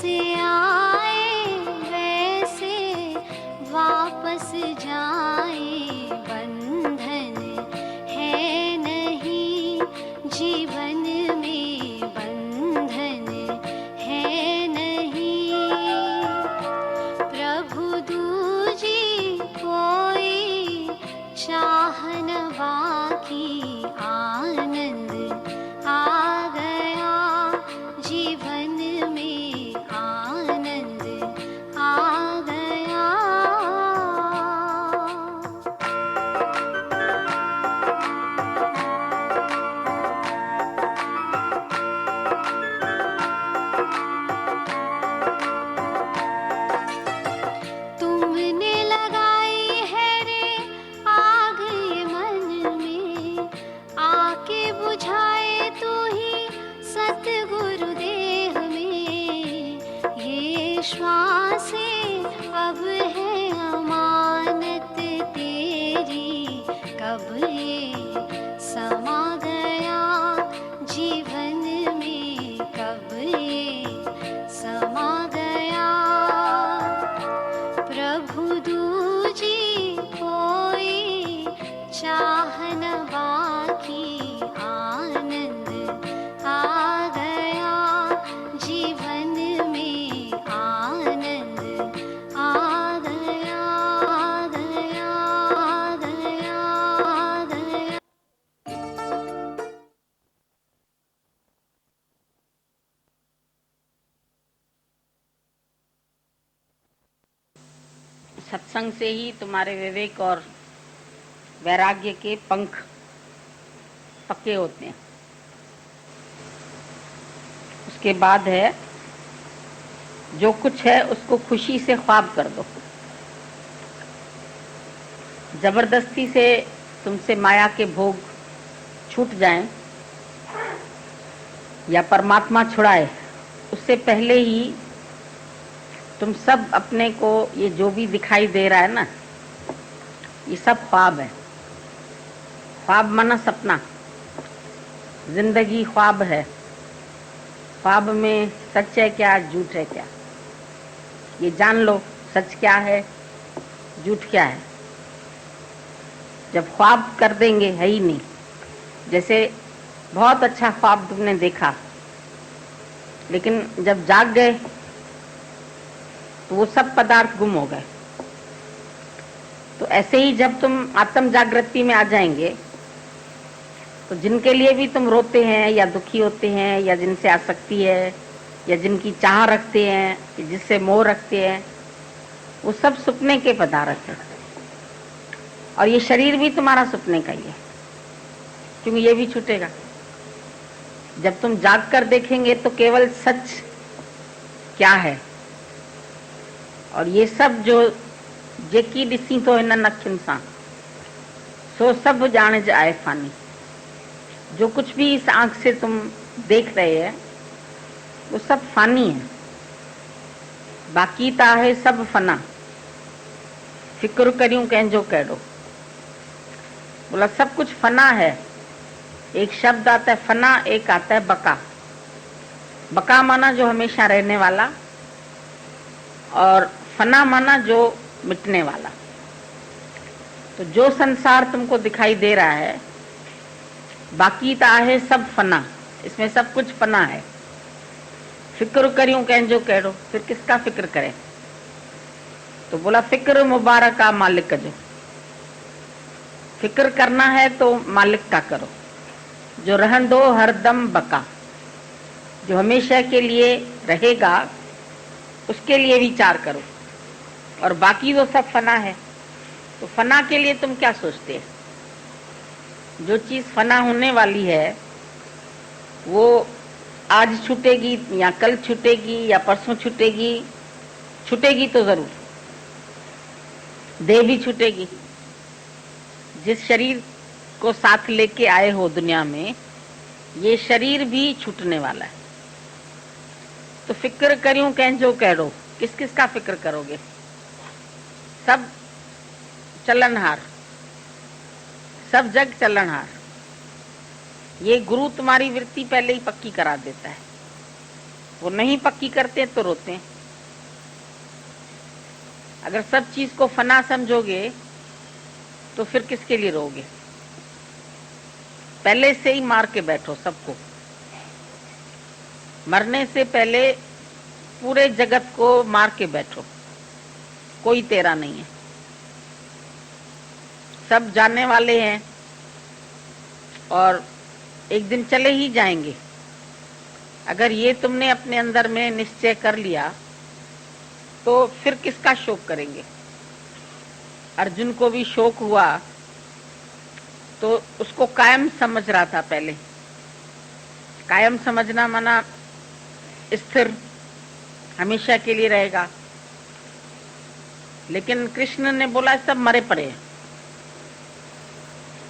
जैसे आए वैसे वापस जाए, बंधन है नहीं जीवन में, बंधन है नहीं। प्रभु दूजी कोई चाह न बाकी, आनंद आ गया जीवन में, आनंद आ गया। तुमने लगाई है रे आग ये मन में, आके बुझाए तू ही सतगुरु देह में। ये श्वासे अब है अमानत तेरी, कब ये समा गया जीवन में, कब ये समा गया। प्रभु दूजी कोई चाह न बाकी, आनंद आ गया जीवन में, आनंद आ गया, आ गया, आ गया, आ गया। सत्संग से ही तुम्हारे विवेक और वैराग्य के पंख पक्के होते हैं। उसके बाद है जो कुछ है उसको खुशी से ख्वाब कर दो। जबरदस्ती से तुमसे माया के भोग छूट जाएं या परमात्मा छुड़ाए, उससे पहले ही तुम सब अपने को, ये जो भी दिखाई दे रहा है ना, ये सब ख्वाब है। ख्वाब माना सपना, जिंदगी ख्वाब है। ख्वाब में सच है क्या, झूठ है क्या, ये जान लो। सच क्या है, झूठ क्या है। जब ख्वाब कर देंगे है ही नहीं, जैसे बहुत अच्छा ख्वाब तुमने देखा, लेकिन जब जाग गए तो वो सब पदार्थ गुम हो गए। तो ऐसे ही जब तुम आत्म जागृति में आ जाएंगे तो जिनके लिए भी तुम रोते हैं या दुखी होते हैं या जिनसे आसक्ति है या जिनकी चाह रखते हैं, जिससे मोह रखते हैं, वो सब सपने के पदार्थ हैं। और ये शरीर भी तुम्हारा सपने का ही है, क्योंकि ये भी छूटेगा। जब तुम जाग कर देखेंगे तो केवल सच क्या है, और ये सब जो जेकी ॾिसी तो हिननि अखियुनि सां, सो सब जाने जाए फानी। जो कुछ भी इस आंख से तुम देख रहे हैं वो सब फानी है। बाकी ता है सब फना, फिक्र करियूं कंहिंजो कहिड़ो। बोला सब कुछ फना है। एक शब्द आता है फना, एक आता है बका। बका माना जो हमेशा रहने वाला, और फना माना जो मिटने वाला। तो जो संसार तुमको दिखाई दे रहा है, बाकी ता है सब फना, इसमें सब कुछ फना है। फिक्र करियूं कंहिंजो कहिड़ो, फिर किसका फिक्र करें। तो बोला फिक्र मुबारक आ मालिक जो। फिक्र करना है तो मालिक का करो, जो रहंदो हरदम बका, जो हमेशा के लिए रहेगा उसके लिए विचार करो। और बाकी तो सब फना है। तो फना के लिए तुम क्या सोचते हैं। जो चीज फना होने वाली है वो आज छूटेगी या कल छूटेगी या परसों छूटेगी, छूटेगी तो जरूर। देह भी छूटेगी। जिस शरीर को साथ लेके आए हो दुनिया में, ये शरीर भी छूटने वाला है। तो फिक्र करियूं कंहिंजो कहिड़ो, किस किस का फिक्र करोगे। सब चलनहार, सब जग चलनहार। ये गुरु तुम्हारी वृत्ति पहले ही पक्की करा देता है। वो नहीं पक्की करते तो रोते हैं। अगर सब चीज को फना समझोगे तो फिर किसके लिए रोगे? पहले से ही मार के बैठो सबको। मरने से पहले पूरे जगत को मार के बैठो, कोई तेरा नहीं है, सब जाने वाले हैं और एक दिन चले ही जाएंगे। अगर ये तुमने अपने अंदर में निश्चय कर लिया तो फिर किसका शोक करेंगे? अर्जुन को भी शोक हुआ तो उसको कायम समझ रहा था। पहले कायम समझना माना स्थिर, हमेशा के लिए रहेगा। लेकिन कृष्ण ने बोला सब मरे पड़े हैं।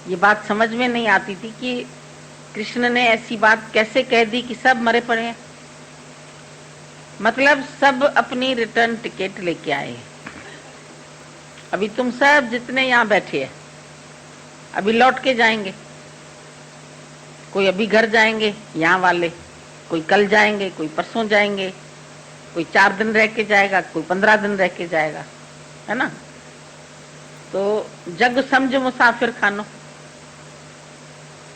ये बात समझ में नहीं आती थी कि कृष्ण ने ऐसी बात कैसे कह दी कि सब मरे पड़े हैं। मतलब सब अपनी रिटर्न टिकट लेके आए हैं। अभी तुम सब जितने यहाँ बैठे हैं अभी लौट के जाएंगे। कोई अभी घर जाएंगे यहाँ वाले, कोई कल जाएंगे, कोई परसों जाएंगे, कोई 4 दिन रह के जाएगा, कोई 15 दिन रह के जाएगा, है ना। तो जग समझ मुसाफिर खानो।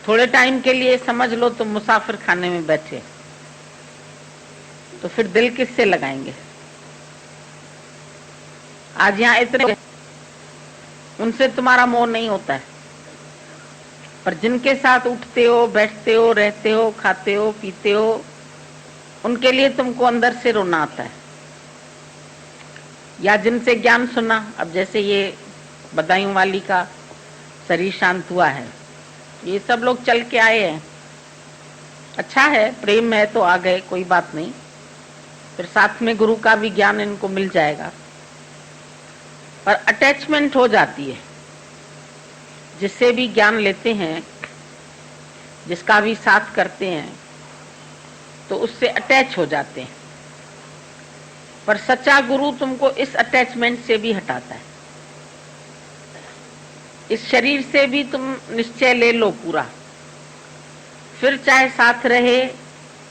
थोड़े टाइम के लिए समझ लो तुम मुसाफिर खाने में बैठे, तो फिर दिल किससे लगाएंगे? आज यहाँ इतने, उनसे तुम्हारा मोह नहीं होता है, पर जिनके साथ उठते हो, बैठते हो, रहते हो, खाते हो, पीते हो, उनके लिए तुमको अंदर से रोना आता है। या जिनसे ज्ञान सुना, अब जैसे ये बदायूं वाली का शरीर शांत हुआ है, ये सब लोग चल के आए हैं। अच्छा है, प्रेम है तो आ गए, कोई बात नहीं। फिर साथ में गुरु का भी ज्ञान इनको मिल जाएगा। पर अटैचमेंट हो जाती है। जिससे भी ज्ञान लेते हैं, जिसका भी साथ करते हैं, तो उससे अटैच हो जाते हैं। पर सच्चा गुरु तुमको इस अटैचमेंट से भी हटाता है। इस शरीर से भी तुम निश्चय ले लो पूरा, फिर चाहे साथ रहे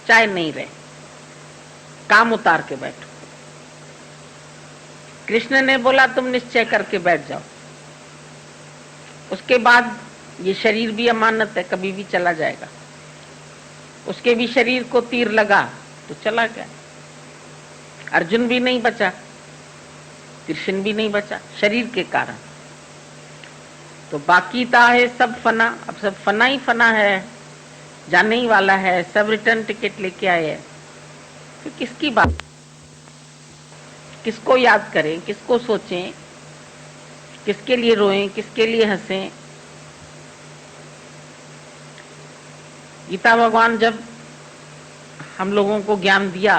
चाहे नहीं रहे, काम उतार के बैठो। कृष्ण ने बोला तुम निश्चय करके बैठ जाओ। उसके बाद ये शरीर भी अमानत है, कभी भी चला जाएगा। उसके भी शरीर को तीर लगा तो चला गया। अर्जुन भी नहीं बचा, कृष्ण भी नहीं बचा शरीर के कारण। तो बाकी था है सब फना। अब सब फना ही फना है, जाने ही वाला है, सब रिटर्न टिकट लेके आए हैं। फिर किसकी बात, किसको याद करें, किसको सोचें, किसके लिए रोएं, किसके लिए हंसें? गीता भगवान जब हम लोगों को ज्ञान दिया,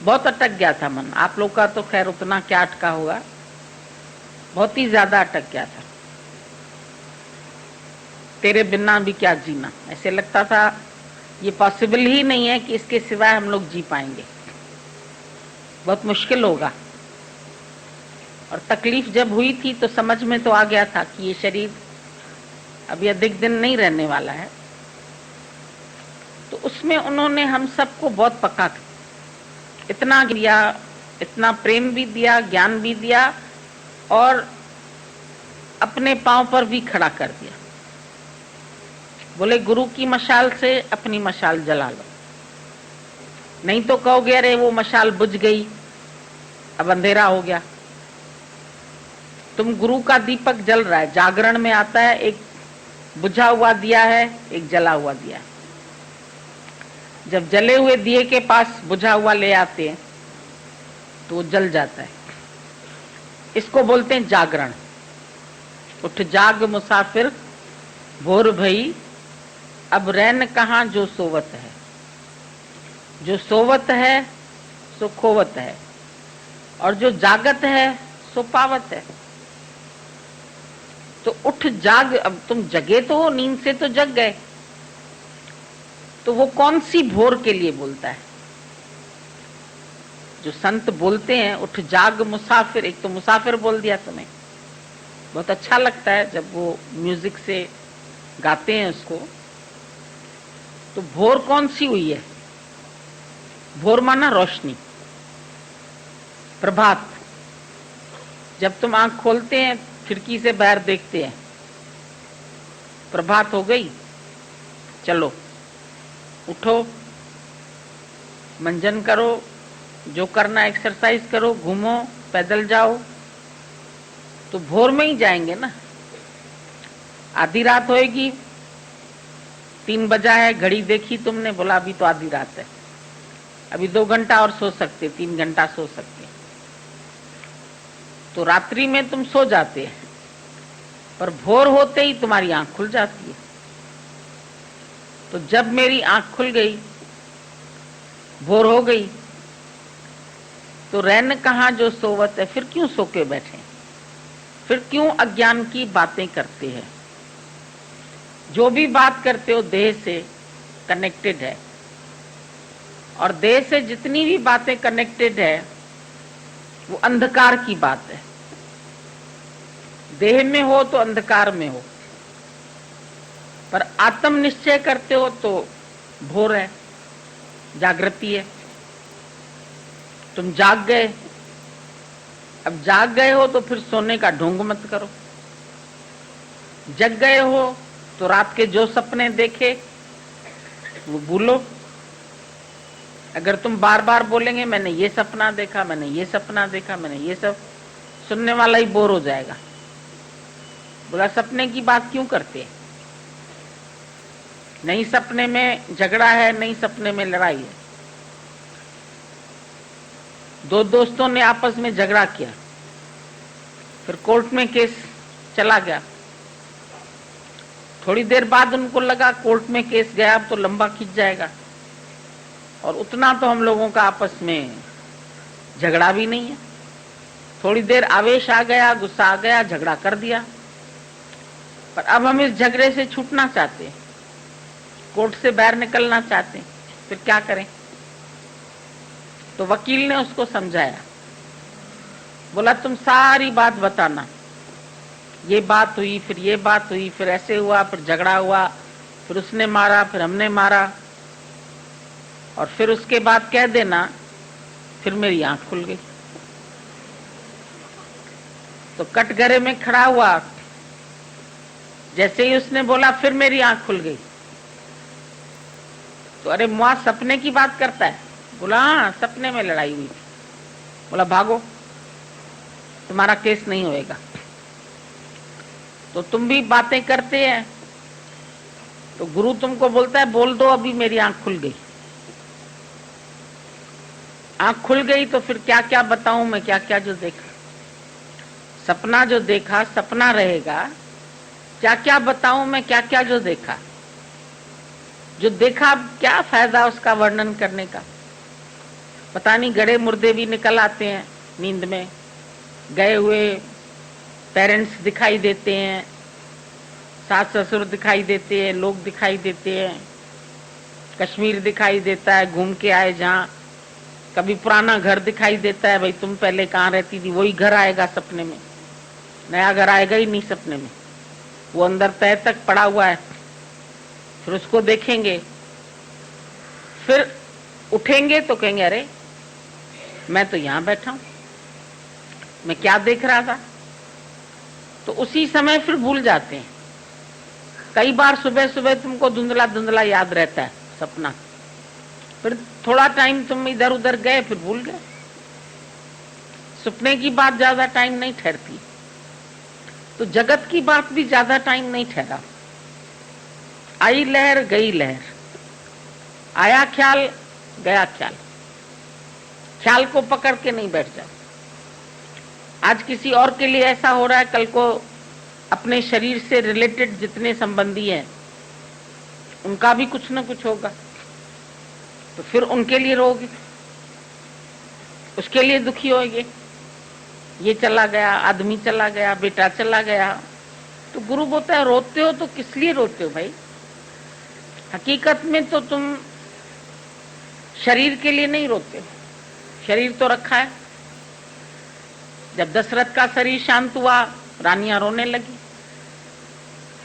बहुत अटक गया था मन। आप लोग का तो खैर उतना क्या अटका होगा, बहुत ही ज्यादा अटक गया था। तेरे बिना भी क्या जीना, ऐसे लगता था ये पॉसिबल ही नहीं है कि इसके सिवाय हम लोग जी पाएंगे, बहुत मुश्किल होगा। और तकलीफ जब हुई थी तो समझ में तो आ गया था कि ये शरीर अभी अधिक दिन नहीं रहने वाला है। तो उसमें उन्होंने हम सबको बहुत पक्का इतना दिया, इतना प्रेम भी दिया, ज्ञान भी दिया, और अपने पांव पर भी खड़ा कर दिया। बोले गुरु की मशाल से अपनी मशाल जला लो, नहीं तो कहोगे अरे वो मशाल बुझ गई, अब अंधेरा हो गया। तुम गुरु का दीपक जल रहा है, जागरण में आता है, एक बुझा हुआ दिया है, एक जला हुआ दिया है। जब जले हुए दिए के पास बुझा हुआ ले आते हैं तो वो जल जाता है। इसको बोलते हैं जागरण। उठ जाग मुसाफिर भोर भई, अब रैन कहाँ जो सोवत है। जो सोवत है सो खोवत है, और जो जागत है सो पावत है। तो उठ जाग, अब तुम जगे तो हो, नींद से तो जग गए। तो वो कौन सी भोर के लिए बोलता है? जो संत बोलते हैं उठ जाग मुसाफिर, एक तो मुसाफिर बोल दिया तुम्हें, बहुत अच्छा लगता है जब वो म्यूजिक से गाते हैं उसको। तो भोर कौन सी हुई है? भोर माना रोशनी, प्रभात। जब तुम आंख खोलते हैं, खिड़की से बाहर देखते हैं, प्रभात हो गई, चलो उठो, मंजन करो, जो करना एक्सरसाइज करो, घूमो, पैदल जाओ। तो भोर में ही जाएंगे ना। आधी रात होएगी, 3 बजा है, घड़ी देखी तुमने, बोला अभी तो आधी रात है, अभी 2 घंटा और सो सकते, 3 घंटा सो सकते। तो रात्रि में तुम सो जाते हैं, पर भोर होते ही तुम्हारी आंख खुल जाती है। तो जब मेरी आंख खुल गई, भोर हो गई, तो रैन कहाँ जो सोवत है, फिर क्यों सो के बैठे, फिर क्यों अज्ञान की बातें करते हैं। जो भी बात करते हो देह से कनेक्टेड है, और देह से जितनी भी बातें कनेक्टेड है वो अंधकार की बात है। देह में हो तो अंधकार में हो, पर आत्म निश्चय करते हो तो भोर है, जागृति है। तुम जाग गए, अब जाग गए हो तो फिर सोने का ढोंग मत करो। जग गए हो तो रात के जो सपने देखे वो भूलो। अगर तुम बार बार बोलेंगे मैंने ये सपना देखा, मैंने ये सपना देखा, मैंने ये सब, सुनने वाला ही बोर हो जाएगा। बोला सपने की बात क्यों करते हैं, नहीं सपने में झगड़ा है, नहीं सपने में लड़ाई है। 2 दोस्तों ने आपस में झगड़ा किया, फिर कोर्ट में केस चला गया। थोड़ी देर बाद उनको लगा कोर्ट में केस गया अब तो लंबा खींच जाएगा, और उतना तो हम लोगों का आपस में झगड़ा भी नहीं है। थोड़ी देर आवेश आ गया, गुस्सा आ गया, झगड़ा कर दिया, पर अब हम इस झगड़े से छूटना चाहते हैं, कोर्ट से बाहर निकलना चाहते हैं, फिर क्या करें। तो वकील ने उसको समझाया, बोला तुम सारी बात बताना, ये बात हुई, फिर ये बात हुई, फिर ऐसे हुआ, फिर झगड़ा हुआ, फिर उसने मारा, फिर हमने मारा, और फिर उसके बाद कह देना फिर मेरी आंख खुल गई। तो कटघरे में खड़ा हुआ, जैसे ही उसने बोला फिर मेरी आंख खुल गई, तो अरे मुआ सपने की बात करता है। बोला हाँ सपने में लड़ाई हुई थी। बोला भागो, तुम्हारा केस नहीं होएगा। तो तुम भी बातें करते हैं, तो गुरु तुमको बोलता है बोल दो अभी मेरी आंख खुल गई। आंख खुल गई तो फिर क्या क्या बताऊं मैं, क्या क्या जो देखा, सपना जो देखा सपना रहेगा, क्या क्या बताऊं मैं, क्या क्या जो देखा। जो देखा क्या फायदा उसका वर्णन करने का। पता नहीं गड़े मुर्दे भी निकल आते हैं नींद में, गए हुए पेरेंट्स दिखाई देते हैं, सास ससुर दिखाई देते हैं, लोग दिखाई देते हैं, कश्मीर दिखाई देता है घूम के आए जहाँ, कभी पुराना घर दिखाई देता है, भाई तुम पहले कहाँ रहती थी, वही घर आएगा सपने में, नया घर आएगा ही नहीं सपने में, वो अंदर तह तक पड़ा हुआ है। फिर उसको देखेंगे, फिर उठेंगे तो कहेंगे अरे मैं तो यहाँ बैठा हूं, मैं क्या देख रहा था। तो उसी समय फिर भूल जाते हैं। कई बार सुबह सुबह तुमको धुंधला धुंधला याद रहता है सपना, फिर थोड़ा टाइम तुम इधर उधर गए फिर भूल गए। सपने की बात ज्यादा टाइम नहीं ठहरती, तो जगत की बात भी ज्यादा टाइम नहीं ठहरा। आई लहर गई लहर, आया ख्याल गया ख्याल, ख्याल को पकड़ के नहीं बैठ जाओ। आज किसी और के लिए ऐसा हो रहा है, कल को अपने शरीर से रिलेटेड जितने संबंधी हैं उनका भी कुछ ना कुछ होगा, तो फिर उनके लिए रोगे, उसके लिए दुखी होगे। ये चला गया, आदमी चला गया, बेटा चला गया, तो गुरु बोलता है रोते हो तो किस लिए रोते हो भाई। हकीकत में तो तुम शरीर के लिए नहीं रोते, शरीर तो रखा है। जब दशरथ का शरीर शांत हुआ, रानियां रोने लगी,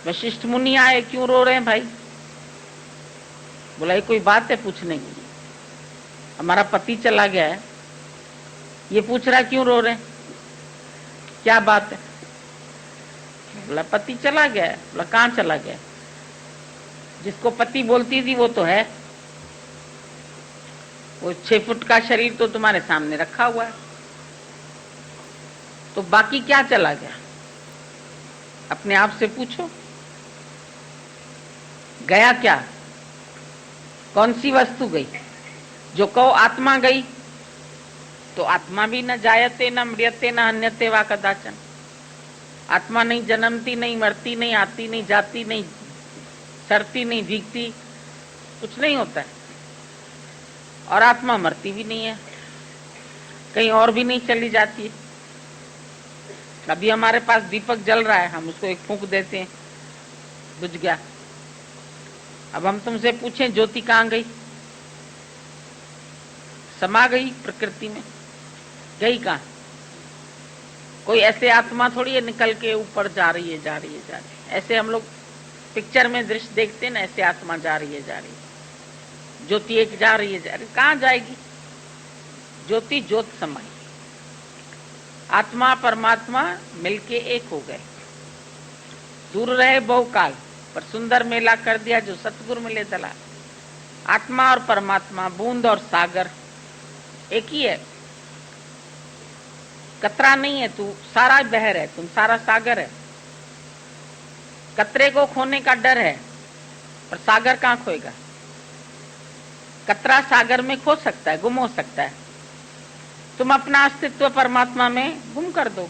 वशिष्ठ मुनि आए, क्यों रो रहे हैं भाई। बोला ये कोई बात है पूछने की। हमारा पति चला गया है, ये पूछ रहा है क्यों रो रहे हैं, क्या बात है? बोला पति चला गया है। बोला कहाँ चला गया? जिसको पति बोलती थी वो तो है, वो 6 फुट का शरीर तो तुम्हारे सामने रखा हुआ है, तो बाकी क्या चला गया? अपने आप से पूछो, गया क्या? कौन सी वस्तु गई? जो कहो आत्मा गई, तो आत्मा भी न जायते न मृत्यते न अन्यते वा कदाचन। आत्मा नहीं जन्मती, नहीं मरती, नहीं आती, नहीं जाती, नहीं सड़ती, नहीं भीगती, कुछ नहीं होता है। और आत्मा मरती भी नहीं है, कहीं और भी नहीं चली जाती है। अभी हमारे पास दीपक जल रहा है, हम उसको एक फूंक देते हैं, बुझ गया। अब हम तुमसे पूछें ज्योति कहाँ गई? समा गई प्रकृति में, गई कहाँ? कोई ऐसे आत्मा थोड़ी है निकल के ऊपर जा रही है, जा रही है, जा रही है। ऐसे हम लोग पिक्चर में दृश्य देखते हैं ना, ऐसे आत्मा जा रही है, जा रही है, ज्योति एक जा रही है, जा रही है। कहाँ जाएगी? ज्योति ज्योत समाई, आत्मा परमात्मा मिलके एक हो गए। दूर रहे बहुकाल, पर सुंदर मेला कर दिया जो सतगुरु मिले दला। आत्मा और परमात्मा, बूंद और सागर एक ही है। कतरा नहीं है, तू सारा बहर है, तुम सारा सागर है। कतरे को खोने का डर है, पर सागर कहाँ खोएगा? कतरा सागर में खो सकता है, गुम हो सकता है। तुम अपना अस्तित्व परमात्मा में गुम कर दो,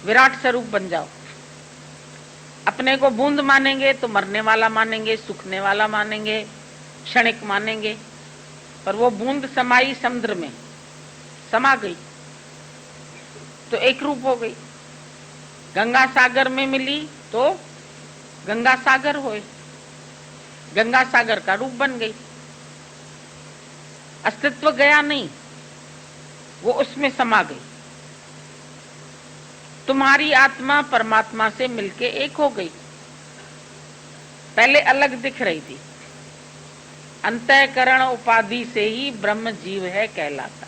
विराट स्वरूप बन जाओ। अपने को बूंद मानेंगे तो मरने वाला मानेंगे, सूखने वाला मानेंगे, क्षणिक मानेंगे। पर वो बूंद समाई समुद्र में, समा गई तो एक रूप हो गई। गंगा सागर में मिली तो गंगा सागर होए, गंगा सागर का रूप बन गई। अस्तित्व गया नहीं, वो उसमें समा गई। तुम्हारी आत्मा परमात्मा से मिलके एक हो गई। पहले अलग दिख रही थी, अंतःकरण उपाधि से ही ब्रह्म जीव है कहलाता।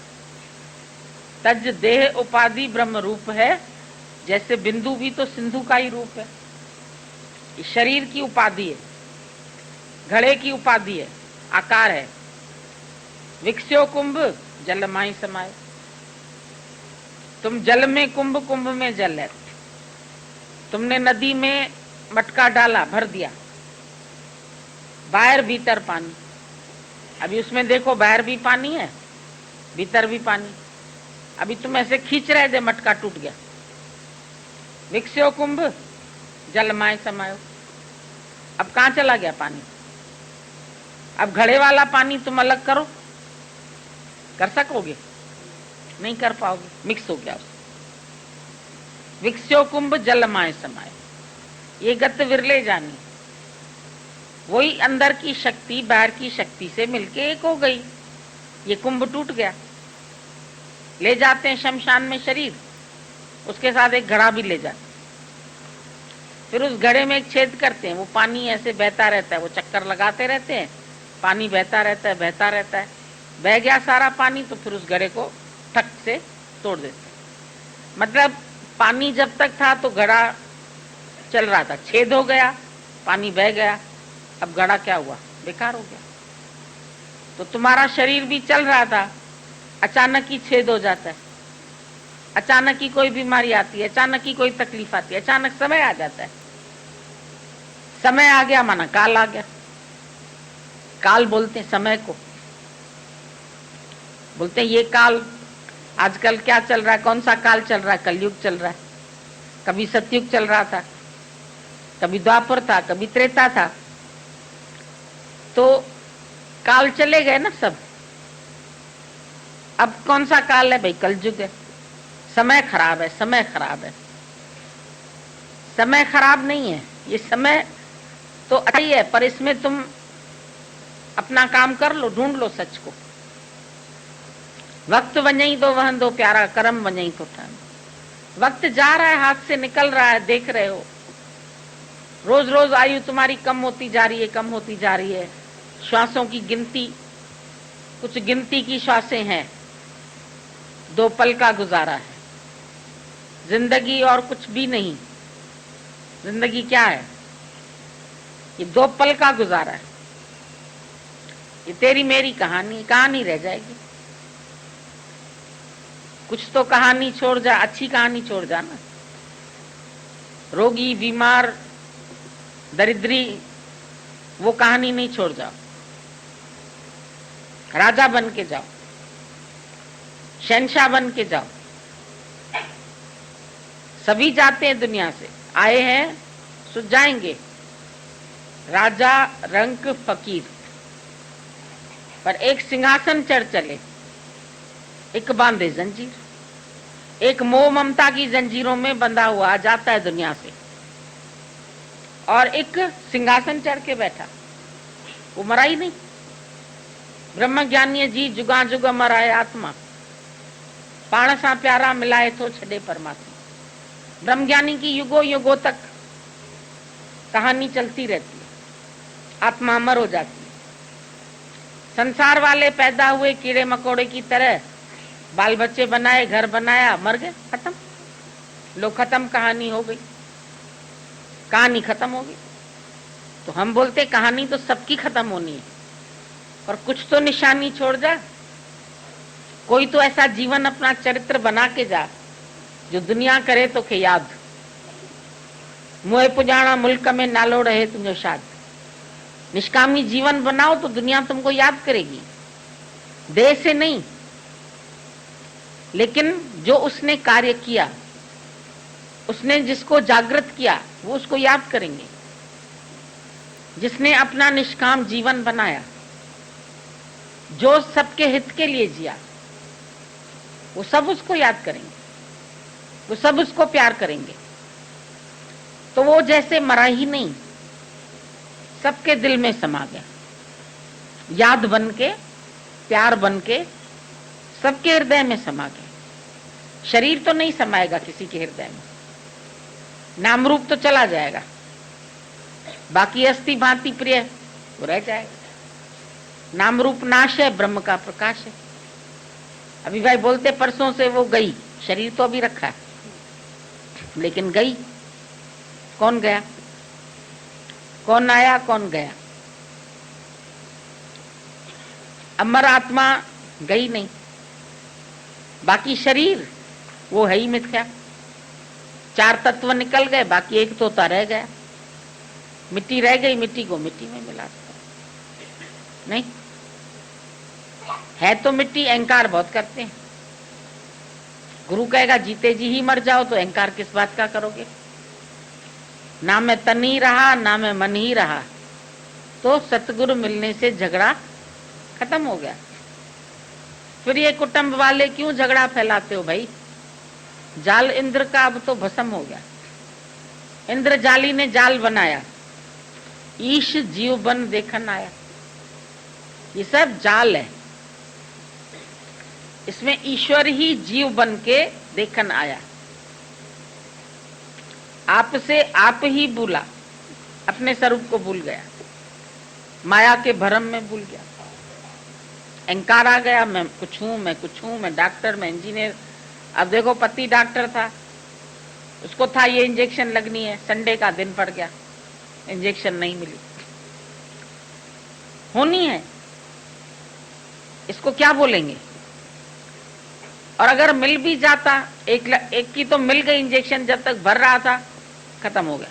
तज देह उपाधि ब्रह्म रूप है, जैसे बिंदु भी तो सिंधु का ही रूप है। शरीर की उपाधि है, घड़े की उपाधि है, आकार है। विकस्यो कुंभ जल माई समाये, तुम जल में कुंभ, कुंभ में जल है। तुमने नदी में मटका डाला, भर दिया, बाहर भीतर पानी। अभी उसमें देखो बाहर भी पानी है, भीतर भी पानी। अभी तुम ऐसे खींच रहे थे, मटका टूट गया। विकस्यो कुंभ जल माय समायो, अब कहां चला गया पानी? अब घड़े वाला पानी तुम अलग करो, कर सकोगे? नहीं कर पाओगे, मिक्स हो गया उसमें। विकस्यो कुंभ जल माय समाय, ये गत विरले जानी। वही अंदर की शक्ति बाहर की शक्ति से मिलके एक हो गई। ये कुंभ टूट गया। ले जाते हैं शमशान में शरीर, उसके साथ एक घड़ा भी ले जाते, फिर उस घड़े में एक छेद करते हैं, वो पानी ऐसे बहता रहता है, वो चक्कर लगाते रहते हैं, पानी बहता रहता है, बहता रहता है। बह गया सारा पानी तो फिर उस घड़े को ठक से तोड़ देते हैं। मतलब पानी जब तक था तो घड़ा चल रहा था, छेद हो गया, पानी बह गया, अब घड़ा क्या हुआ? बेकार हो गया। तो तुम्हारा शरीर भी चल रहा था, अचानक ही छेद हो जाता है, अचानक ही कोई बीमारी आती है, अचानक ही कोई तकलीफ आती है, अचानक समय आ जाता है। समय आ गया माना काल आ गया। काल बोलते हैं समय को, बोलते हैं ये काल। आजकल क्या चल रहा है? कौन सा काल चल रहा है? कलयुग चल रहा है। कभी सतयुग चल रहा था, कभी द्वापर था, कभी त्रेता था। तो काल चले गए ना सब। अब कौन सा काल है भाई? कलयुग है। समय खराब है, समय खराब है। समय खराब नहीं है, ये समय तो अच्छा ही है, पर इसमें तुम अपना काम कर लो, ढूंढ लो सच को। वक्त वञई तो वहन दो प्यारा, कर्म वञई तो ठान। वक्त जा रहा है, हाथ से निकल रहा है, देख रहे हो। रोज रोज आयु तुम्हारी कम होती जा रही है, कम होती जा रही है। श्वासों की गिनती कुछ गिनती की श्वासें हैं, 2 पल का गुजारा है। जिंदगी और कुछ भी नहीं। जिंदगी क्या है? ये 2 पल का गुजारा है। ये तेरी मेरी कहानी रह जाएगी। कुछ तो कहानी छोड़ जा, अच्छी कहानी छोड़ जा ना। रोगी, बीमार, दरिद्री, वो कहानी नहीं छोड़ जाओ। राजा बन के जाओ, शहंशाह बन के जाओ। सभी जाते हैं दुनिया से, आए हैं सो जाएंगे। राजा, रंक, फकीर, पर एक सिंहासन चढ़ चले, एक बांधे जंजीर, एक मोह ममता की जंजीरों में बंधा हुआ जाता है दुनिया से, और एक सिंहासन चढ़ के बैठा, वो मरा ही नहीं। ब्रह्म ज्ञानी जी जुगा जुग अमर आए आत्मा, पाण सा प्यारा मिलाए तो छड़े परमात्मा। ब्रह्म ज्ञानी की युगों युगों तक कहानी चलती रहती है, आत्मा अमर हो जाती है। संसार वाले पैदा हुए कीड़े मकोड़े की तरह, बाल बच्चे बनाए, घर बनाया, मर गए, खत्म। लो खत्म, कहानी हो गई, कहानी खत्म हो गई। तो हम बोलते कहानी तो सबकी खत्म होनी है, और कुछ तो निशानी छोड़ जा। कोई तो ऐसा जीवन अपना चरित्र बना के जा जो दुनिया करे तो के याद। मोए पुजाणा मुल्क में नालो रहे तुझो शाद। निष्कामी जीवन बनाओ तो दुनिया तुमको याद करेगी, देह से नहीं, लेकिन जो उसने कार्य किया, उसने जिसको जागृत किया, वो उसको याद करेंगे। जिसने अपना निष्काम जीवन बनाया, जो सबके हित के लिए जिया, वो सब उसको याद करेंगे, वो सब उसको प्यार करेंगे। तो वो जैसे मरा ही नहीं, सबके दिल में समा गया, याद बन के, प्यार बन के सबके हृदय में समा गया। शरीर तो नहीं समाएगा किसी के हृदय में, नाम रूप तो चला जाएगा, बाकी अस्थि भांति प्रिय वो रह जाएगा। नाम रूप नाश है, ब्रह्म का प्रकाश है। अभी भाई बोलते परसों से वो गई, शरीर तो अभी रखा है, लेकिन गई। कौन गया? कौन आया, कौन गया? अमर आत्मा गई नहीं, बाकी शरीर वो है ही मिथ्या। 4 तत्व निकल गए, बाकी एक तोता रह गया। मिट्टी रह गई, मिट्टी को मिट्टी में मिला दो। नहीं है तो मिट्टी, अहंकार बहुत करते हैं। गुरु कहेगा जीते जी ही मर जाओ, तो अहंकार किस बात का करोगे? ना मैं तन ही रहा, ना मैं मन ही रहा, तो सतगुरु मिलने से झगड़ा खत्म हो गया। फिर ये कुटुंब वाले क्यों झगड़ा फैलाते हो भाई? जाल इंद्र का अब तो भस्म हो गया। इंद्र जाली ने जाल बनाया, ईश जीव बन देखन आया। ये सब जाल है, इसमें ईश्वर ही जीव बन के देखन आया। आपसे आप ही भूला, अपने स्वरूप को भूल गया, माया के भरम में भूल गया। अहंकार आ गया, मैं कुछ हूं, मैं कुछ हूं, मैं डॉक्टर, मैं इंजीनियर। अब देखो पति डॉक्टर था, उसको था ये इंजेक्शन लगनी है, संडे का दिन पड़ गया, इंजेक्शन नहीं मिली। होनी है, इसको क्या बोलेंगे? और अगर मिल भी जाता, एक की तो मिल गई इंजेक्शन, जब तक भर रहा था खत्म हो गया।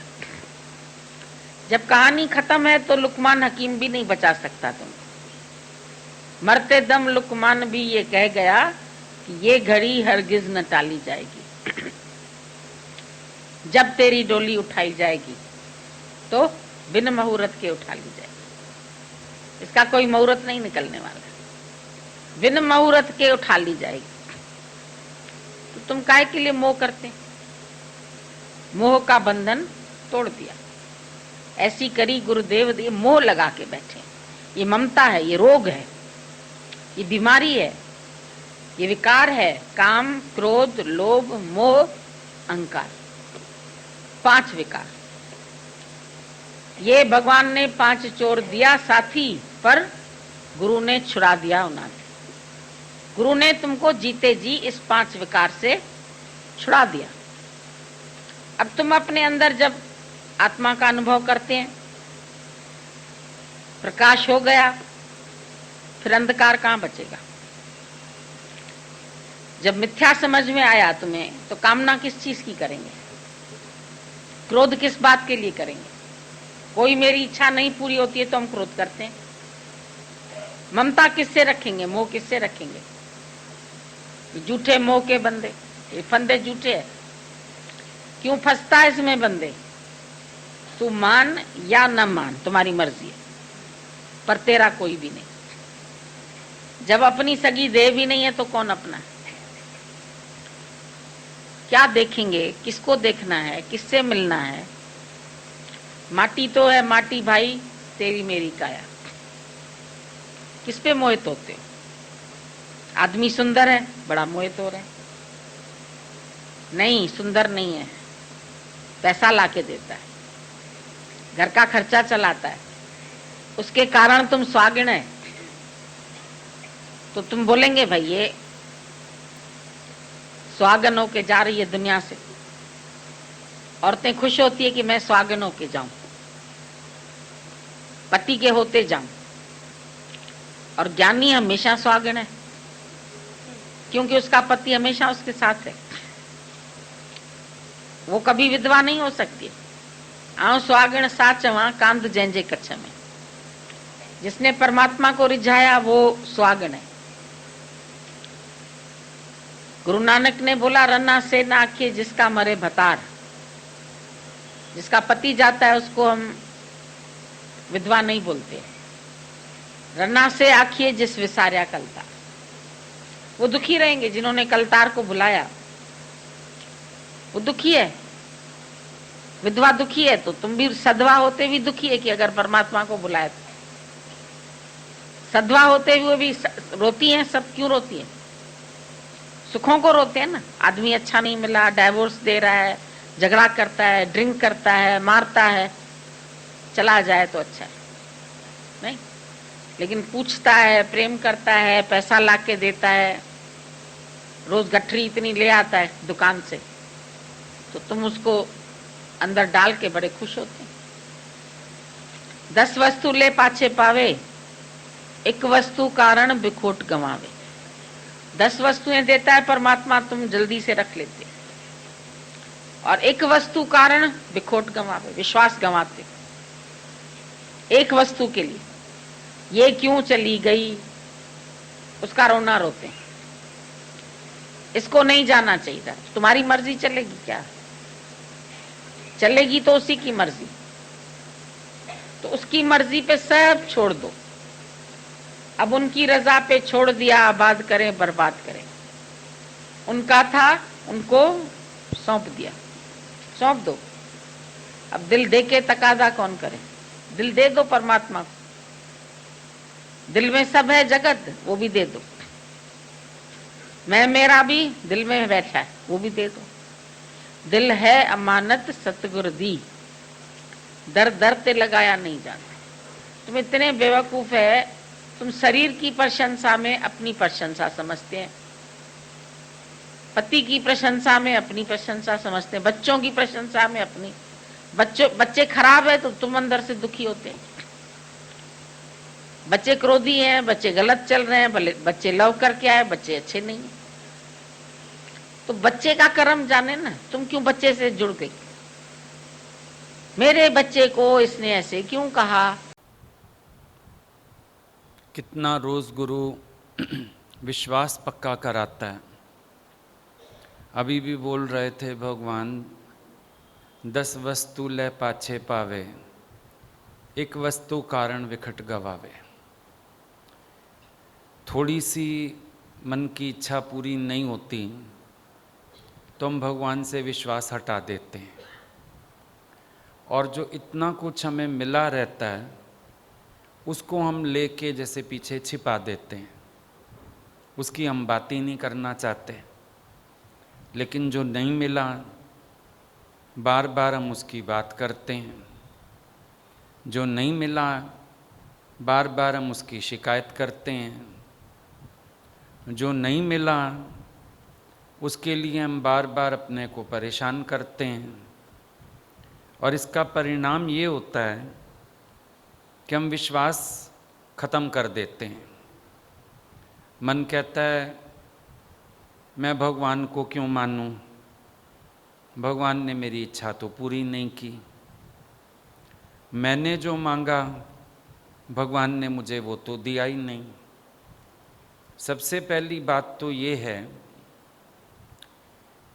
जब कहानी खत्म है तो लुकमान हकीम भी नहीं बचा सकता तुम। मरते दम लुकमान भी ये कह गया कि ये घड़ी हरगिज न टाली जाएगी। जब तेरी डोली उठाई जाएगी तो बिन मुहूर्त के उठा ली जाएगी। इसका कोई मुहूर्त नहीं निकलने वाला, बिन मुहूर्त के उठा ली जाएगी। तो तुम काहे के लिए मोह करते? मोह का बंधन तोड़ दिया। ऐसी करी गुरुदेव, ये मोह लगा के बैठे। ये ममता है, ये रोग है, ये बीमारी है, ये विकार है। काम, क्रोध, लोभ, मोह, अहंकार, 5 विकार। ये भगवान ने 5 चोर दिया साथी, पर गुरु ने छुड़ा दिया उन्होंने। गुरु ने तुमको जीते जी इस 5 विकार से छुड़ा दिया। अब तुम अपने अंदर जब आत्मा का अनुभव करते हैं, प्रकाश हो गया, फिर अंधकार कहां बचेगा। जब मिथ्या समझ में आया तुम्हें, तो कामना किस चीज की करेंगे, क्रोध किस बात के लिए करेंगे। कोई मेरी इच्छा नहीं पूरी होती है तो हम क्रोध करते हैं। ममता किससे रखेंगे, मोह किससे रखेंगे। झूठे मोह के बंदे, ये फंदे झूठे है। क्यों फंसता है इसमें बंदे। तू मान या न मान, तुम्हारी मर्जी है, पर तेरा कोई भी नहीं। जब अपनी सगी देह भी नहीं है तो कौन अपना है। क्या देखेंगे, किसको देखना है, किससे मिलना है। माटी तो है माटी भाई, तेरी मेरी काया। किस पे मोहित होते हो। आदमी सुंदर है, बड़ा मोहित हो रहे हैं। नहीं, सुंदर नहीं है, पैसा लाके देता है, घर का खर्चा चलाता है, उसके कारण तुम स्वागिण है, तो तुम बोलेंगे भाई ये स्वागन होके जा रही है दुनिया से। औरतें खुश होती है कि मैं स्वागन होके जाऊं, पति के होते जाऊं। और ज्ञानी हमेशा स्वागन है, क्योंकि उसका पति हमेशा उसके साथ है। वो कभी विधवा नहीं हो सकती। आओ स्वागण साचवा कांद जैंजे कच्छ में। जिसने परमात्मा को रिझाया वो स्वागण है। गुरु नानक ने बोला, रन्ना से ना आखिए जिसका मरे भतार। जिसका पति जाता है उसको हम विधवा नहीं बोलते। रन्ना से आखिए जिस विसार्या कलतार। वो दुखी रहेंगे जिन्होंने कलतार को बुलाया, वो दुखी है। विधवा दुखी है तो तुम भी सधवा होते भी दुखी है कि अगर परमात्मा को बुलाए तो। सधवा होते हुए भी रोती हैं। सब क्यों रोती हैं, सुखों को रोते हैं ना। आदमी अच्छा नहीं मिला, डाइवोर्स दे रहा है, झगड़ा करता है, ड्रिंक करता है, मारता है, चला जाए तो अच्छा है नहीं। लेकिन पूछता है, प्रेम करता है, पैसा लाके देता है, रोज गठरी इतनी ले आता है दुकान से, तो तुम उसको अंदर डाल के बड़े खुश होते हैं। 10 वस्तु ले पाछे पावे, एक वस्तु कारण बिखोट गंवावे। 10 वस्तुएं देता है परमात्मा, तुम जल्दी से रख लेते, और एक वस्तु कारण बिखोट गंवावे, विश्वास गंवाते। एक वस्तु के लिए ये क्यों चली गई, उसका रोना रोते। इसको नहीं जाना चाहिए था। तुम्हारी मर्जी चलेगी क्या, चलेगी तो उसी की मर्जी। तो उसकी मर्जी पे सब छोड़ दो। अब उनकी रजा पे छोड़ दिया, आबाद करें बर्बाद करें। उनका था, उनको सौंप दिया, सौंप दो। अब दिल दे के तकादा कौन करे। दिल दे दो परमात्मा को। दिल में सब है जगत, वो भी दे दो। मैं मेरा भी दिल में बैठा है, वो भी दे दो। दिल है अमानत सतगुर दी, दर दर ते लगाया नहीं जाता। तुम इतने बेवकूफ है, तुम शरीर की प्रशंसा में अपनी प्रशंसा समझते हैं, पति की प्रशंसा में अपनी प्रशंसा समझते हैं, बच्चों की प्रशंसा में अपनी। बच्चे खराब है तो तुम अंदर से दुखी होते हैं। बच्चे क्रोधी हैं, बच्चे गलत चल रहे हैं, बच्चे लव करके आए, बच्चे अच्छे नहीं हैं। तो बच्चे का कर्म जाने ना, तुम क्यों बच्चे से जुड़ गई। मेरे बच्चे को इसने ऐसे क्यों कहा। कितना रोज गुरु विश्वास पक्का कराता है। अभी भी बोल रहे थे भगवान, 10 वस्तु ले पाछे पावे, एक वस्तु कारण विखट गवावे। थोड़ी सी मन की इच्छा पूरी नहीं होती तो हम भगवान से विश्वास हटा देते हैं, और जो इतना कुछ हमें मिला रहता है उसको हम लेके जैसे पीछे छिपा देते हैं, उसकी हम बात ही नहीं करना चाहते। लेकिन जो नहीं मिला बार बार हम उसकी बात करते हैं। जो नहीं मिला बार बार हम उसकी शिकायत करते हैं, जो नहीं मिला उसके लिए हम बार बार अपने को परेशान करते हैं, और इसका परिणाम ये होता है कि हम विश्वास खत्म कर देते हैं। मन कहता है मैं भगवान को क्यों मानूं, भगवान ने मेरी इच्छा तो पूरी नहीं की, मैंने जो मांगा भगवान ने मुझे वो तो दिया ही नहीं। सबसे पहली बात तो ये है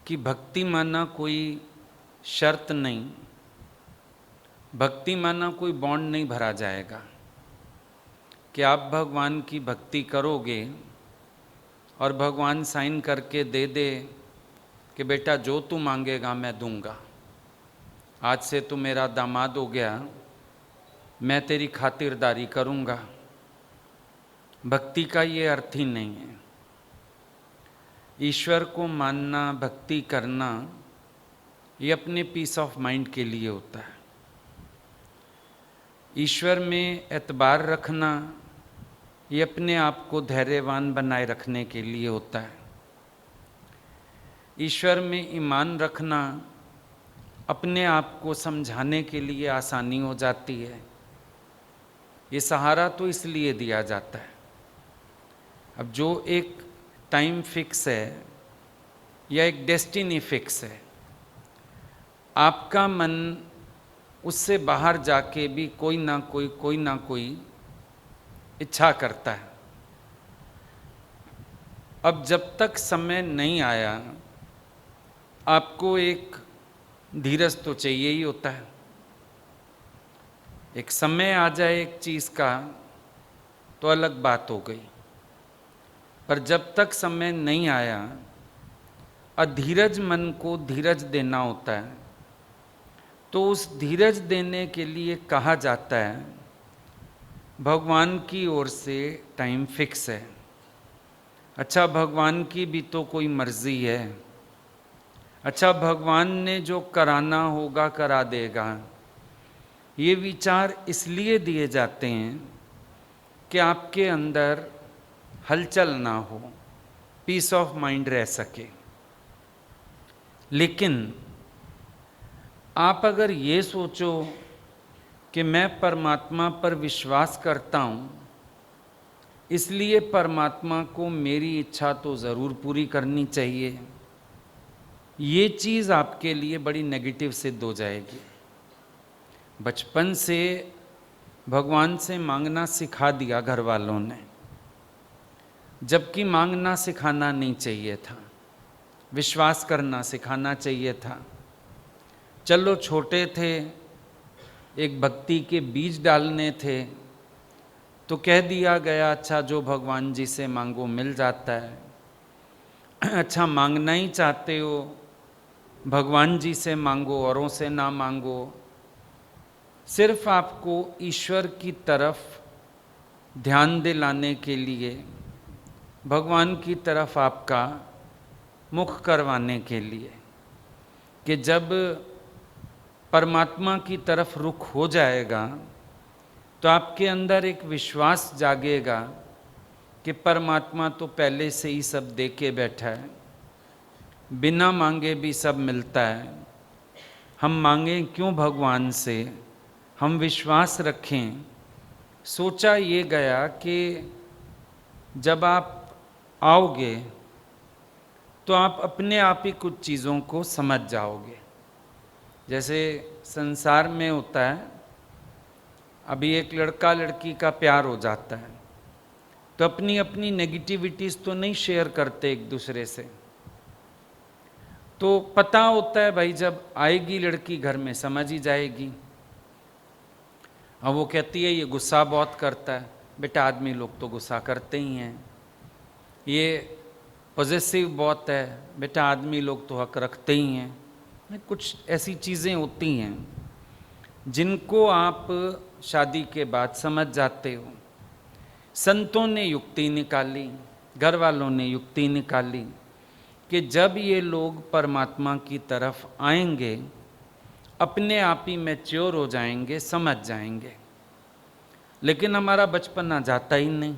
कि भक्ति माना कोई शर्त नहीं, भक्ति माना कोई बॉन्ड नहीं भरा जाएगा कि आप भगवान की भक्ति करोगे और भगवान साइन करके दे दे कि बेटा जो तू मांगेगा मैं दूंगा, आज से तू मेरा दामाद हो गया, मैं तेरी खातिरदारी करूंगा। भक्ति का ये अर्थ ही नहीं है। ईश्वर को मानना, भक्ति करना, ये अपने पीस ऑफ माइंड के लिए होता है। ईश्वर में एतबार रखना ये अपने आप को धैर्यवान बनाए रखने के लिए होता है। ईश्वर में ईमान रखना अपने आप को समझाने के लिए आसानी हो जाती है। ये सहारा तो इसलिए दिया जाता है। अब जो एक टाइम फिक्स है या एक डेस्टिनी फिक्स है, आपका मन उससे बाहर जाके भी कोई ना कोई इच्छा करता है। अब जब तक समय नहीं आया, आपको एक धीरज तो चाहिए ही होता है। एक समय आ जाए एक चीज़ का तो अलग बात हो गई, पर जब तक समय नहीं आया, अधीरज मन को धीरज देना होता है। तो उस धीरज देने के लिए कहा जाता है भगवान की ओर से टाइम फिक्स है। अच्छा, भगवान की भी तो कोई मर्जी है। अच्छा, भगवान ने जो कराना होगा करा देगा। ये विचार इसलिए दिए जाते हैं कि आपके अंदर हलचल ना हो, पीस ऑफ माइंड रह सके। लेकिन आप अगर ये सोचो कि मैं परमात्मा पर विश्वास करता हूँ, इसलिए परमात्मा को मेरी इच्छा तो ज़रूर पूरी करनी चाहिए, ये चीज़ आपके लिए बड़ी नेगेटिव सिद्ध हो जाएगी। बचपन से भगवान से मांगना सिखा दिया घर वालों ने, जबकि मांगना सिखाना नहीं चाहिए था, विश्वास करना सिखाना चाहिए था। चलो छोटे थे, एक भक्ति के बीज डालने थे, तो कह दिया गया अच्छा जो भगवान जी से मांगो मिल जाता है। अच्छा, मांगना ही चाहते हो भगवान जी से मांगो, औरों से ना मांगो। सिर्फ आपको ईश्वर की तरफ ध्यान दिलाने के लिए, भगवान की तरफ आपका मुख करवाने के लिए, कि जब परमात्मा की तरफ रुख हो जाएगा तो आपके अंदर एक विश्वास जागेगा कि परमात्मा तो पहले से ही सब दे के बैठा है, बिना मांगे भी सब मिलता है। हम मांगें क्यों भगवान से, हम विश्वास रखें। सोचा ये गया कि जब आप आओगे तो आप अपने आप ही कुछ चीज़ों को समझ जाओगे। जैसे संसार में होता है, अभी एक लड़का लड़की का प्यार हो जाता है तो अपनी अपनी नेगेटिविटीज़ तो नहीं शेयर करते एक दूसरे से, तो पता होता है भाई जब आएगी लड़की घर में समझ ही जाएगी। अब वो कहती है ये गुस्सा बहुत करता है। बेटा आदमी लोग तो गुस्सा करते ही हैं। ये पॉजेसिव बहुत है। बेटा आदमी लोग तो हक रखते ही हैं। कुछ ऐसी चीज़ें होती हैं जिनको आप शादी के बाद समझ जाते हो। संतों ने युक्ति निकाली, घर वालों ने युक्ति निकाली कि जब ये लोग परमात्मा की तरफ आएंगे अपने आप ही मैच्योर हो जाएंगे, समझ जाएंगे। लेकिन हमारा बचपना जाता ही नहीं।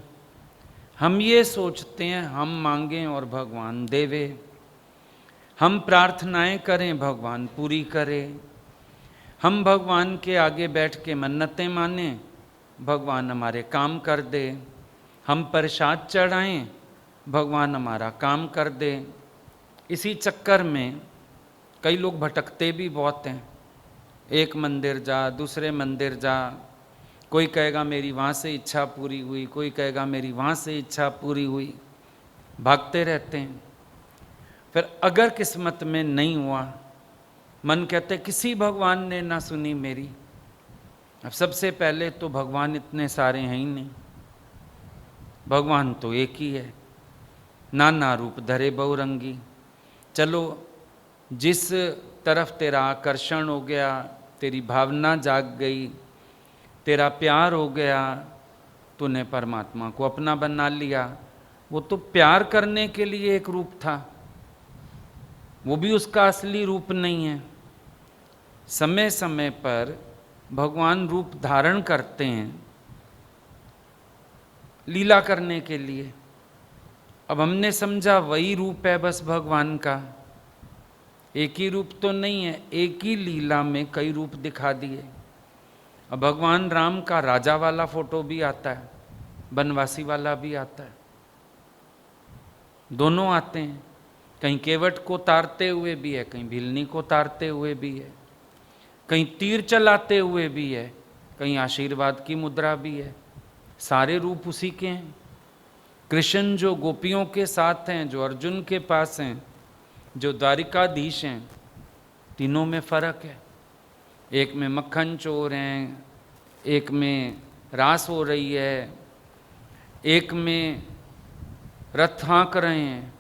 हम ये सोचते हैं हम मांगें और भगवान देवे, हम प्रार्थनाएं करें भगवान पूरी करे, हम भगवान के आगे बैठ के मन्नतें माने, भगवान हमारे काम कर दे, हम प्रसाद चढ़ाएं, भगवान हमारा काम कर दे। इसी चक्कर में कई लोग भटकते भी बहुत हैं। एक मंदिर जा, दूसरे मंदिर जा, कोई कहेगा मेरी वहाँ से इच्छा पूरी हुई, कोई कहेगा मेरी वहाँ से इच्छा पूरी हुई, भागते रहते हैं। फिर अगर किस्मत में नहीं हुआ, मन कहते किसी भगवान ने ना सुनी मेरी। अब सबसे पहले तो भगवान इतने सारे हैं ही नहीं, भगवान तो एक ही है, नाना रूप धरे बहुरंगी। चलो जिस तरफ तेरा आकर्षण हो गया, तेरी भावना जाग गई, तेरा प्यार हो गया, तूने परमात्मा को अपना बना लिया। वो तो प्यार करने के लिए एक रूप था, वो भी उसका असली रूप नहीं है। समय समय पर भगवान रूप धारण करते हैं लीला करने के लिए। अब हमने समझा वही रूप है बस भगवान का, एक ही रूप तो नहीं है, एक ही लीला में कई रूप दिखा दिए। अब भगवान राम का राजा वाला फोटो भी आता है, बनवासी वाला भी आता है, दोनों आते हैं। कहीं केवट को तारते हुए भी है, कहीं भिलनी को तारते हुए भी है, कहीं तीर चलाते हुए भी है, कहीं आशीर्वाद की मुद्रा भी है। सारे रूप उसी के हैं। कृष्ण जो गोपियों के साथ हैं, जो अर्जुन के पास हैं, जो द्वारिकाधीश हैं, तीनों में फर्क है। एक में मक्खन चोर हैं, एक में रास हो रही है, एक में रथ हाँक रहे हैं,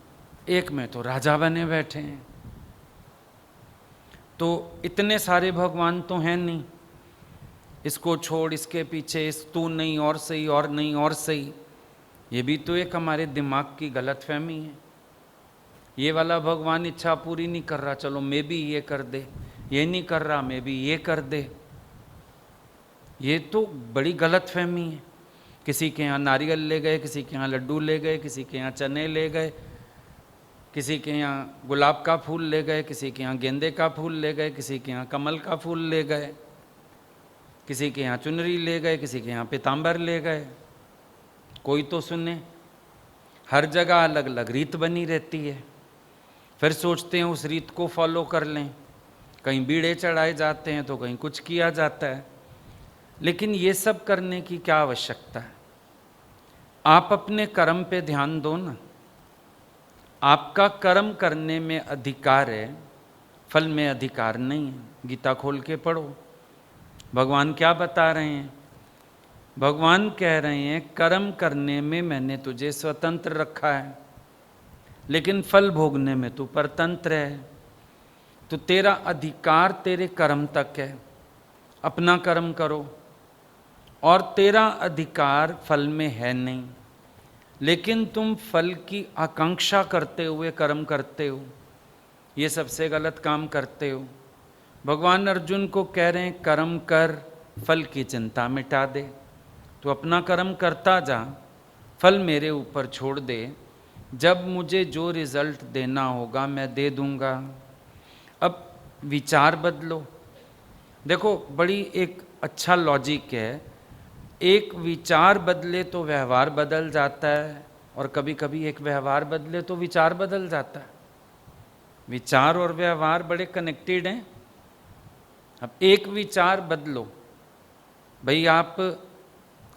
एक में तो राजा बने बैठे हैं। तो इतने सारे भगवान तो हैं नहीं, इसको छोड़ इसके पीछे, इस तू नहीं और सही, और नहीं और सही। ये भी तो एक हमारे दिमाग की गलतफहमी है। ये वाला भगवान इच्छा पूरी नहीं कर रहा, चलो मैं भी ये कर दे, ये नहीं कर रहा मैं भी ये कर दे। ये तो बड़ी गलतफहमी है। किसी के यहाँ नारियल ले गए, किसी के यहाँ लड्डू ले गए, किसी के यहाँ चने ले गए, किसी के यहाँ गुलाब का फूल ले गए, किसी के यहाँ गेंदे का फूल ले गए, किसी के यहाँ कमल का फूल ले गए, किसी के यहाँ चुनरी ले गए, किसी के यहाँ पीताम्बर ले गए। कोई तो सुने। हर जगह अलग अलग रीत बनी रहती है। फिर सोचते हैं उस रीत को फॉलो कर लें। कहीं बीड़े चढ़ाए जाते हैं तो कहीं कुछ किया जाता है। लेकिन ये सब करने की क्या आवश्यकता है? आप अपने कर्म पे ध्यान दो ना। आपका कर्म करने में अधिकार है, फल में अधिकार नहीं है। गीता खोल के पढ़ो, भगवान क्या बता रहे हैं? भगवान कह रहे हैं कर्म करने में मैंने तुझे स्वतंत्र रखा है, लेकिन फल भोगने में तू परतंत्र है। तो तेरा अधिकार तेरे कर्म तक है, अपना कर्म करो। और तेरा अधिकार फल में है नहीं, लेकिन तुम फल की आकांक्षा करते हुए कर्म करते हो। ये सबसे गलत काम करते हो। भगवान अर्जुन को कह रहे हैं कर्म कर, फल की चिंता मिटा दे। तो अपना कर्म करता जा, फल मेरे ऊपर छोड़ दे। जब मुझे जो रिजल्ट देना होगा मैं दे दूंगा। अब विचार बदलो। देखो बड़ी एक अच्छा लॉजिक है, एक विचार बदले तो व्यवहार बदल जाता है, और कभी कभी एक व्यवहार बदले तो विचार बदल जाता है। विचार और व्यवहार बड़े कनेक्टेड हैं। अब एक विचार बदलो, भाई आप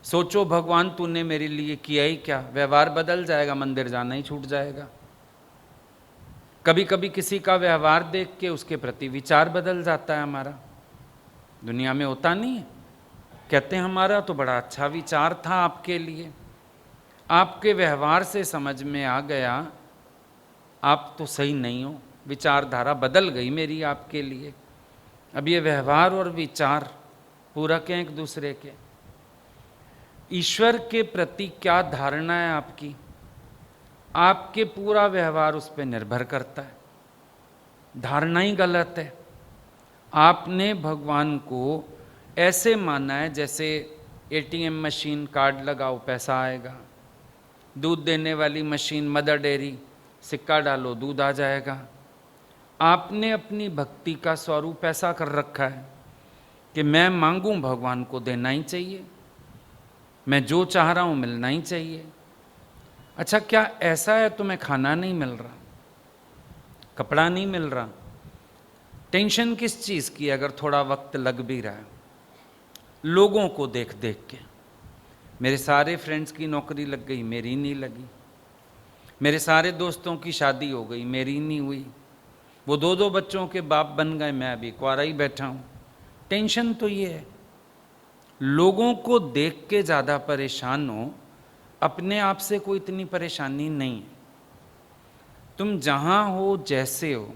सोचो भगवान तूने मेरे लिए किया ही क्या, व्यवहार बदल जाएगा, मंदिर जाना ही छूट जाएगा। कभी कभी किसी का व्यवहार देख के उसके प्रति विचार बदल जाता है हमारा। दुनिया में होता नहीं है, कहते हैं हमारा तो बड़ा अच्छा विचार था आपके लिए, आपके व्यवहार से समझ में आ गया आप तो सही नहीं हो, विचारधारा बदल गई मेरी आपके लिए। अब ये व्यवहार और विचार पूरक हैं एक दूसरे के। ईश्वर के प्रति क्या धारणा है आपकी, आपके पूरा व्यवहार उस पर निर्भर करता है। धारणा ही गलत है। आपने भगवान को ऐसे माना है जैसे एटीएम मशीन, कार्ड लगाओ पैसा आएगा। दूध देने वाली मशीन, मदर डेयरी, सिक्का डालो दूध आ जाएगा। आपने अपनी भक्ति का स्वरूप ऐसा कर रखा है कि मैं मांगूं भगवान को देना ही चाहिए, मैं जो चाह रहा हूं मिलना ही चाहिए। अच्छा, क्या ऐसा है तुम्हें खाना नहीं मिल रहा, कपड़ा नहीं मिल रहा, टेंशन किस चीज़ की अगर थोड़ा वक्त लग भी रहा है? लोगों को देख देख के मेरे सारे फ्रेंड्स की नौकरी लग गई, मेरी नहीं लगी। मेरे सारे दोस्तों की शादी हो गई, मेरी नहीं हुई। वो 2-2 बच्चों के बाप बन गए, मैं अभी कुंवारा ही बैठा हूँ। टेंशन तो ये है, लोगों को देख के ज़्यादा परेशान हो, अपने आप से कोई इतनी परेशानी नहीं है। तुम जहाँ हो, जैसे हो,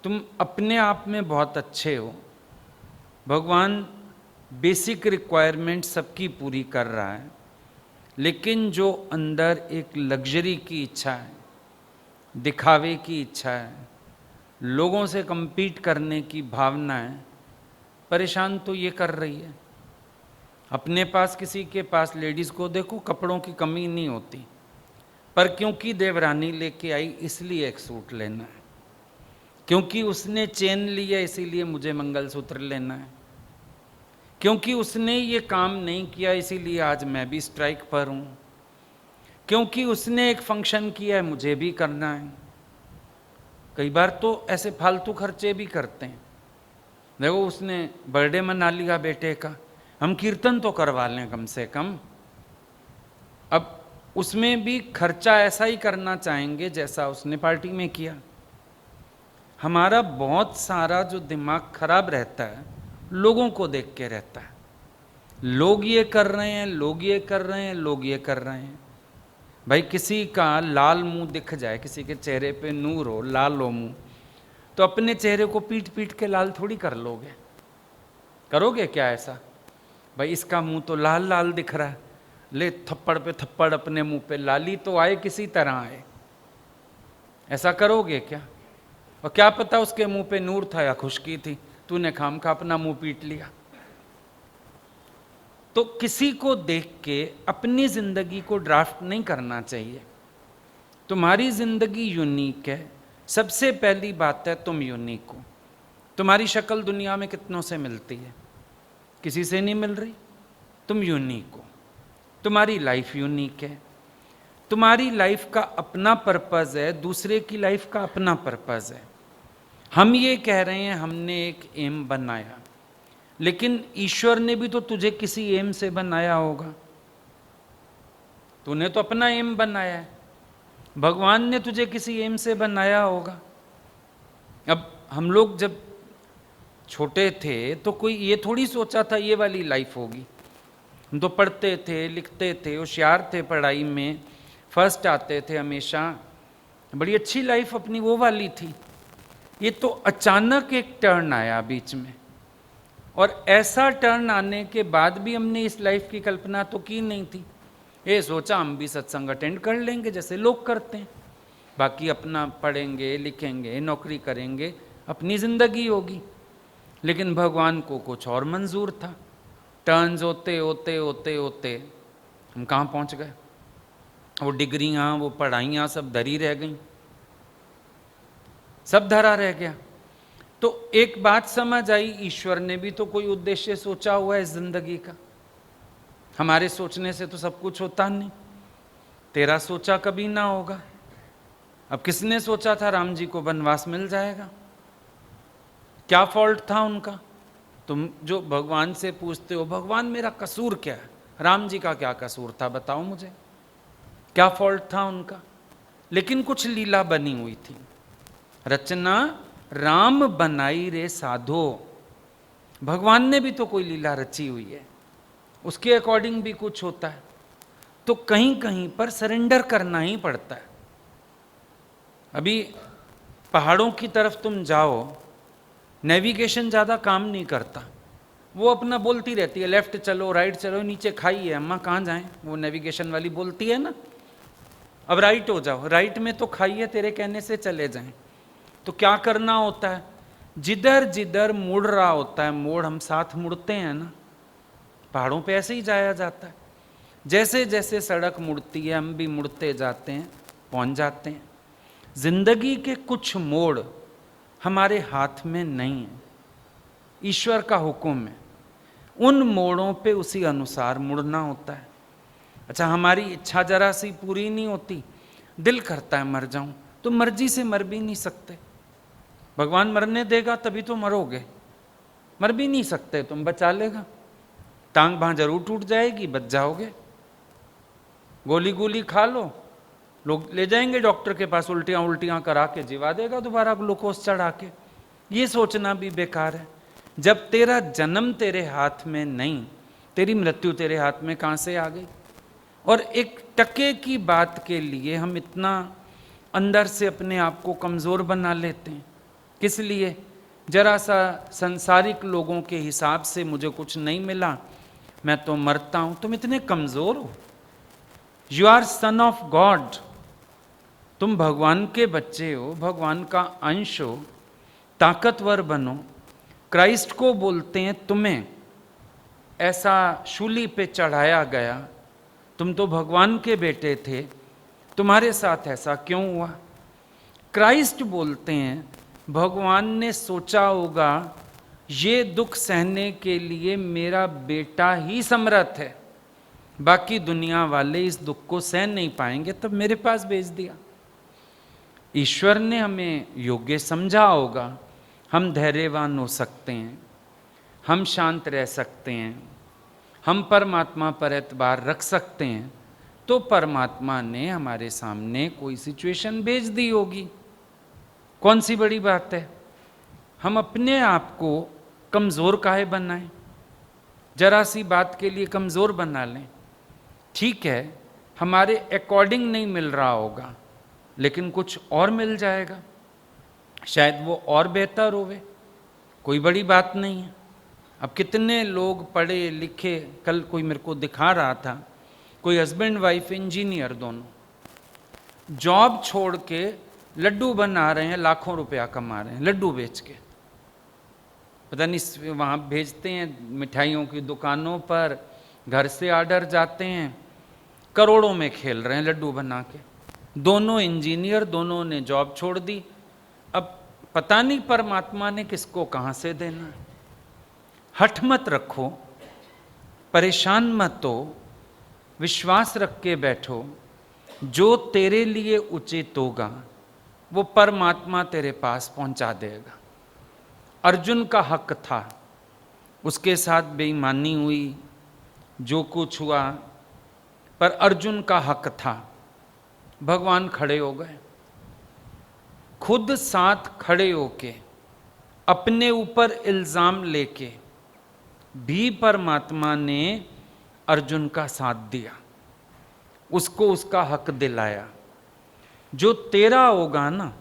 तुम अपने आप में बहुत अच्छे हो। भगवान बेसिक रिक्वायरमेंट सबकी पूरी कर रहा है, लेकिन जो अंदर एक लग्जरी की इच्छा है, दिखावे की इच्छा है, लोगों से compete करने की भावना है, परेशान तो ये कर रही है। अपने पास, किसी के पास लेडीज़ को देखो, कपड़ों की कमी नहीं होती, पर क्योंकि देवरानी लेके आई इसलिए एक सूट लेना है, क्योंकि उसने चेन लिया इसीलिए मुझे मंगलसूत्र लेना है, क्योंकि उसने ये काम नहीं किया इसीलिए आज मैं भी स्ट्राइक पर हूँ, क्योंकि उसने एक फंक्शन किया है मुझे भी करना है। कई बार तो ऐसे फालतू खर्चे भी करते हैं। देखो, उसने बर्थडे मना लिया बेटे का, हम कीर्तन तो करवा लें कम से कम। अब उसमें भी खर्चा ऐसा ही करना चाहेंगे जैसा उसने पार्टी में किया। हमारा बहुत सारा जो दिमाग खराब रहता है लोगों को देख के रहता है। लोग ये कर रहे हैं, लोग ये कर रहे हैं, लोग ये कर रहे हैं। भाई, किसी का लाल मुंह दिख जाए, किसी के चेहरे पे नूर हो, लाल हो मुंह, तो अपने चेहरे को पीट पीट के लाल थोड़ी कर लोगे? करोगे क्या ऐसा? भाई, इसका मुंह तो लाल लाल दिख रहा है, ले थप्पड़ पे थप्पड़ अपने मुंह पे, लाली तो आए किसी तरह आए। ऐसा करोगे क्या? और क्या पता उसके मुंह पे नूर था या खुशकी थी, तूने खामखा अपना मुंह पीट लिया। तो किसी को देख के अपनी जिंदगी को ड्राफ्ट नहीं करना चाहिए। तुम्हारी जिंदगी यूनिक है। सबसे पहली बात है, तुम यूनिक हो। तुम्हारी शक्ल दुनिया में कितनों से मिलती है? किसी से नहीं मिल रही। तुम यूनिक हो, तुम्हारी लाइफ यूनिक है। तुम्हारी लाइफ का अपना पर्पस है, दूसरे की लाइफ का अपना पर्पस है। हम ये कह रहे हैं हमने एक एम बनाया, लेकिन ईश्वर ने भी तो तुझे किसी एम से बनाया होगा। तूने तो अपना एम बनाया है, भगवान ने तुझे किसी एम से बनाया होगा। अब हम लोग जब छोटे थे तो कोई ये थोड़ी सोचा था ये वाली लाइफ होगी। हम तो पढ़ते थे, लिखते थे, होशियार थे, पढ़ाई में फर्स्ट आते थे हमेशा, बड़ी अच्छी लाइफ अपनी वो वाली थी। ये तो अचानक एक टर्न आया बीच में, और ऐसा टर्न आने के बाद भी हमने इस लाइफ की कल्पना तो की नहीं थी। ये सोचा हम भी सत्संग अटेंड कर लेंगे जैसे लोग करते हैं, बाकी अपना पढ़ेंगे, लिखेंगे, नौकरी करेंगे, अपनी ज़िंदगी होगी। लेकिन भगवान को कुछ और मंजूर था। टर्न्स होते होते होते होते हम कहाँ पहुँच गए? वो डिग्रियाँ, वो पढ़ाइयाँ सब धरी रह गई, सब धरा रह गया। तो एक बात समझ आई, ईश्वर ने भी तो कोई उद्देश्य सोचा हुआ है इस जिंदगी का। हमारे सोचने से तो सब कुछ होता नहीं। तेरा सोचा कभी ना होगा। अब किसने सोचा था राम जी को वनवास मिल जाएगा? क्या फॉल्ट था उनका? तुम जो भगवान से पूछते हो भगवान मेरा कसूर क्या है, राम जी का क्या कसूर था बताओ मुझे, क्या फॉल्ट था उनका? लेकिन कुछ लीला बनी हुई थी। रचना राम बनाई रे साधो। भगवान ने भी तो कोई लीला रची हुई है, उसके अकॉर्डिंग भी कुछ होता है। तो कहीं कहीं पर सरेंडर करना ही पड़ता है। अभी पहाड़ों की तरफ तुम जाओ, नेविगेशन ज़्यादा काम नहीं करता, वो अपना बोलती रहती है लेफ्ट चलो, राइट चलो, नीचे खाई है अम्मा कहाँ जाएं, वो नेविगेशन वाली बोलती है ना। अब राइट हो जाओ, राइट में तो खाई है, तेरे कहने से चले जाएं। तो क्या करना होता है? जिधर जिधर मुड़ रहा होता है मोड़, हम साथ मुड़ते हैं ना, पहाड़ों पे ऐसे ही जाया जाता है। जैसे जैसे सड़क मुड़ती है हम भी मुड़ते जाते हैं, पहुंच जाते हैं। जिंदगी के कुछ मोड़ हमारे हाथ में नहीं है, ईश्वर का हुक्म है। उन मोड़ों पे उसी अनुसार मुड़ना होता है। अच्छा, हमारी इच्छा जरा सी पूरी नहीं होती, दिल करता है मर जाऊं, तो मर्जी से मर भी नहीं सकते। भगवान मरने देगा तभी तो मरोगे, मर भी नहीं सकते तुम, बचा लेगा। टांग बांह जरूर टूट जाएगी, बच जाओगे। गोली गोली खा लो, लोग ले जाएंगे डॉक्टर के पास, उल्टियां उल्टियां करा के जिवा देगा दोबारा ग्लूकोज चढ़ा के। ये सोचना भी बेकार है। जब तेरा जन्म तेरे हाथ में नहीं, तेरी मृत्यु तेरे हाथ में कहां से आ गई? और एक टके की बात के लिए हम इतना अंदर से अपने आप को कमजोर बना लेते हैं। किस लिए? जरा सा संसारिक लोगों के हिसाब से मुझे कुछ नहीं मिला, मैं तो मरता हूं। तुम इतने कमजोर हो। You are son of God, तुम भगवान के बच्चे हो, भगवान का अंश हो, ताकतवर बनो। क्राइस्ट को बोलते हैं तुम्हें ऐसा शूली पे चढ़ाया गया, तुम तो भगवान के बेटे थे, तुम्हारे साथ ऐसा क्यों हुआ? क्राइस्ट बोलते हैं भगवान ने सोचा होगा ये दुख सहने के लिए मेरा बेटा ही समर्थ है, बाकी दुनिया वाले इस दुख को सहन नहीं पाएंगे, तब मेरे पास भेज दिया। ईश्वर ने हमें योग्य समझा होगा, हम धैर्यवान हो सकते हैं, हम शांत रह सकते हैं, हम परमात्मा पर एतबार रख सकते हैं, तो परमात्मा ने हमारे सामने कोई सिचुएशन भेज दी होगी। कौन सी बड़ी बात है? हम अपने आप को कमज़ोर काहे बनाएं? जरा सी बात के लिए कमज़ोर बना लें। ठीक है, हमारे अकॉर्डिंग नहीं मिल रहा होगा, लेकिन कुछ और मिल जाएगा, शायद वो और बेहतर होवे, कोई बड़ी बात नहीं है। अब कितने लोग पढ़े लिखे, कल कोई मेरे को दिखा रहा था, कोई हस्बैंड वाइफ इंजीनियर दोनों जॉब छोड़ के लड्डू बना रहे हैं, लाखों रुपया कमा रहे हैं लड्डू बेच के। पता नहीं वहाँ भेजते हैं मिठाइयों की दुकानों पर, घर से ऑर्डर जाते हैं, करोड़ों में खेल रहे हैं लड्डू बना के। दोनों इंजीनियर, दोनों ने जॉब छोड़ दी। अब पता नहीं परमात्मा ने किसको कहाँ से देना है। हठ मत रखो, परेशान मत हो, विश्वास रख के बैठो, जो तेरे लिए उचित होगा वो परमात्मा तेरे पास पहुंचा देगा। अर्जुन का हक था, उसके साथ बेईमानी हुई, जो कुछ हुआ, पर अर्जुन का हक था, भगवान खड़े हो गए। खुद साथ खड़े होके अपने ऊपर इल्जाम लेके भी परमात्मा ने अर्जुन का साथ दिया, उसको उसका हक दिलाया। जो तेरा होगा ना,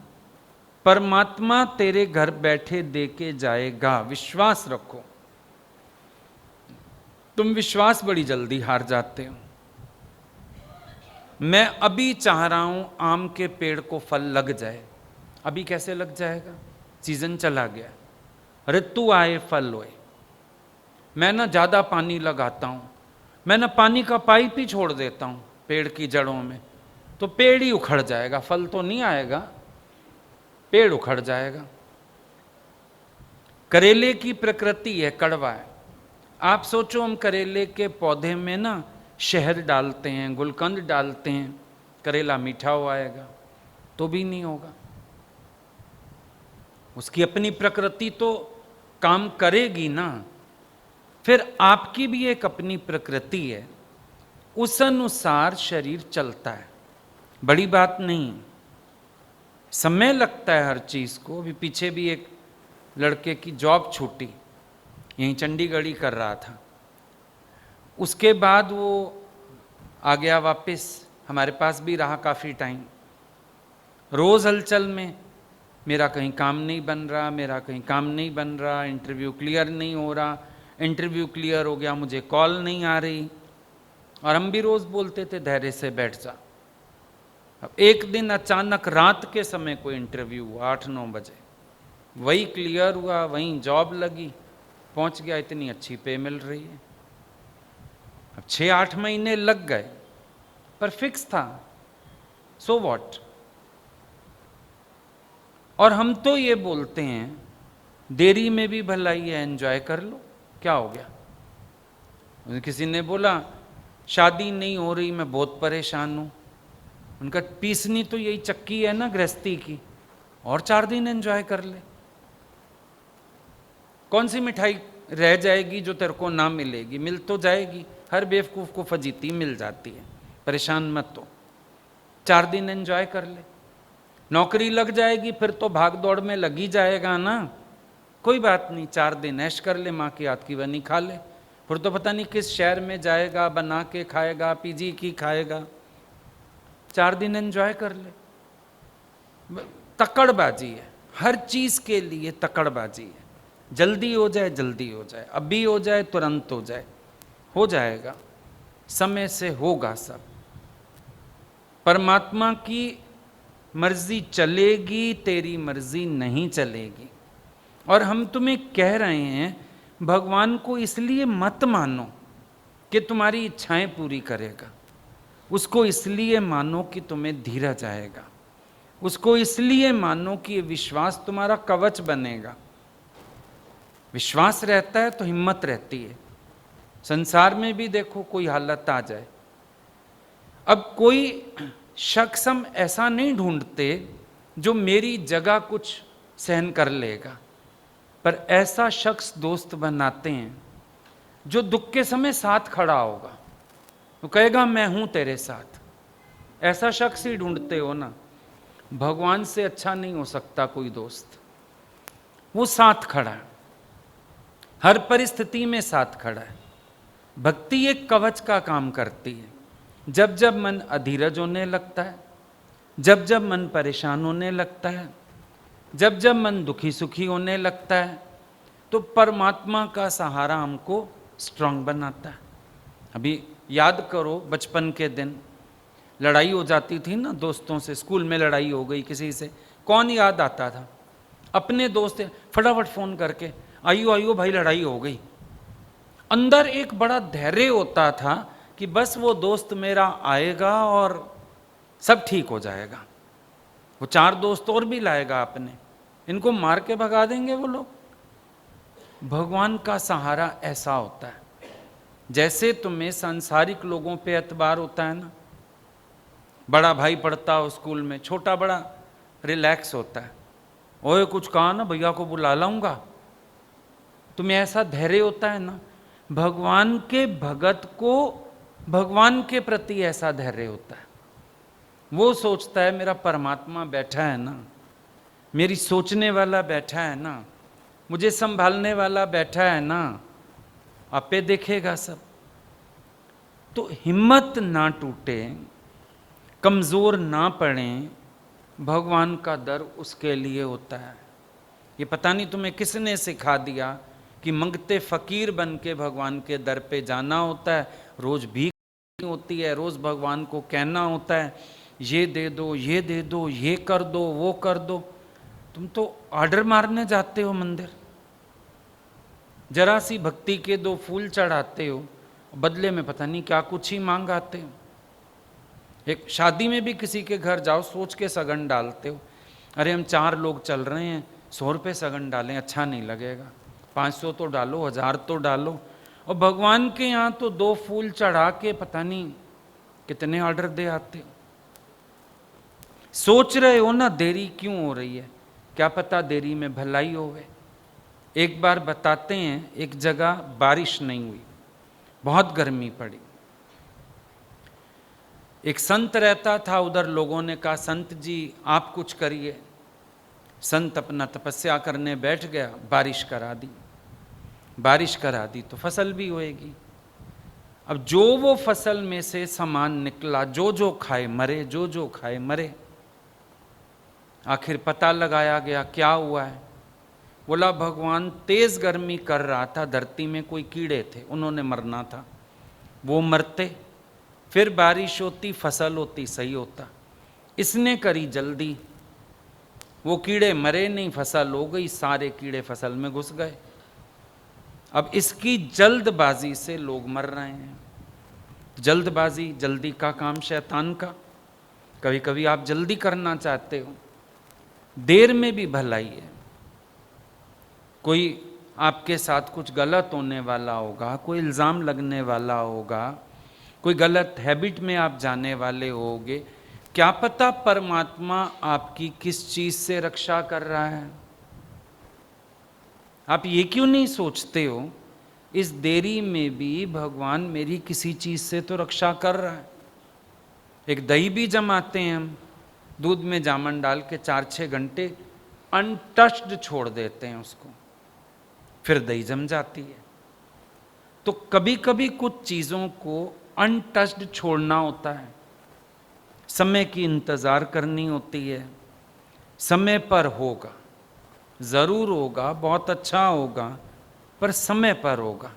परमात्मा तेरे घर बैठे दे के जाएगा, विश्वास रखो। तुम विश्वास बड़ी जल्दी हार जाते हो। मैं अभी चाह रहा हूं आम के पेड़ को फल लग जाए, अभी कैसे लग जाएगा? सीजन चला गया, ऋतु आए फल होए। मैं ना ज्यादा पानी लगाता हूं, मैं ना पानी का पाइप ही छोड़ देता हूं पेड़ की जड़ों में, तो पेड़ ही उखड़ जाएगा, फल तो नहीं आएगा, पेड़ उखड़ जाएगा। करेले की प्रकृति है, कड़वा है। आप सोचो हम करेले के पौधे में ना शहद डालते हैं, गुलकंद डालते हैं, करेला मीठा हो आएगा? तो भी नहीं होगा। उसकी अपनी प्रकृति तो काम करेगी ना। फिर आपकी भी एक अपनी प्रकृति है, उस अनुसार शरीर चलता है, बड़ी बात नहीं। समय लगता है हर चीज को। अभी पीछे भी एक लड़के की जॉब छूटी, यहीं चंडीगढ़ ही कर रहा था, उसके बाद वो आ गया वापस, हमारे पास भी रहा काफ़ी टाइम। रोज़ हलचल में, मेरा कहीं काम नहीं बन रहा, मेरा कहीं काम नहीं बन रहा, इंटरव्यू क्लियर नहीं हो रहा, इंटरव्यू क्लियर हो गया मुझे कॉल नहीं आ रही। और हम भी रोज़ बोलते थे धैर्य से बैठ जा। अब एक दिन अचानक रात के समय कोई इंटरव्यू हुआ 8-9 बजे, वही क्लियर हुआ, वहीं जॉब लगी, पहुंच गया, इतनी अच्छी पे मिल रही है। अब 6-8 महीने लग गए, पर फिक्स था, सो व्हाट। और हम तो ये बोलते हैं देरी में भी भलाई है, एंजॉय कर लो, क्या हो गया। किसी ने बोला शादी नहीं हो रही, मैं बहुत परेशान हूं। उनका पीसनी तो यही चक्की है ना गृहस्थी की, और 4 दिन एंजॉय कर ले। कौन सी मिठाई रह जाएगी जो तेरे को ना मिलेगी, मिल तो जाएगी। हर बेवकूफ को फजीती मिल जाती है, परेशान मत हो, 4 दिन एंजॉय कर ले। नौकरी लग जाएगी फिर तो भाग दौड़ में लगी जाएगा ना, कोई बात नहीं, 4 दिन ऐश कर ले, माँ की हाथ की बनी खा ले। फिर तो पता नहीं किस शहर में जाएगा, बना के खाएगा, पीजी की खाएगा, 4 दिन एंजॉय कर ले। तकड़बाजी है, हर चीज के लिए तकड़बाजी है। जल्दी हो जाए, जल्दी हो जाए, अभी हो जाए, तुरंत हो जाए, हो जाएगा, समय से होगा सब। परमात्मा की मर्जी चलेगी, तेरी मर्जी नहीं चलेगी। और हम तुम्हें कह रहे हैं भगवान को इसलिए मत मानो कि तुम्हारी इच्छाएं पूरी करेगा, उसको इसलिए मानो कि तुम्हें धीरज आएगा, उसको इसलिए मानो कि ये विश्वास तुम्हारा कवच बनेगा। विश्वास रहता है तो हिम्मत रहती है। संसार में भी देखो कोई हालत आ जाए, अब कोई शख्स हम ऐसा नहीं ढूंढते जो मेरी जगह कुछ सहन कर लेगा, पर ऐसा शख्स दोस्त बनाते हैं जो दुख के समय साथ खड़ा होगा, वो कहेगा मैं हूं तेरे साथ। ऐसा शख्स ही ढूंढते हो ना। भगवान से अच्छा नहीं हो सकता कोई दोस्त, वो साथ खड़ा है, हर परिस्थिति में साथ खड़ा है। भक्ति एक कवच का काम करती है। जब जब मन अधीरज होने लगता है, जब जब मन परेशान होने लगता है, जब जब मन दुखी सुखी होने लगता है, तो परमात्मा का सहारा हमको स्ट्रांग बनाता है। अभी याद करो बचपन के दिन, लड़ाई हो जाती थी ना दोस्तों से, स्कूल में लड़ाई हो गई किसी से, कौन याद आता था? अपने दोस्त, फटाफट फोन करके आइयो आइयो भाई लड़ाई हो गई। अंदर एक बड़ा धैर्य होता था कि बस वो दोस्त मेरा आएगा और सब ठीक हो जाएगा। वो 4 दोस्त और भी लाएगा अपने, इनको मार के भगा देंगे वो लोग। भगवान का सहारा ऐसा होता है, जैसे तुम्हें सांसारिक लोगों पे एतबार होता है ना, बड़ा भाई पढ़ता हो स्कूल में, छोटा बड़ा रिलैक्स होता है, ओए कुछ कहा ना भैया को बुला लाऊंगा, तुम्हें ऐसा धैर्य होता है ना। भगवान के भगत को भगवान के प्रति ऐसा धैर्य होता है। वो सोचता है मेरा परमात्मा बैठा है ना, मेरी सोचने वाला बैठा है ना, मुझे संभालने वाला बैठा है ना, आपे देखेगा सब। तो हिम्मत ना टूटे, कमजोर ना पड़े, भगवान का दर उसके लिए होता है। ये पता नहीं तुम्हें किसने सिखा दिया कि मंगते फकीर बन के भगवान के दर पे जाना होता है, रोज भीख होती है, रोज भगवान को कहना होता है ये दे दो, ये दे दो, ये कर दो, वो कर दो। तुम तो ऑर्डर मारने जाते हो मंदिर, जरा सी भक्ति के 2 फूल चढ़ाते हो, बदले में पता नहीं क्या कुछ ही मांग आते हो। एक शादी में भी किसी के घर जाओ, सोच के सगन डालते हो, अरे हम 4 लोग चल रहे हैं, 100 रुपये सगन डालें, अच्छा नहीं लगेगा, 500 तो डालो, 1000 तो डालो। और भगवान के यहाँ तो 2 फूल चढ़ा के पता नहीं कितने ऑर्डर दे आते हो। सोच रहे हो ना देरी क्यों हो रही है, क्या पता देरी में भलाई होवे। एक बार बताते हैं, एक जगह बारिश नहीं हुई, बहुत गर्मी पड़ी। एक संत रहता था उधर, लोगों ने कहा संत जी आप कुछ करिए। संत अपना तपस्या करने बैठ गया, बारिश करा दी। बारिश करा दी तो फसल भी होएगी। अब जो वो फसल में से सामान निकला, जो जो खाए मरे, जो जो खाए मरे। आखिर पता लगाया गया क्या हुआ है। बोला भगवान तेज गर्मी कर रहा था, धरती में कोई कीड़े थे, उन्होंने मरना था, वो मरते, फिर बारिश होती, फसल होती, सही होता। इसने करी जल्दी, वो कीड़े मरे नहीं, फसल हो गई, सारे कीड़े फसल में घुस गए। अब इसकी जल्दबाजी से लोग मर रहे हैं। तो जल्दबाजी, जल्दी का काम शैतान का। कभी कभी आप जल्दी करना चाहते हो, देर में भी भलाई है। कोई आपके साथ कुछ गलत होने वाला होगा, कोई इल्ज़ाम लगने वाला होगा, कोई गलत हैबिट में आप जाने वाले होगे, क्या पता परमात्मा आपकी किस चीज से रक्षा कर रहा है। आप ये क्यों नहीं सोचते हो, इस देरी में भी भगवान मेरी किसी चीज से तो रक्षा कर रहा है। एक दही भी जमाते हैं हम, दूध में जामन डाल के 4-6 घंटे अनटच्ड छोड़ देते हैं उसको, फिर दही जम जाती है। तो कभी कभी कुछ चीजों को अनटच्ड छोड़ना होता है, समय की इंतजार करनी होती है। समय पर होगा, जरूर होगा, बहुत अच्छा होगा, पर समय पर होगा।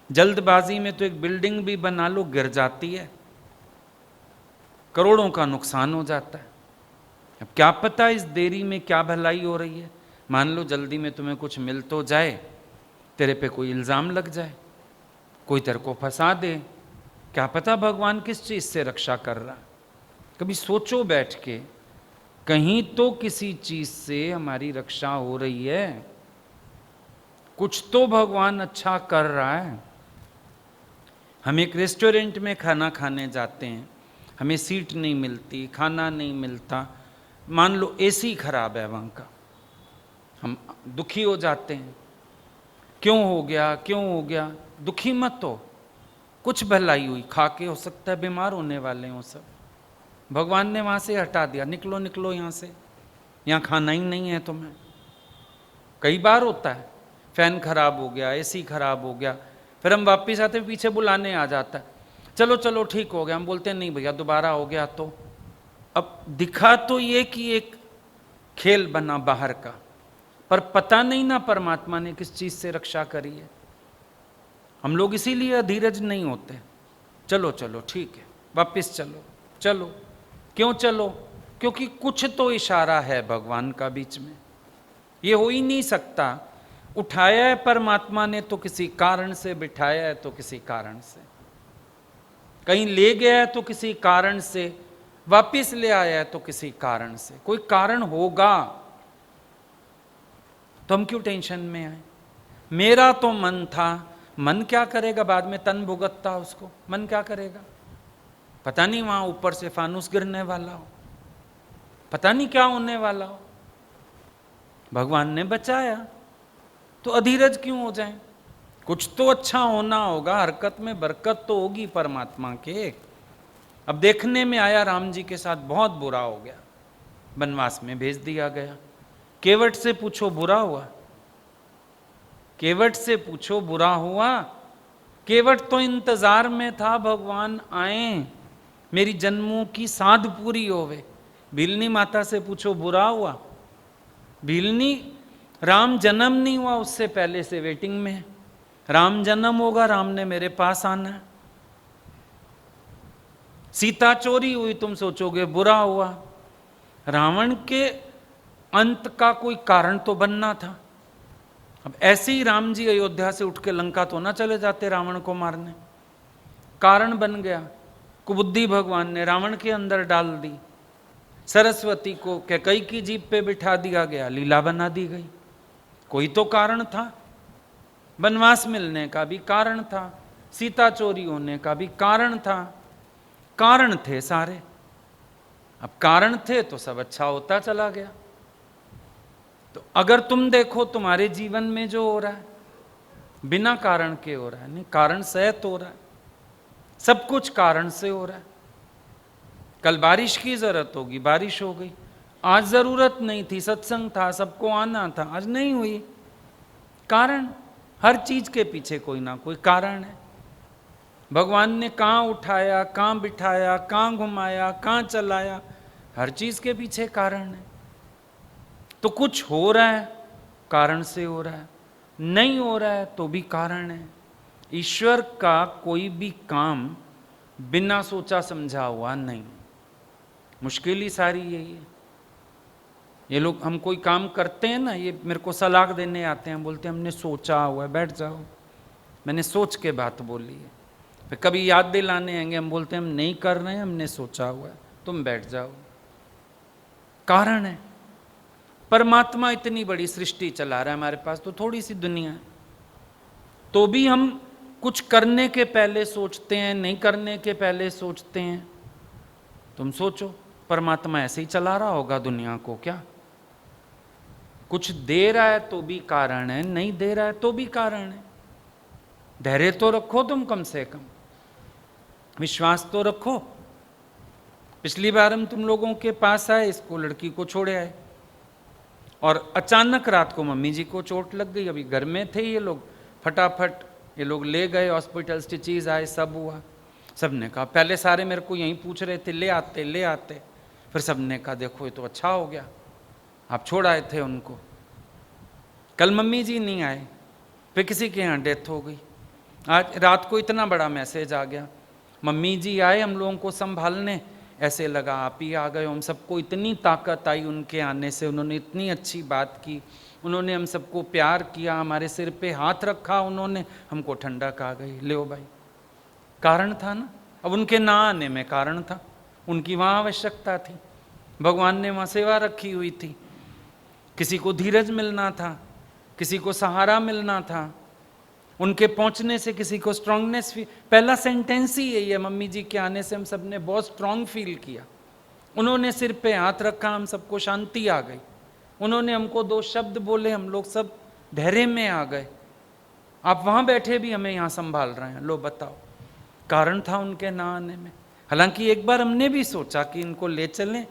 जल्दबाजी में तो एक बिल्डिंग भी बना लो, गिर जाती है, करोड़ों का नुकसान हो जाता है। अब क्या पता इस देरी में क्या भलाई हो रही है। मान लो जल्दी में तुम्हें कुछ मिल तो जाए, तेरे पे कोई इल्ज़ाम लग जाए, कोई तेरे को फंसा दे, क्या पता भगवान किस चीज़ से रक्षा कर रहा। कभी सोचो बैठ के, कहीं तो किसी चीज़ से हमारी रक्षा हो रही है, कुछ तो भगवान अच्छा कर रहा है। हम एक रेस्टोरेंट में खाना खाने जाते हैं, हमें सीट नहीं मिलती, खाना नहीं मिलता, मान लो एसी खराब है वहाँ का, हम दुखी हो जाते हैं, क्यों हो गया, क्यों हो गया। दुखी मत हो, कुछ भलाई हुई, खा के हो सकता है बीमार होने वाले हो सब, भगवान ने वहाँ से हटा दिया, निकलो निकलो यहाँ से, यहाँ खाना ही नहीं है तुम्हें। कई बार होता है, फैन खराब हो गया, एसी खराब हो गया, फिर हम वापस आते पीछे बुलाने आ जाता है, चलो चलो ठीक हो गया। हम बोलते हैं नहीं भैया दोबारा हो गया तो। अब दिखा तो ये कि एक खेल बना बाहर का, पर पता नहीं ना परमात्मा ने किस चीज से रक्षा करी है। हम लोग इसीलिए अधीरज नहीं होते, चलो चलो ठीक है वापस चलो चलो। क्यों चलो? क्योंकि कुछ तो इशारा है भगवान का बीच में, ये हो ही नहीं सकता। उठाया है परमात्मा ने तो किसी कारण से, बिठाया है तो किसी कारण से, कहीं ले गया है तो किसी कारण से, वापिस ले आया है तो किसी कारण से, कोई कारण होगा। तो हम क्यों टेंशन में आए? मेरा तो मन था, मन क्या करेगा, बाद में तन भुगतता उसको, मन क्या करेगा। पता नहीं वहां ऊपर से फानूस गिरने वाला हो, पता नहीं क्या होने वाला हो, भगवान ने बचाया, तो अधीरज क्यों हो जाए। कुछ तो अच्छा होना होगा, हरकत में बरकत तो होगी परमात्मा के। अब देखने में आया राम जी के साथ बहुत बुरा हो गया, वनवास में भेज दिया गया। केवट से पूछो बुरा हुआ, केवट से पूछो बुरा हुआ। केवट तो इंतजार में था भगवान आए, मेरी जन्मों की साध पूरी होवे। भीलनी माता से पूछो बुरा हुआ, भीलनी राम जन्म नहीं हुआ उससे पहले से वेटिंग में है, राम जन्म होगा, राम ने मेरे पास आना है। सीता चोरी हुई, तुम सोचोगे बुरा हुआ। रावण के अंत का कोई कारण तो बनना था। अब ऐसे ही राम जी अयोध्या से उठ के लंका तो ना चले जाते रावण को मारने, कारण बन गया। कुबुद्धि भगवान ने रावण के अंदर डाल दी, सरस्वती को कैकई की जीभ पे बिठा दिया गया, लीला बना दी गई। कोई तो कारण था, वनवास मिलने का भी कारण था, सीता चोरी होने का भी कारण था, कारण थे सारे। अब कारण थे तो सब अच्छा होता चला गया। तो अगर तुम देखो तुम्हारे जीवन में जो हो रहा है बिना कारण के हो रहा है, नहीं कारण सहित हो रहा है, सब कुछ कारण से हो रहा है। कल बारिश की जरूरत होगी, बारिश हो गई। आज जरूरत नहीं थी, सत्संग था, सबको आना था, आज नहीं हुई, कारण। हर चीज के पीछे कोई ना कोई कारण है। भगवान ने कहाँ उठाया, कहाँ बिठाया, कहाँ घुमाया, कहाँ चलाया, हर चीज के पीछे कारण है। तो कुछ हो रहा है कारण से हो रहा है, नहीं हो रहा है तो भी कारण है। ईश्वर का कोई भी काम बिना सोचा समझा हुआ नहीं। मुश्किल ही सारी यही है। ये लोग हम कोई काम करते हैं ना, ये मेरे को सलाह देने आते हैं, बोलते हैं हमने सोचा हुआ है, बैठ जाओ, मैंने सोच के बात बोली है। फिर कभी याद दिलाने आएंगे, हम बोलते हैं हम नहीं कर रहे हैं, हमने सोचा हुआ है, तुम बैठ जाओ। कारण है, परमात्मा इतनी बड़ी सृष्टि चला रहा है, हमारे पास तो थोड़ी सी दुनिया है, तो भी हम कुछ करने के पहले सोचते हैं, नहीं करने के पहले सोचते हैं। तुम सोचो, परमात्मा ऐसे ही चला रहा होगा दुनिया को क्या? कुछ दे रहा है तो भी कारण है, नहीं दे रहा है तो भी कारण है। धैर्य तो रखो तुम, कम से कम विश्वास तो रखो। पिछली बार हम तुम लोगों के पास आए, इसको लड़की को छोड़े आए, और अचानक रात को मम्मी जी को चोट लग गई। अभी घर में थे ये लोग, फटाफट ये लोग ले गए हॉस्पिटल, स्टिचेज आए, सब हुआ। सबने कहा, पहले सारे मेरे को यहीं पूछ रहे थे ले आते ले आते, फिर सबने कहा देखो ये तो अच्छा हो गया, आप छोड़ आए थे उनको। कल मम्मी जी नहीं आए, फिर किसी के यहाँ डेथ हो गई। आज रात को इतना बड़ा मैसेज आ गया, मम्मी जी आए हम लोगों को संभालने, ऐसे लगा आप ही आ गए। हम सबको इतनी ताकत आई उनके आने से, उन्होंने इतनी अच्छी बात की, उन्होंने हम सबको प्यार किया, हमारे सिर पे हाथ रखा उन्होंने, हमको ठंडक आ गई। ले भाई, कारण था ना। अब उनके ना आने में कारण था, उनकी वहाँ आवश्यकता थी, भगवान ने वहाँ सेवा रखी हुई थी। किसी को धीरज मिलना था, किसी को सहारा मिलना था, उनके पहुंचने से किसी को स्ट्रांगनेस। पहला सेंटेंस ही यही है, मम्मी जी के आने से हम सब ने बहुत स्ट्रांग फील किया। उन्होंने सिर पे हाथ रखा, हम सबको शांति आ गई। उन्होंने हमको 2 शब्द बोले, हम लोग सब धैर्य में आ गए। आप वहां बैठे भी हमें यहाँ संभाल रहे हैं, लो बताओ, कारण था उनके ना आने में। हालांकि एक बार हमने भी सोचा कि इनको ले चलें,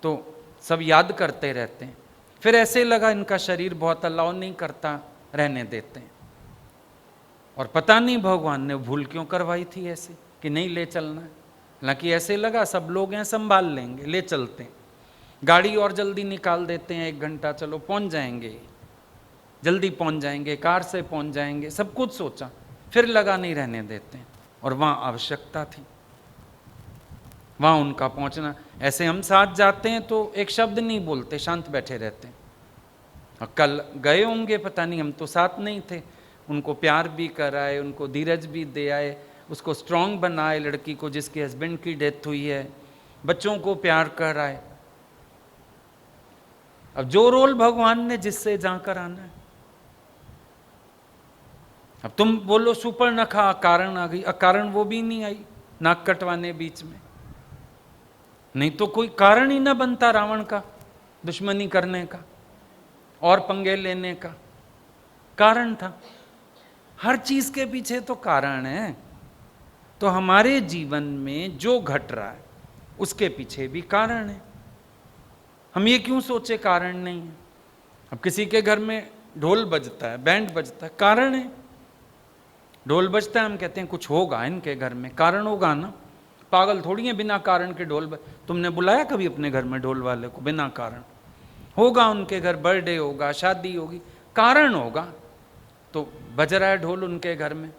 तो सब याद करते रहते हैं, फिर ऐसे लगा इनका शरीर बहुत अलाउ नहीं करता, रहने देते हैं। और पता नहीं भगवान ने भूल क्यों करवाई थी ऐसे कि नहीं ले चलना है। हालांकि ऐसे लगा सब लोग हैं संभाल लेंगे, ले चलते हैं, गाड़ी और जल्दी निकाल देते हैं, 1 घंटा चलो पहुंच जाएंगे, जल्दी पहुंच जाएंगे, कार से पहुंच जाएंगे, सब कुछ सोचा, फिर लगा नहीं रहने देते हैं। और वहां आवश्यकता थी, वहां उनका पहुंचना। ऐसे हम साथ जाते हैं तो एक शब्द नहीं बोलते, शांत बैठे रहते हैं। और कल गए होंगे, पता नहीं, हम तो साथ नहीं थे, उनको प्यार भी कराए, उनको धीरज भी दे आए, उसको स्ट्रांग बनाए, लड़की को जिसके हस्बैंड की डेथ हुई है, बच्चों को प्यार कराए। अब जो रोल भगवान ने जिससे जाकर आना है। अब तुम बोलो सुपर्णखा अकारण आ गई, अकारण वो भी नहीं आई नाक कटवाने बीच में, नहीं तो कोई कारण ही ना बनता रावण का दुश्मनी करने का और पंगे लेने का। कारण था, हर चीज के पीछे तो कारण है। तो हमारे जीवन में जो घट रहा है उसके पीछे भी कारण है। हम ये क्यों सोचे कारण नहीं है। अब किसी के घर में ढोल बजता है, बैंड बजता है, कारण है। ढोल बजता है, हम कहते हैं कुछ होगा इनके घर में, कारण होगा ना। पागल थोड़ी है बिना कारण के ढोल तुमने बुलाया कभी अपने घर में ढोल वाले को बिना कारण? होगा उनके घर, बर्थडे होगा, शादी होगी, कारण होगा। तो बज रहा है ढोल उनके घर में,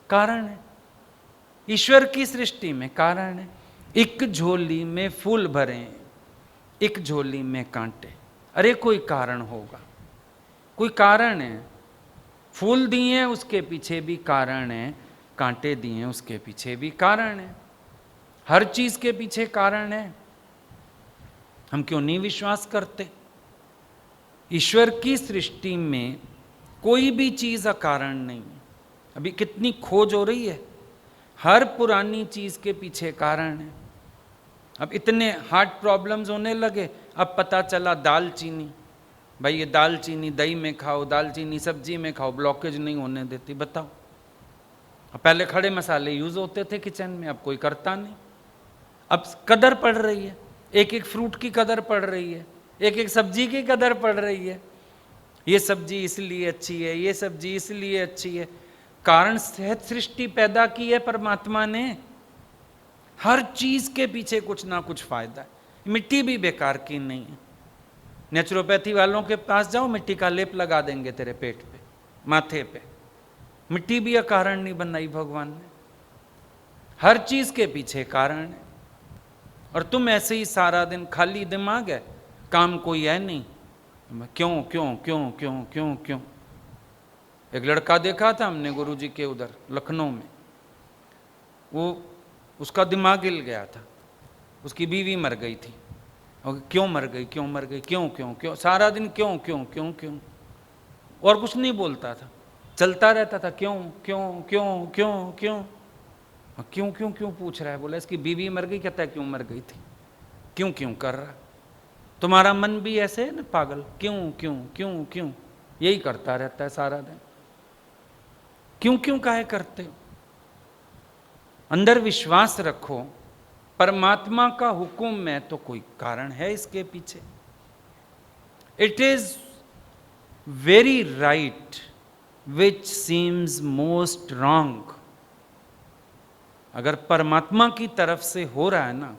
कारण है। ईश्वर की सृष्टि में कारण है। एक झोली में फूल भरे, एक झोली में कांटे, अरे कोई कारण होगा, कोई कारण है। फूल दिए हैं उसके पीछे भी कारण है, कांटे दिए हैं उसके पीछे भी कारण है। हर चीज के पीछे कारण है। हम क्यों नहीं विश्वास करते? ईश्वर की सृष्टि में कोई भी चीज अकारण नहीं है। अभी कितनी खोज हो रही है, हर पुरानी चीज के पीछे कारण है। अब इतने हार्ट प्रॉब्लम्स होने लगे, अब पता चला दालचीनी, भाई ये दालचीनी दही में खाओ, दालचीनी सब्जी में खाओ, ब्लॉकेज नहीं होने देती। बताओ, पहले खड़े मसाले यूज होते थे किचन में, अब कोई करता नहीं। अब कदर पड़ रही है, एक एक फ्रूट की कदर पड़ रही है, एक एक सब्जी की कदर पड़ रही है। ये सब्जी इसलिए अच्छी है, ये सब्जी इसलिए अच्छी है। कारण सेहत सृष्टि पैदा की है परमात्मा ने। हर चीज के पीछे कुछ ना कुछ फायदा है। मिट्टी भी बेकार की नहीं है। नेचुरोपैथी वालों के पास जाओ, मिट्टी का लेप लगा देंगे तेरे पेट पे, माथे पे। मिट्टी भी अकारण नहीं बनाई भगवान ने। हर चीज के पीछे कारण है। और तुम ऐसे ही सारा दिन खाली दिमाग है, काम कोई है नहीं, क्यों क्यों क्यों क्यों क्यों क्यों। एक लड़का देखा था हमने गुरुजी के उधर लखनऊ में, उसका दिमाग हिल गया था, उसकी बीवी मर गई थी, और क्यों मर गई, क्यों मर गई, क्यों क्यों क्यों, सारा दिन क्यों क्यों क्यों क्यों, और कुछ नहीं बोलता था, चलता रहता था, क्यों क्यों क्यों क्यों क्यों क्यों क्यों क्यों पूछ रहा है। बोला इसकी बीवी मर गई, कहता है क्यों मर गई थी, क्यों क्यों कर रहा। तुम्हारा मन भी ऐसे है ना पागल, क्यों क्यों क्यों क्यों यही करता रहता है सारा दिन। क्यों क्यों काहे करते हो? अंदर विश्वास रखो, परमात्मा का हुक्म है तो कोई कारण है इसके पीछे। It is very right which seems most wrong. अगर परमात्मा की तरफ से हो रहा है ना,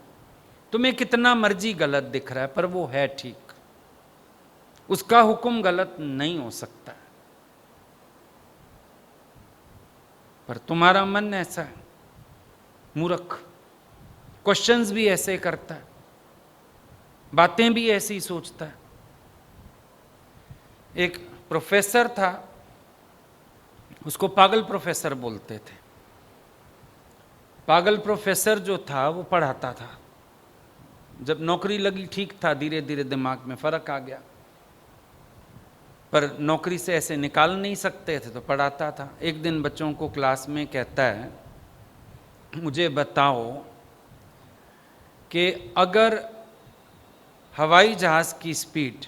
तुम्हें कितना मर्जी गलत दिख रहा है, पर वो है ठीक, उसका हुक्म गलत नहीं हो सकता। पर तुम्हारा मन ऐसा है, मूर्ख, क्वेश्चंस भी ऐसे करता है, बातें भी ऐसी सोचता है। एक प्रोफेसर था, उसको पागल प्रोफेसर बोलते थे। पागल प्रोफेसर जो था वो पढ़ाता था, जब नौकरी लगी ठीक था, धीरे धीरे दिमाग में फर्क आ गया, पर नौकरी से ऐसे निकाल नहीं सकते थे तो पढ़ाता था। एक दिन बच्चों को क्लास में कहता है, मुझे बताओ कि अगर हवाई जहाज की स्पीड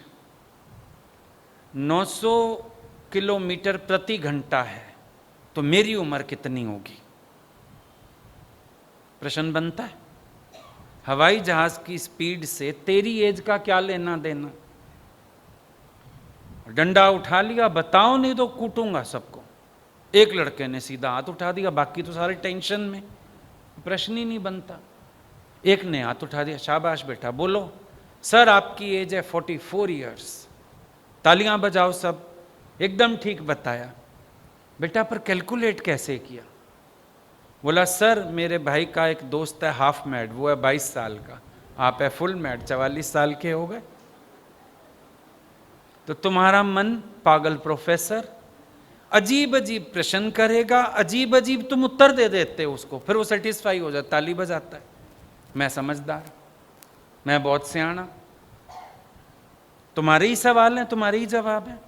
900 किलोमीटर प्रति घंटा है तो मेरी उम्र कितनी होगी? प्रश्न बनता है, हवाई जहाज की स्पीड से तेरी एज का क्या लेना देना? डंडा उठा लिया, बताओ नहीं तो कूटूंगा सबको। एक लड़के ने सीधा हाथ उठा दिया, बाकी तो सारे टेंशन में, प्रश्न ही नहीं बनता। एक ने हाथ उठा दिया, शाबाश बेटा बोलो। सर आपकी एज है 44 ईयर्स। तालियां बजाओ सब, एकदम ठीक बताया। बेटा पर कैलकुलेट कैसे किया? बोला सर मेरे भाई का एक दोस्त है हाफ मैड, वो है 22 साल का, आप है फुल मैड, 44 साल के हो गए। तो तुम्हारा मन पागल प्रोफेसर अजीब अजीब प्रश्न करेगा, अजीब अजीब तुम उत्तर दे देते हो उसको, फिर वो सेटिस्फाई हो जाता, ताली बजाता है, मैं समझदार, मैं बहुत सियाना। तुम्हारे ही सवाल हैं, तुम्हारे ही जवाब हैं,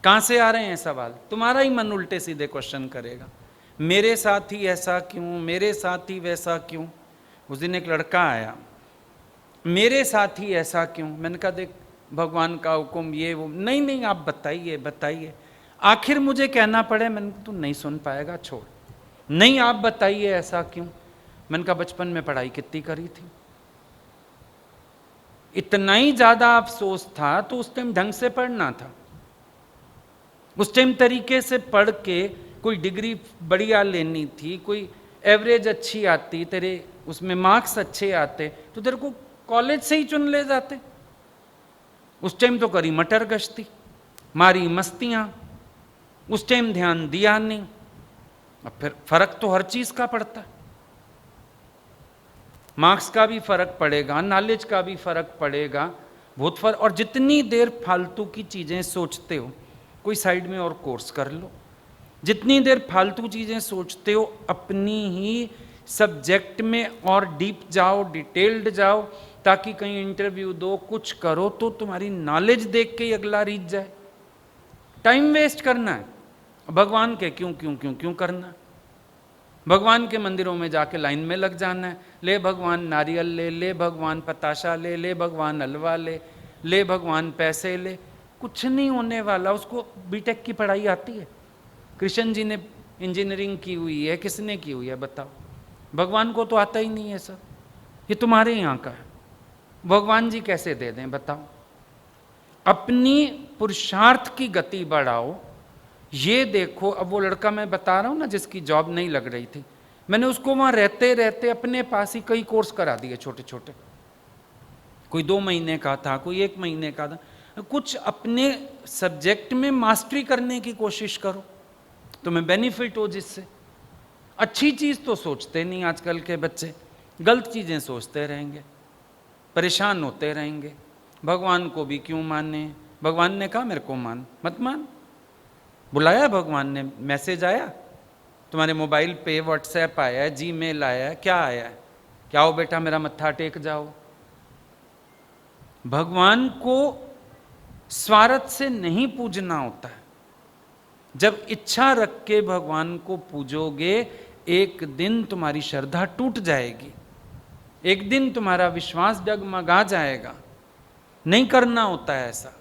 कहां से आ रहे हैं सवाल? तुम्हारा ही मन उल्टे सीधे क्वेश्चन करेगा, मेरे साथ ही ऐसा क्यों, मेरे साथ ही वैसा क्यों। उस दिन एक लड़का आया, मेरे साथ ही ऐसा क्यों। मैंने कहा देख भगवान का हुक्म ये वो, नहीं नहीं आप बताइए बताइए, आखिर मुझे कहना पड़े। मैंने कहा तू नहीं सुन पाएगा, छोड़, नहीं आप बताइए ऐसा क्यों। मैंने कहा बचपन में पढ़ाई कितनी करी थी, इतना ही ज्यादा अफसोस था तो उस टाइम ढंग से पढ़ना था, उस टाइम तरीके से पढ़ के कोई डिग्री बढ़िया लेनी थी, कोई एवरेज अच्छी आती, तेरे उसमें मार्क्स अच्छे आते तो तेरे को कॉलेज से ही चुन ले जाते। उस टाइम तो करी मटर गश्ती, मारी मस्तियां, उस टाइम ध्यान दिया नहीं। अब फिर फर्क तो हर चीज का पड़ता है, मार्क्स का भी फर्क पड़ेगा, नॉलेज का भी फर्क पड़ेगा, बहुत फर्क। और जितनी देर फालतू की चीजें सोचते हो, कोई साइड में और कोर्स कर लो। जितनी देर फालतू चीजें सोचते हो, अपनी ही सब्जेक्ट में और डीप जाओ, डिटेल्ड जाओ, ताकि कहीं इंटरव्यू दो, कुछ करो तो तुम्हारी नॉलेज देख के ही अगला रीच जाए। टाइम वेस्ट करना है भगवान के क्यों क्यों क्यों क्यों करना है? भगवान के मंदिरों में जाके लाइन में लग जाना है, ले भगवान नारियल ले, ले भगवान पताशा ले, ले भगवान हलवा ले, ले भगवान पैसे ले, कुछ नहीं होने वाला। उसको बीटेक की पढ़ाई आती है, कृष्ण जी ने इंजीनियरिंग की हुई है, किसने की हुई है बताओ? भगवान को तो आता ही नहीं है सर, ये तुम्हारे यहाँ का है, भगवान जी कैसे दे दें बताओ? अपनी पुरुषार्थ की गति बढ़ाओ। ये देखो, अब वो लड़का मैं बता रहा हूं ना जिसकी जॉब नहीं लग रही थी, मैंने उसको वहां रहते रहते अपने पास ही कई कोर्स करा दिए छोटे छोटे, कोई 2 महीने का था, कोई 1 महीने का था। कुछ अपने सब्जेक्ट में मास्टरी करने की कोशिश करो, तुम्हें बेनिफिट हो जिससे। अच्छी चीज तो सोचते नहीं आजकल के बच्चे, गलत चीजें सोचते रहेंगे, परेशान होते रहेंगे। भगवान को भी क्यों माने? भगवान ने कहा मेरे को मान, मत मान। बुलाया भगवान ने, मैसेज आया, तुम्हारे मोबाइल पे व्हाट्सएप आया है, जीमेल आया है, क्या आया है? क्या हो बेटा मेरा मत्था टेक जाओ। भगवान को स्वार्थ से नहीं पूजना होता है। जब इच्छा रख के भगवान को पूजोगे, एक दिन तुम्हारी श्रद्धा टूट जाएगी, एक दिन तुम्हारा विश्वास डगमगा जाएगा। नहीं करना होता है ऐसा।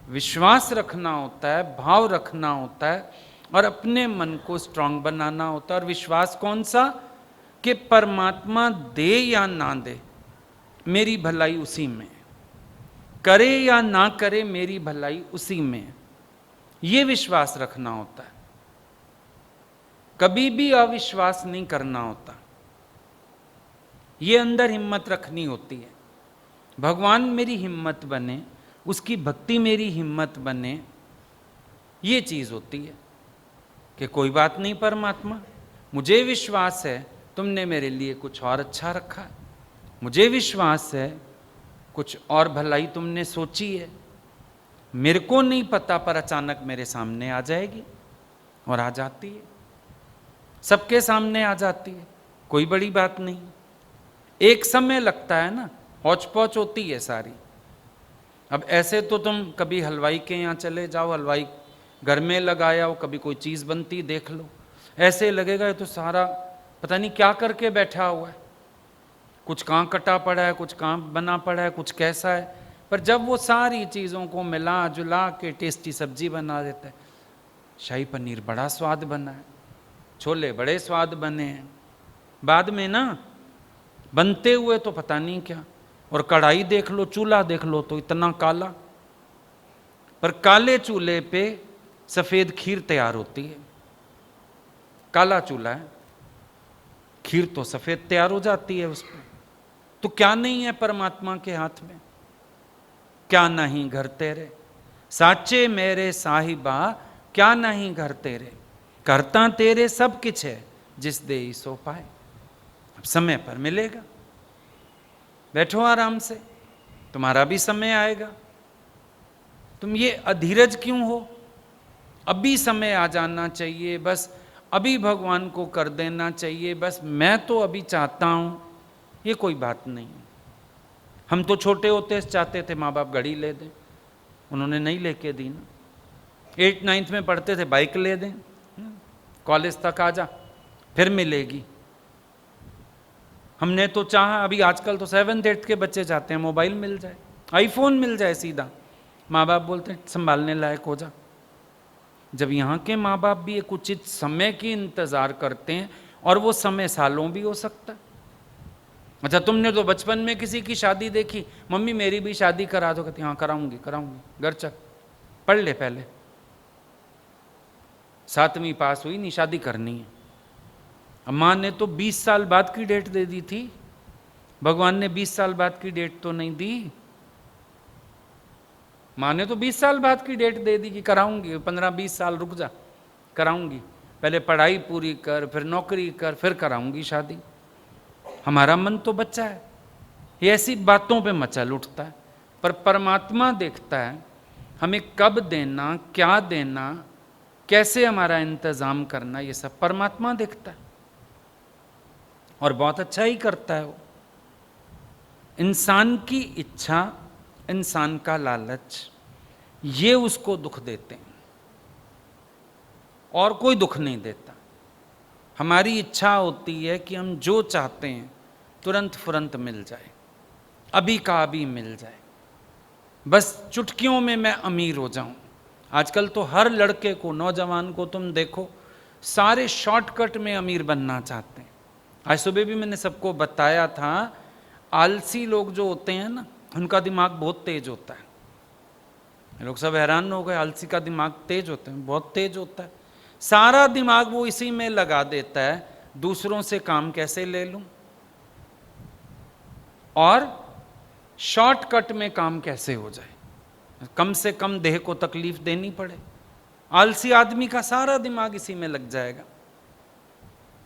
विश्वास रखना होता है, भाव रखना होता है और अपने मन को स्ट्रांग बनाना होता है। और विश्वास कौन सा? कि परमात्मा दे या ना दे, मेरी भलाई उसी में, करे या ना करे मेरी भलाई उसी में। ये विश्वास रखना होता है। कभी भी अविश्वास नहीं करना होता। ये अंदर हिम्मत रखनी होती है। भगवान मेरी हिम्मत बने, उसकी भक्ति मेरी हिम्मत बने, ये चीज होती है कि कोई बात नहीं परमात्मा, मुझे विश्वास है तुमने मेरे लिए कुछ और अच्छा रखा है, मुझे विश्वास है कुछ और भलाई तुमने सोची है, मेरे को नहीं पता पर अचानक मेरे सामने आ जाएगी। और आ जाती है, सबके सामने आ जाती है, कोई बड़ी बात नहीं। एक समय लगता है ना, हौच पौच होती है सारी। अब ऐसे तो तुम कभी हलवाई के यहाँ चले जाओ, हलवाई घर में लगाया हो, कभी कोई चीज़ बनती देख लो, ऐसे लगेगा ये तो सारा पता नहीं क्या करके बैठा हुआ है, कुछ कहाँ कटा पड़ा है, कुछ कहाँ बना पड़ा है, कुछ कैसा है। पर जब वो सारी चीज़ों को मिला जुला के टेस्टी सब्जी बना देता है, शाही पनीर बड़ा स्वाद बना है, छोले बड़े स्वाद बने हैं, बाद में ना बनते हुए तो पता नहीं क्या। और कढ़ाई देख लो, चूल्हा देख लो तो इतना काला, पर काले चूल्हे पे सफेद खीर तैयार होती है। काला चूल्हा है, खीर तो सफेद तैयार हो जाती है उस पर। तो क्या नहीं है परमात्मा के हाथ में? क्या नहीं घर तेरे, साचे मेरे साहिबा, क्या नहीं घर तेरे, करता तेरे सब कुछ है, जिस दे सो पाए। अब समय पर मिलेगा, बैठो आराम से, तुम्हारा भी समय आएगा। तुम ये अधीरज क्यों हो? अभी समय आ जाना चाहिए, बस अभी भगवान को कर देना चाहिए, बस मैं तो अभी चाहता हूं, ये कोई बात नहीं। हम तो छोटे होते चाहते थे माँ बाप घड़ी ले दें, उन्होंने नहीं लेके दी ना। 8th 9th में पढ़ते थे बाइक ले दें, कॉलेज तक आ जा फिर मिलेगी। हमने तो चाहा, अभी आजकल तो 7th 8th के बच्चे चाहते हैं मोबाइल मिल जाए, आईफोन मिल जाए सीधा। माँ बाप बोलते हैं संभालने लायक हो जा। जब यहाँ के माँ बाप भी एक उचित समय की इंतजार करते हैं, और वो समय सालों भी हो सकता है। अच्छा, तुमने तो बचपन में किसी की शादी देखी, मम्मी मेरी भी शादी करा दो, कहती हाँ कराऊंगी कराऊंगी, घर चल पढ़ ले पहले, 7वीं पास हुई नहीं, शादी करनी है। माँ ने तो 20 साल बाद की डेट दे दी थी, भगवान ने 20 साल बाद की डेट तो नहीं दी। माँ ने तो 20 साल बाद की डेट दे दी कि कराऊंगी, 15-20 साल रुक जा, कराऊंगी, पहले पढ़ाई पूरी कर, फिर नौकरी कर, फिर कराऊंगी शादी। हमारा मन तो बच्चा है, ये ऐसी बातों पे मचल उठता है। पर परमात्मा देखता है हमें कब देना, क्या देना, कैसे हमारा इंतजाम करना, ये सब परमात्मा देखता है, और बहुत अच्छा ही करता है वो। इंसान की इच्छा, इंसान का लालच, ये उसको दुख देते हैं, और कोई दुख नहीं देता। हमारी इच्छा होती है कि हम जो चाहते हैं तुरंत फुरंत मिल जाए, अभी का अभी मिल जाए, बस चुटकियों में मैं अमीर हो जाऊं। आजकल तो हर लड़के को, नौजवान को तुम देखो, सारे शॉर्टकट में अमीर बनना चाहते हैं। आज सुबह भी मैंने सबको बताया था, आलसी लोग जो होते हैं ना, उनका दिमाग बहुत तेज होता है। लोग सब हैरान हो गए, आलसी का दिमाग तेज होता है, बहुत तेज होता है। सारा दिमाग वो इसी में लगा देता है, दूसरों से काम कैसे ले लूं और शॉर्टकट में काम कैसे हो जाए, कम से कम देह को तकलीफ देनी पड़े। आलसी आदमी का सारा दिमाग इसी में लग जाएगा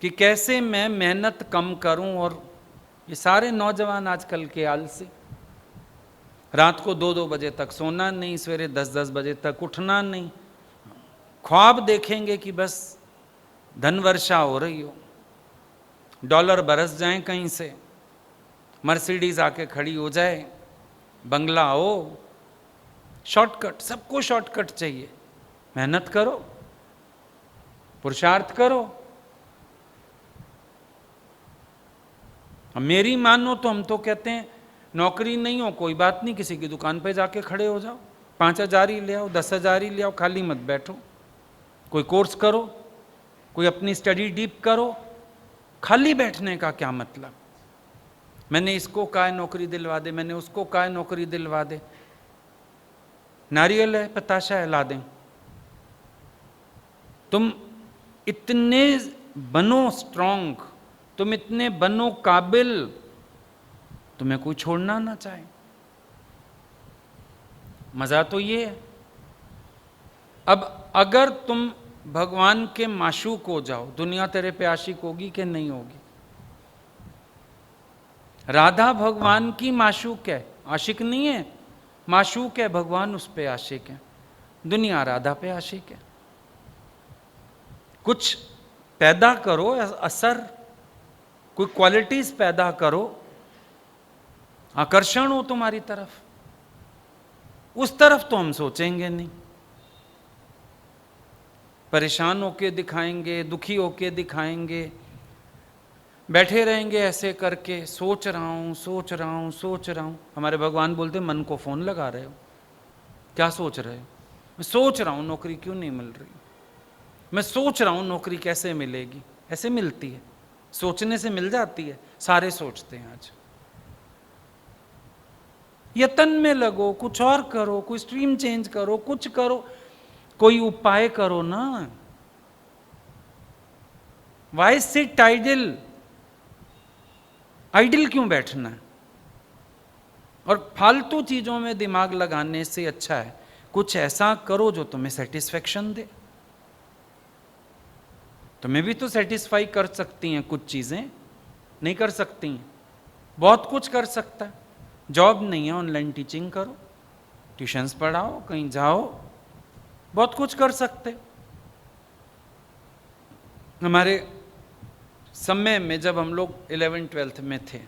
कि कैसे मैं मेहनत कम करूं। और ये सारे नौजवान आजकल के आलसी, रात को 2-2 बजे तक सोना नहीं, सवेरे 10-10 बजे तक उठना नहीं, ख्वाब देखेंगे कि बस धन वर्षा हो रही हो, डॉलर बरस जाएं कहीं से, मर्सिडीज आके खड़ी हो जाए, बंगला हो, शॉर्टकट, सबको शॉर्टकट चाहिए। मेहनत करो, पुरुषार्थ करो। अब मेरी मानो तो हम तो कहते हैं नौकरी नहीं हो कोई बात नहीं, किसी की दुकान पे जाके खड़े हो जाओ, 5,000 ही ले आओ, 10,000 ही ले आओ, खाली मत बैठो। कोई कोर्स करो, कोई अपनी स्टडी डीप करो। खाली बैठने का क्या मतलब? मैंने इसको कहा नौकरी दिलवा दे, मैंने उसको कहा नौकरी दिलवा दे। नारियल है, पताशा है, ला दें। तुम इतने बनो स्ट्रांग, तुम इतने बनो काबिल, तुम्हें कोई छोड़ना ना चाहे। मजा तो ये है। अब अगर तुम भगवान के माशूक हो जाओ, दुनिया तेरे पे आशिक होगी कि नहीं होगी? राधा भगवान की माशूक है, आशिक नहीं है, माशूक है, भगवान उस पे आशिक है, दुनिया राधा पे आशिक है। कुछ पैदा करो, असर, कोई क्वालिटीज पैदा करो, आकर्षण हो तुम्हारी तरफ। उस तरफ तो हम सोचेंगे नहीं। परेशान होके दिखाएंगे, दुखी होके दिखाएंगे, बैठे रहेंगे ऐसे करके, सोच रहा हूं, सोच रहा हूं, सोच रहा हूं। हमारे भगवान बोलते मन को फोन लगा रहे हो, क्या सोच रहे हो? मैं सोच रहा हूं नौकरी क्यों नहीं मिल रही, मैं सोच रहा हूं नौकरी कैसे मिलेगी। ऐसे मिलती है, सोचने से मिल जाती है। सारे सोचते हैं आज। यतन में लगो, कुछ और करो, कोई स्ट्रीम चेंज करो, कुछ करो, कोई उपाय करो ना। Y seat idol? आइडिल क्यों बैठना है? और फालतू चीजों में दिमाग लगाने से अच्छा है कुछ ऐसा करो जो तुम्हें सेटिस्फेक्शन दे। तुम्हें भी तो सेटिस्फाई कर सकती हैं कुछ चीजें, नहीं कर सकती हैं? बहुत कुछ कर सकता है। जॉब नहीं है, ऑनलाइन टीचिंग करो, ट्यूशंस पढ़ाओ, कहीं जाओ, बहुत कुछ कर सकते। हमारे समय में जब हम लोग 11th-12th में थे,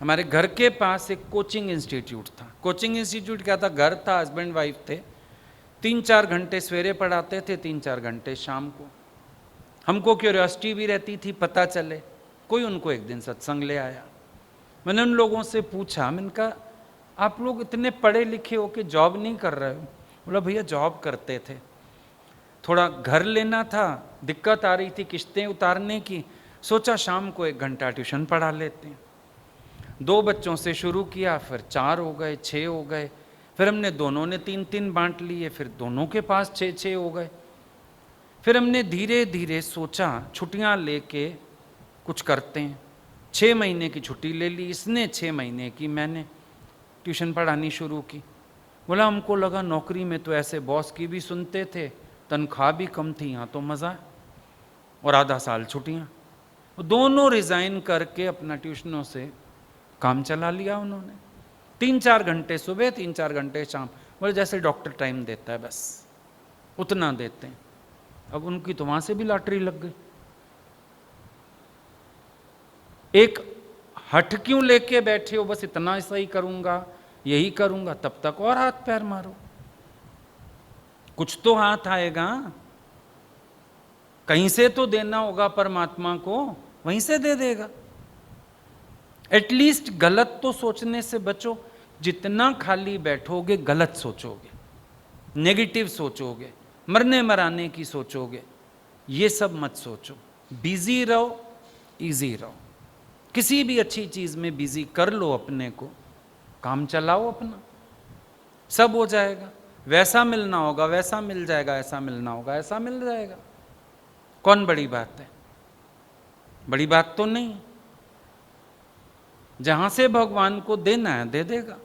हमारे घर के पास एक कोचिंग इंस्टीट्यूट था। कोचिंग इंस्टीट्यूट क्या था? घर था, हस्बैंड वाइफ थे, 3-4 घंटे सवेरे पढ़ाते थे, 3-4 घंटे शाम को। हमको क्यूरियोसिटी भी रहती थी, पता चले। कोई उनको एक दिन सत्संग ले आया। मैंने उन लोगों से पूछा, मैंने कहा आप लोग इतने पढ़े लिखे हो के जॉब नहीं कर रहे हो? बोला भैया जॉब करते थे, थोड़ा घर लेना था, दिक्कत आ रही थी किश्तें उतारने की, सोचा शाम को 1 घंटा ट्यूशन पढ़ा लेते हैं। 2 बच्चों से शुरू किया, फिर 4 हो गए, 6 हो गए, फिर हमने दोनों ने 3-3 बांट लिए, फिर दोनों के पास 6-6 हो गए। फिर हमने धीरे धीरे सोचा छुट्टियां लेके कुछ करते हैं। 6 महीने की छुट्टी ले ली इसने, 6 महीने की मैंने ट्यूशन पढ़ानी शुरू की। बोला हमको लगा नौकरी में तो ऐसे बॉस की भी सुनते थे, तनख्वाह भी कम थी, यहाँ तो मज़ा है, और आधा साल छुट्टियाँ। दोनों रिज़ाइन करके अपना ट्यूशनों से काम चला लिया उन्होंने। 3-4 घंटे सुबह, 3-4 घंटे शाम। बोले जैसे डॉक्टर टाइम देता है बस उतना देते हैं। अब उनकी तो वहाँ से भी लॉटरी लग गई। एक हट क्यों लेके बैठे हो, बस इतना सही करूंगा, यही करूंगा, तब तक और हाथ पैर मारो। कुछ तो हाथ आएगा, कहीं से तो देना होगा परमात्मा को, वहीं से दे देगा। एटलीस्ट गलत तो सोचने से बचो। जितना खाली बैठोगे गलत सोचोगे, नेगेटिव सोचोगे, मरने मराने की सोचोगे, ये सब मत सोचो। बिजी रहो, इजी रहो। किसी भी अच्छी चीज में बिजी कर लो अपने को, काम चलाओ अपना, सब हो जाएगा। वैसा मिलना होगा वैसा मिल जाएगा, ऐसा मिलना होगा ऐसा मिल जाएगा। कौन बड़ी बात है? बड़ी बात तो नहीं। जहां से भगवान को देना है दे देगा।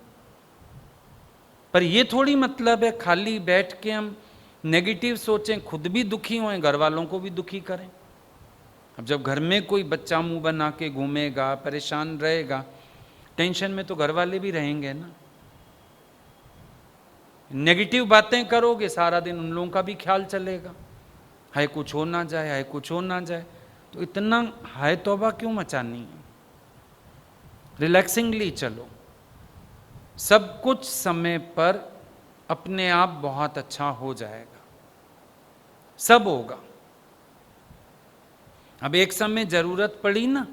पर ये थोड़ी मतलब है खाली बैठ के हम नेगेटिव सोचें, खुद भी दुखी हों, घर वालों को भी दुखी करें। अब जब घर में कोई बच्चा मुंह बना के घूमेगा, परेशान रहेगा, टेंशन में तो घर वाले भी रहेंगे ना। नेगेटिव बातें करोगे सारा दिन उन लोगों का भी ख्याल चलेगा, हाय कुछ हो ना जाए, हाय कुछ हो ना जाए। तो इतना हाय तौबा क्यों मचानी है? रिलैक्सिंगली चलो, सब कुछ समय पर अपने आप बहुत अच्छा हो जाएगा, सब होगा। अब एक समय जरूरत पड़ी ना,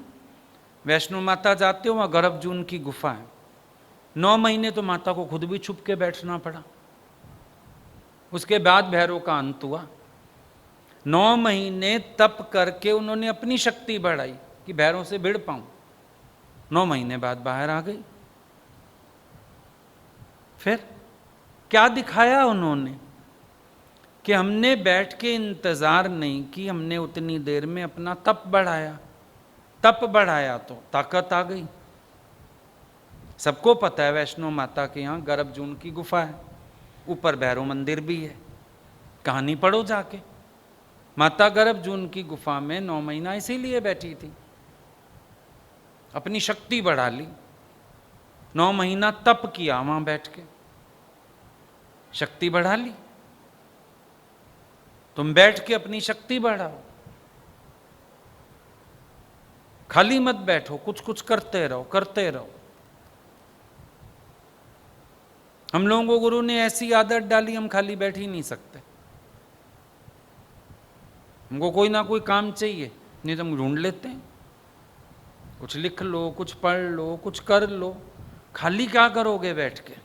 वैष्णो माता जाते हो, वहां गर्भजून की गुफा है, 9 महीने तो माता को खुद भी छुप के बैठना पड़ा। उसके बाद भैरव का अंत हुआ। 9 महीने तप करके उन्होंने अपनी शक्ति बढ़ाई कि भैरव से भिड़ पाऊं। 9 महीने बाद बाहर आ गई। फिर क्या दिखाया उन्होंने कि हमने बैठ के इंतजार नहीं की, हमने उतनी देर में अपना तप बढ़ाया। तप बढ़ाया तो ताकत आ गई। सबको पता है वैष्णो माता के यहाँ गर्भजून की गुफा है, ऊपर भैरव मंदिर भी है। कहानी पढ़ो जाके। माता गर्भजून की गुफा में 9 महीना इसीलिए बैठी थी, अपनी शक्ति बढ़ा ली। 9 महीना तप किया वहां बैठ के, शक्ति बढ़ा ली। तुम बैठ के अपनी शक्ति बढ़ाओ, खाली मत बैठो, कुछ कुछ करते रहो, करते रहो। हम लोगों को गुरु ने ऐसी आदत डाली, हम खाली बैठ ही नहीं सकते। हमको कोई ना कोई काम चाहिए, नहीं तो हम ढूंढ लेते हैं। कुछ लिख लो, कुछ पढ़ लो, कुछ कर लो। खाली क्या करोगे बैठ के?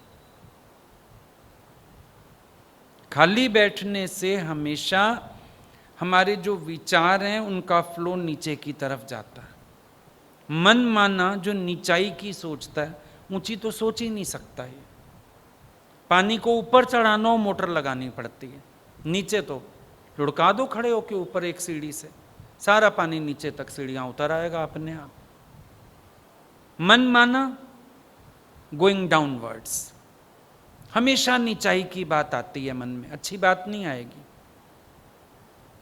खाली बैठने से हमेशा हमारे जो विचार हैं उनका फ्लो नीचे की तरफ जाता है। मन माना जो नीचाई की सोचता है, ऊंची तो सोच ही नहीं सकता है। पानी को ऊपर चढ़ाना हो मोटर लगानी पड़ती है, नीचे तो लुढ़का दो खड़े होके ऊपर एक सीढ़ी से, सारा पानी नीचे तक सीढ़ियां उतर आएगा अपने आप। मन माना गोइंग डाउनवर्ड्स, हमेशा नीचाई की बात आती है मन में, अच्छी बात नहीं आएगी।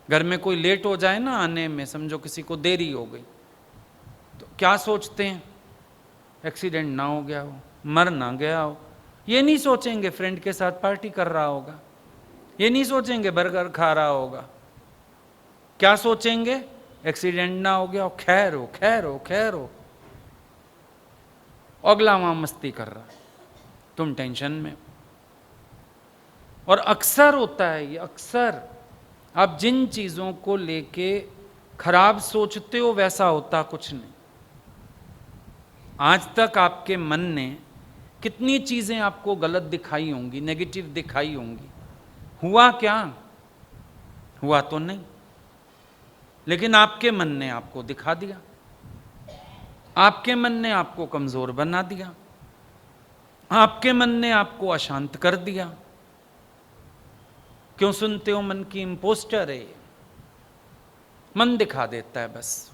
घर में कोई लेट हो जाए ना आने में, समझो किसी को देरी हो गई, तो क्या सोचते हैं? एक्सीडेंट ना हो गया हो, मर ना गया हो। ये नहीं सोचेंगे फ्रेंड के साथ पार्टी कर रहा होगा, ये नहीं सोचेंगे बर्गर खा रहा होगा। क्या सोचेंगे? एक्सीडेंट ना हो गया हो, खैर हो, खैर हो, खैर हो। अगला वहां मस्ती कर रहा, तुम टेंशन में। और अक्सर होता है ये, अक्सर आप जिन चीजों को लेके खराब सोचते हो वैसा होता कुछ नहीं। आज तक आपके मन ने कितनी चीजें आपको गलत दिखाई होंगी, नेगेटिव दिखाई होंगी, हुआ क्या? हुआ तो नहीं, लेकिन आपके मन ने आपको दिखा दिया, आपके मन ने आपको कमजोर बना दिया, आपके मन ने आपको अशांत कर दिया। क्यों सुनते हो? मन की इम्पोस्टर है, मन दिखा देता है बस,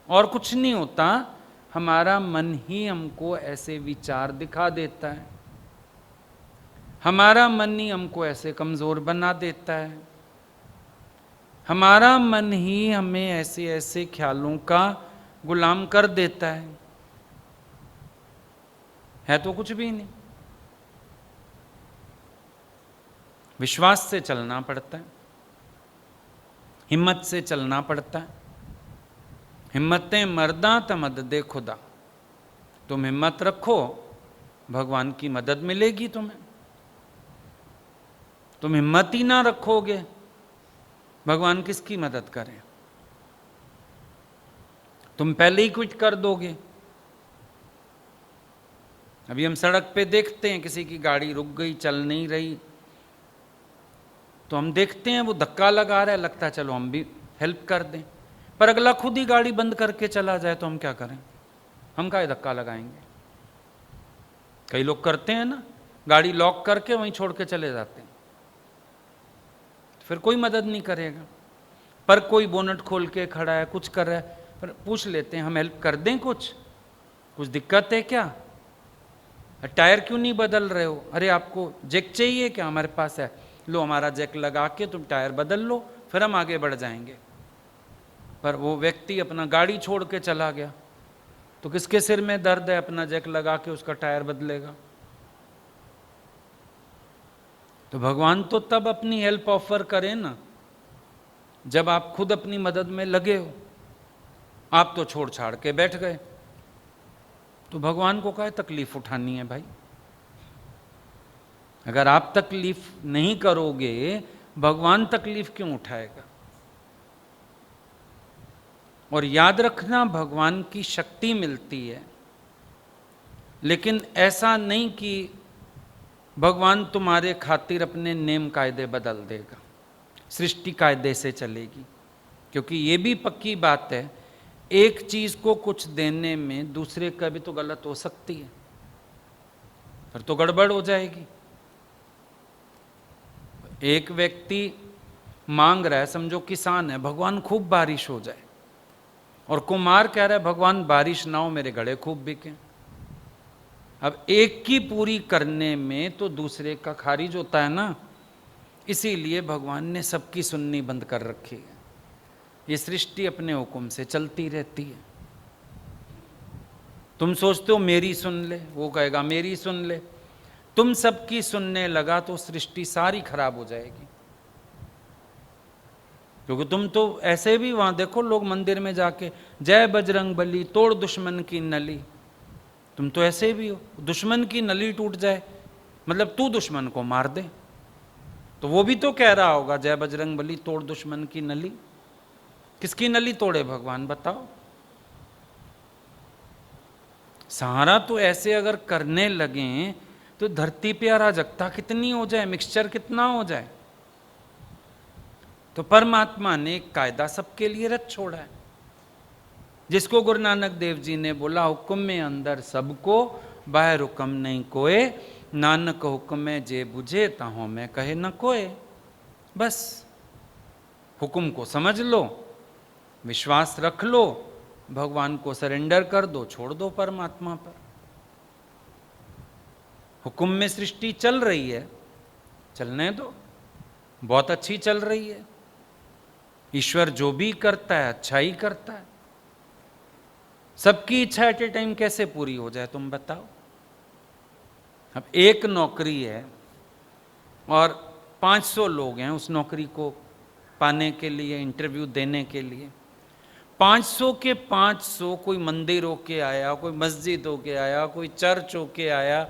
और कुछ नहीं होता। हमारा मन ही हमको ऐसे विचार दिखा देता है, हमारा मन ही हमको ऐसे कमजोर बना देता है, हमारा मन ही हमें ऐसे ऐसे ख्यालों का गुलाम कर देता है तो कुछ भी नहीं। विश्वास से चलना पड़ता है, हिम्मत से चलना पड़ता है। हिम्मतें मर्दा तमद दे खुदा। तुम हिम्मत रखो, भगवान की मदद मिलेगी तुम्हें। तुम हिम्मत ही ना रखोगे, भगवान किसकी मदद करें? तुम पहले ही क्विट कर दोगे। अभी हम सड़क पे देखते हैं किसी की गाड़ी रुक गई, चल नहीं रही, तो हम देखते हैं वो धक्का लगा रहा है, लगता है चलो हम भी हेल्प कर दें। पर अगला खुद ही गाड़ी बंद करके चला जाए तो हम क्या करें? हम काहे धक्का लगाएंगे? कई लोग करते हैं ना, गाड़ी लॉक करके वहीं छोड़ के चले जाते हैं, फिर कोई मदद नहीं करेगा। पर कोई बोनट खोल के खड़ा है, कुछ कर रहा है, पर पूछ लेते हैं हम हेल्प कर दें, कुछ दिक्कत है क्या? टायर क्यों नहीं बदल रहे हो? अरे आपको जैक चाहिए क्या? हमारे पास है, लो हमारा जैक लगा के तुम टायर बदल लो, फिर हम आगे बढ़ जाएंगे। पर वो व्यक्ति अपना गाड़ी छोड़ के चला गया, तो किसके सिर में दर्द है? अपना जैक लगा के उसका टायर बदलेगा। तो भगवान तो तब अपनी हेल्प ऑफर करें ना जब आप खुद अपनी मदद में लगे हो। आप तो छोड़ छाड़ के बैठ गए, तो भगवान को क्या तकलीफ उठानी है भाई? अगर आप तकलीफ नहीं करोगे, भगवान तकलीफ क्यों उठाएगा? और याद रखना, भगवान की शक्ति मिलती है, लेकिन ऐसा नहीं कि भगवान तुम्हारे खातिर अपने नेम कायदे बदल देगा, सृष्टि कायदे से चलेगी। क्योंकि ये भी पक्की बात है, एक चीज को कुछ देने में दूसरे का भी तो गलत हो सकती है, फिर तो गड़बड़ हो जाएगी। एक व्यक्ति मांग रहा है, समझो किसान है, भगवान खूब बारिश हो जाए, और कुम्हार कह रहा है भगवान बारिश ना हो, मेरे घड़े खूब बिके। अब एक की पूरी करने में तो दूसरे का खारिज होता है ना, इसीलिए भगवान ने सबकी सुननी बंद कर रखी है। ये सृष्टि अपने हुक्म से चलती रहती है। तुम सोचते हो मेरी सुन ले, वो कहेगा मेरी सुन ले। तुम सबकी सुनने लगा तो सृष्टि सारी खराब हो जाएगी। क्योंकि तुम तो ऐसे भी वहां देखो, लोग मंदिर में जाके जय बजरंग बली, तोड़ दुश्मन की नली। तुम तो ऐसे भी हो, दुश्मन की नली टूट जाए मतलब तू दुश्मन को मार दे, तो वो भी तो कह रहा होगा जय बजरंग बली, तोड़ दुश्मन की नली। किसकी नली तोड़े भगवान, बताओ? सहारा तो ऐसे अगर करने लगे तो धरती पे अराजकता कितनी हो जाए, मिक्सचर कितना हो जाए। तो परमात्मा ने एक कायदा सबके लिए रच छोड़ा है, जिसको गुरु नानक देव जी ने बोला, हुक्म में अंदर सबको, बाहर हुक्म नहीं कोए, नानक हुक्म में जे बुझे ताहों में कहे न कोए। बस हुक्म को समझ लो, विश्वास रख लो, भगवान को सरेंडर कर दो, छोड़ दो परमात्मा पर। हुक्म में सृष्टि चल रही है, चलने दो, बहुत अच्छी चल रही है। ईश्वर जो भी करता है अच्छा ही करता है। सबकी इच्छा एट ए टाइम कैसे पूरी हो जाए, तुम बताओ? अब एक नौकरी है और 500 लोग हैं उस नौकरी को पाने के लिए, इंटरव्यू देने के लिए। 500 के 500, कोई मंदिर होके आया, कोई मस्जिद होके आया, कोई चर्च होके आया,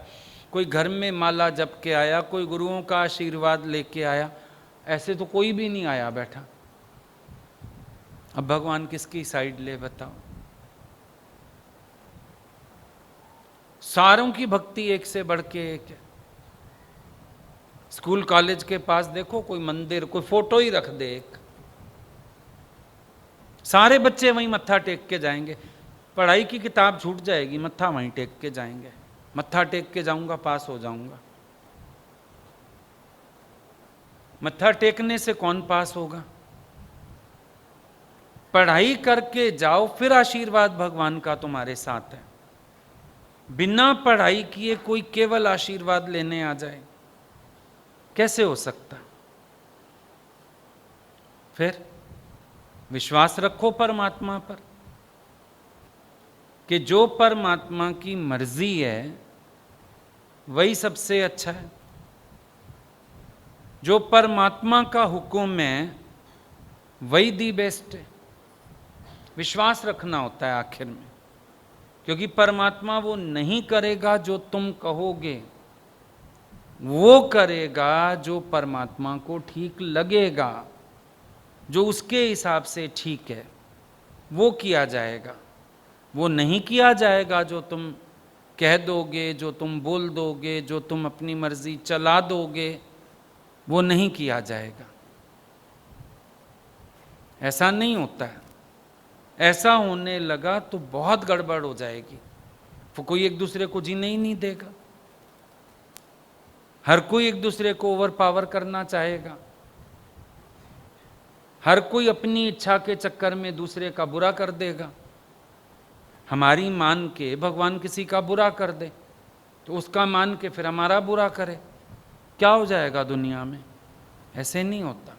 कोई घर में माला जप के आया, कोई गुरुओं का आशीर्वाद लेके आया। ऐसे तो कोई भी नहीं आया बैठा। अब भगवान किसकी साइड ले, बताओ? सारों की भक्ति एक से बढ़ के एक है। स्कूल कॉलेज के पास देखो, कोई मंदिर, कोई फोटो ही रख दे एक, सारे बच्चे वहीं मत्था टेक के जाएंगे। पढ़ाई की किताब छूट जाएगी, मत्था वहीं टेक के जाएंगे। मत्था टेक के जाऊंगा, पास हो जाऊंगा। मत्था टेकने से कौन पास होगा? पढ़ाई करके जाओ, फिर आशीर्वाद भगवान का तुम्हारे साथ है। बिना पढ़ाई किए कोई केवल आशीर्वाद लेने आ जाए, कैसे हो सकता? फिर विश्वास रखो परमात्मा पर कि जो परमात्मा की मर्जी है वही सबसे अच्छा है। जो परमात्मा का हुक्म है वही दी बेस्ट है। विश्वास रखना होता है आखिर में, क्योंकि परमात्मा वो नहीं करेगा जो तुम कहोगे, वो करेगा जो परमात्मा को ठीक लगेगा, जो उसके हिसाब से ठीक है वो किया जाएगा। वो नहीं किया जाएगा जो तुम कह दोगे, जो तुम बोल दोगे, जो तुम अपनी मर्जी चला दोगे, वो नहीं किया जाएगा। ऐसा नहीं होता है। ऐसा होने लगा तो बहुत गड़बड़ हो जाएगी। तो कोई एक दूसरे को जीने ही नहीं देगा। हर कोई एक दूसरे को ओवर पावर करना चाहेगा। हर कोई अपनी इच्छा के चक्कर में दूसरे का बुरा कर देगा। हमारी मान के भगवान किसी का बुरा कर दे तो उसका मान के फिर हमारा बुरा करे, क्या हो जाएगा दुनिया में? ऐसे नहीं होता।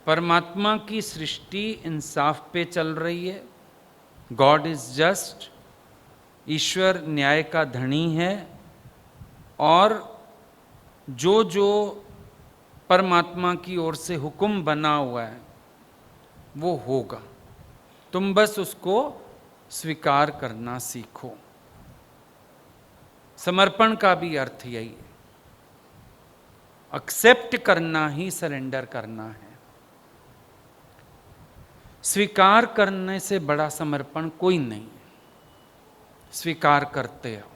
परमात्मा की सृष्टि इंसाफ पे चल रही है। गॉड इज जस्ट, ईश्वर न्याय का धनी है और जो जो परमात्मा की ओर से हुक्म बना हुआ है वो होगा, तुम बस उसको स्वीकार करना सीखो। समर्पण का भी अर्थ यही है, एक्सेप्ट करना ही सरेंडर करना है। स्वीकार करने से बड़ा समर्पण कोई नहीं है। स्वीकार करते हो,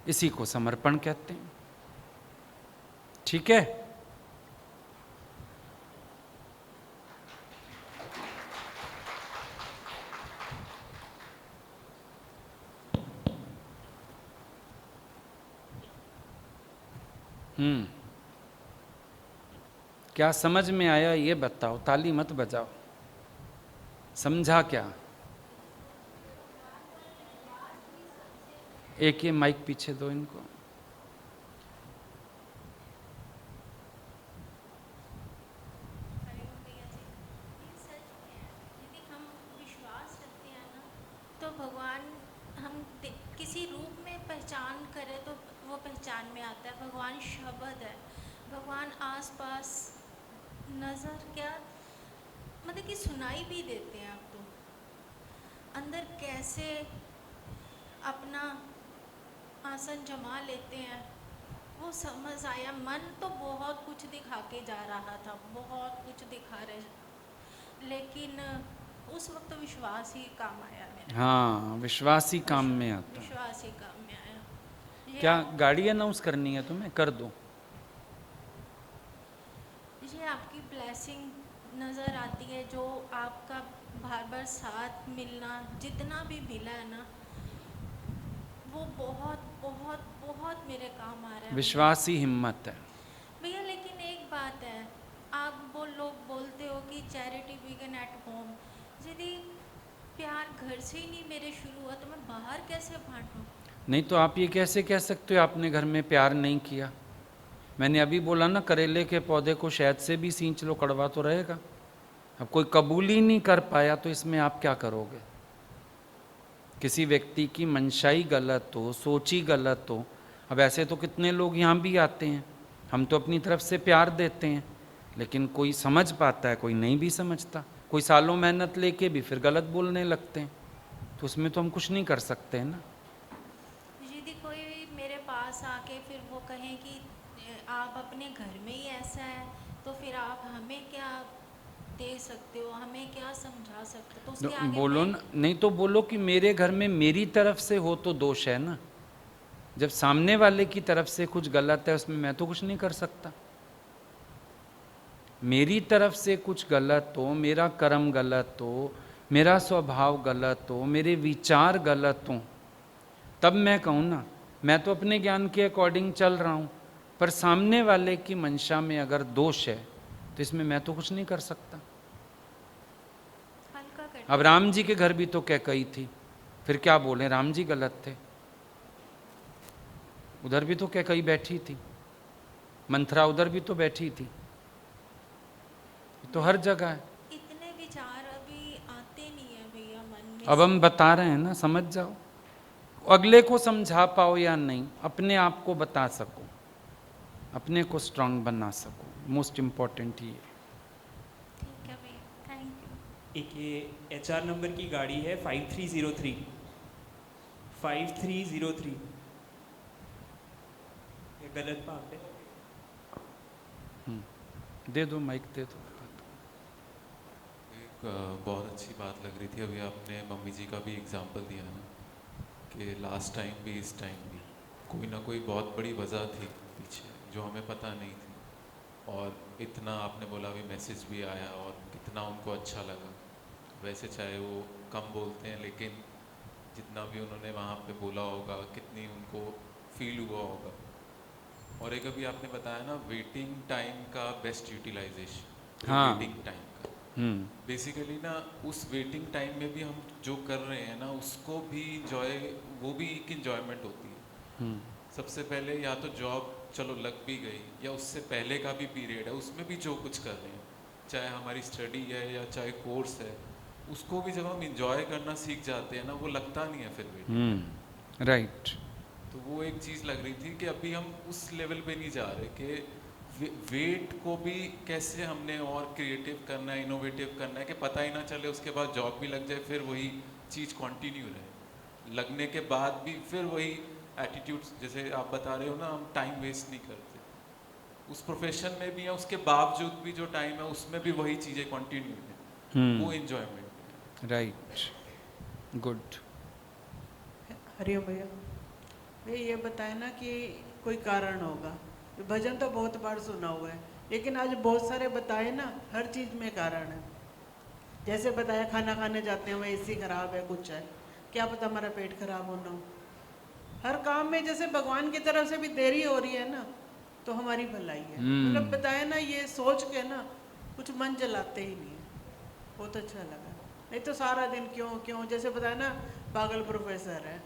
इसी को समर्पण कहते हैं। ठीक है? क्या समझ में आया ये बताओ, ताली मत बजाओ। समझा क्या? एक ये माइक पीछे दो इनको। तो भगवान हम किसी रूप में पहचान करें तो वो पहचान में आता है। भगवान शब्द है, भगवान आसपास नज़र क्या मतलब कि सुनाई भी देते हैं। आप तो अंदर कैसे अपना आसन जमा लेते हैं वो समझ आया। मन तो बहुत कुछ दिखा के जा रहा था, बहुत कुछ दिखा रहे, लेकिन उस वक्त विश्वास ही काम आया मेरे। हाँ, विश्वास ही काम में आता है। विश्वास ही काम में आया। क्या गाड़ी अनाउंस करनी है तुम्हें? कर दो। ये आपकी ब्लेसिंग नज़र आती है, जो आपका बार बार साथ मिलना, जितना भी मिला है ना, वो बहुत बहुत बहुत मेरे काम आ रहा है। विश्वास ही हिम्मत है भैया, लेकिन एक बात है, आप वो लोग बोलते हो कि चैरिटी बिगिन एट होम। यदि प्यार घर से ही नहीं मेरे शुरू हुआ तो मैं बाहर कैसे बांटूं? नहीं तो आप ये कैसे कह सकते हो आपने घर में प्यार नहीं किया? मैंने अभी बोला ना, करेले के पौधे को शहद से भी सींच लो, कड़वा तो रहेगा। अब कोई कबूल ही नहीं कर पाया तो इसमें आप क्या करोगे? किसी व्यक्ति की मंशाई गलत हो, सोची गलत हो। अब ऐसे तो कितने लोग यहाँ भी आते हैं, हम तो अपनी तरफ से प्यार देते हैं, लेकिन कोई समझ पाता है, कोई नहीं भी समझता। कोई सालों मेहनत लेके भी फिर गलत बोलने लगते हैं, तो उसमें तो हम कुछ नहीं कर सकते हैं ना। यदि कोई मेरे पास आके फिर वो कहें कि आप अपने घर में ही ऐसा है, तो फिर आप हमें क्या दे सकते हो, हमें क्या समझा सकते हो? तो उसके आगे बोलो ना, नहीं तो बोलो कि मेरे घर में मेरी तरफ से हो तो दोष है ना। जब सामने वाले की तरफ से कुछ गलत है उसमें मैं तो कुछ नहीं कर सकता। मेरी तरफ से कुछ गलत हो, मेरा कर्म गलत हो, मेरा स्वभाव गलत हो, मेरे विचार गलत हो, तब मैं कहूँ ना, मैं तो अपने ज्ञान के अकॉर्डिंग चल रहा हूँ, पर सामने वाले की मंशा में अगर दोष है तो इसमें मैं तो कुछ नहीं कर सकता। हल्का कर अब राम जी के घर भी तो कैकई थी, फिर क्या बोले, राम जी गलत थे? उधर भी तो कैकई बैठी थी, मंथरा उधर भी तो बैठी थी, तो हर जगह है। इतने विचार अभी आते नहीं है भैया मन में। अब हम बता रहे हैं ना, समझ जाओ। अगले को समझा पाओ या नहीं, अपने आप को बता सको, अपने को स्ट्रांग बना सको, मोस्ट इम्पॉर्टेंट ये। ठीक है भैया, थैंक यू। एक ये HR नंबर की गाड़ी है 5303 5303। ये गलत बात है। दे दो माइक, दे दो। एक बहुत अच्छी बात लग रही थी अभी आपने मम्मी जी का भी एग्जांपल दिया ना, कि लास्ट टाइम भी इस टाइम भी कोई ना कोई बहुत बड़ी वजह थी पीछे जो हमें पता नहीं थी, और इतना आपने बोला अभी मैसेज भी आया और कितना उनको अच्छा लगा। वैसे चाहे वो कम बोलते हैं, लेकिन जितना भी उन्होंने वहाँ पे बोला होगा, कितनी उनको फील हुआ होगा। और एक अभी आपने बताया ना, वेटिंग टाइम का बेस्ट यूटिलाइजेशन। हाँ। वेटिंग टाइम का बेसिकली ना, उस वेटिंग टाइम में भी हम जो कर रहे हैं ना, उसको भी इंजॉय, वो भी एक इंजॉयमेंट होती है। सबसे पहले या तो जॉब चलो लग भी गई, या उससे पहले का भी पीरियड है, उसमें भी जो कुछ कर रहे हैं, चाहे हमारी स्टडी है या चाहे कोर्स है, उसको भी जब हम इंजॉय करना सीख जाते हैं ना, वो लगता नहीं है फिर वेटिंग। राइट। तो वो एक चीज़ लग रही थी कि अभी हम उस लेवल पे नहीं जा रहे कि वेट को भी कैसे हमने और क्रिएटिव करना है, इनोवेटिव करना है कि पता ही ना चले उसके बाद जॉब भी लग जाए, फिर वही चीज़ कंटिन्यू रहे, लगने के बाद भी फिर वही एटीट्यूड। जैसे आप बता रहे हो ना, हम टाइम वेस्ट नहीं करते उस प्रोफेशन में भी है, उसके बावजूद भी जो टाइम है उसमें भी वही चीज़ें कंटिन्यू है, वो एंजॉयमेंट। Right, good. हरिओम भैया, भैया ये बताए ना कि कोई कारण होगा। भजन तो बहुत बार सुना हुआ है, लेकिन आज बहुत सारे बताए ना, हर चीज़ में कारण है। जैसे बताया खाना खाने जाते हैं, वह एसी खराब है, कुछ है, क्या पता हमारा पेट खराब होना हो। हर काम में जैसे भगवान की तरफ से भी देरी हो रही है ना, तो हमारी भलाई है। मतलब बताया ना, ये सोच के ना कुछ मन जलाते ही नहीं है। बहुत अच्छा लगा। नहीं तो सारा दिन क्यों क्यों, जैसे बताया ना पागल प्रोफेसर है,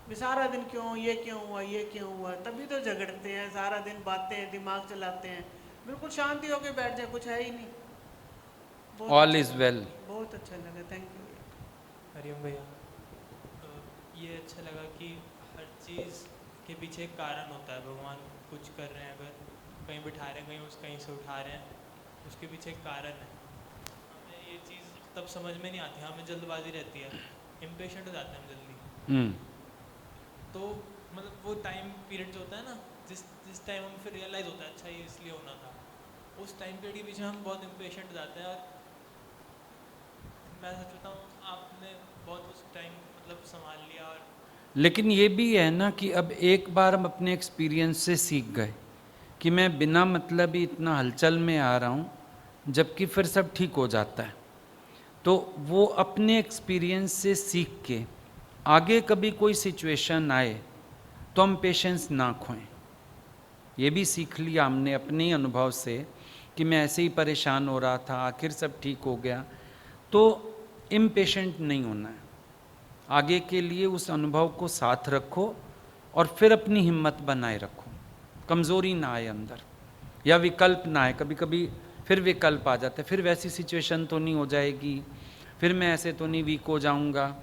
भी सारा दिन क्यों, ये क्यों हुआ, ये क्यों हुआ, तभी तो झगड़ते हैं सारा दिन, बातें दिमाग चलाते हैं। बिल्कुल शांति होके बैठ जाए, कुछ है ही नहीं। All is well. बहुत अच्छा लगा, थैंक यू। हरिओम भैया, ये अच्छा लगा कि हर चीज़ के पीछे एक कारण होता है। भगवान कुछ कर रहे हैं, अगर कहीं बिठा रहे हैं, कहीं से उठा रहे हैं, उसके पीछे एक कारण है। हमें ये चीज़ तब समझ में नहीं आती, हमें जल्दबाजी रहती है, इम्पेशेंट हो जाते हैं हम जल्दी। तो मतलब वो टाइम पीरियड जो होता है ना, जिस टाइम हमें फिर रियलाइज़ होता है अच्छा ये इसलिए होना था, उस टाइम पीरियड के पीछे हम बहुत इम्पेशेंट हो जाते हैं। और मैं सच बताऊँ, आपने बहुत उस टाइम मतलब संभाल लिया। और लेकिन ये भी है ना कि अब एक बार हम अपने एक्सपीरियंस से सीख गए कि मैं बिना मतलब ही इतना हलचल में आ रहा हूँ, जबकि फिर सब ठीक हो जाता है। तो वो अपने एक्सपीरियंस से सीख के आगे कभी कोई सिचुएशन आए तो हम पेशेंस ना खोएं। ये भी सीख लिया हमने अपने ही अनुभव से कि मैं ऐसे ही परेशान हो रहा था, आखिर सब ठीक हो गया। तो इम्पेशेंट नहीं होना है, आगे के लिए उस अनुभव को साथ रखो और फिर अपनी हिम्मत बनाए रखो, कमज़ोरी ना आए अंदर या विकल्प ना आए। कभी कभी फिर विकल्प आ जाता है, फिर वैसी सिचुएशन तो नहीं हो जाएगी, फिर मैं ऐसे तो नहीं वीक हो जाऊंगा।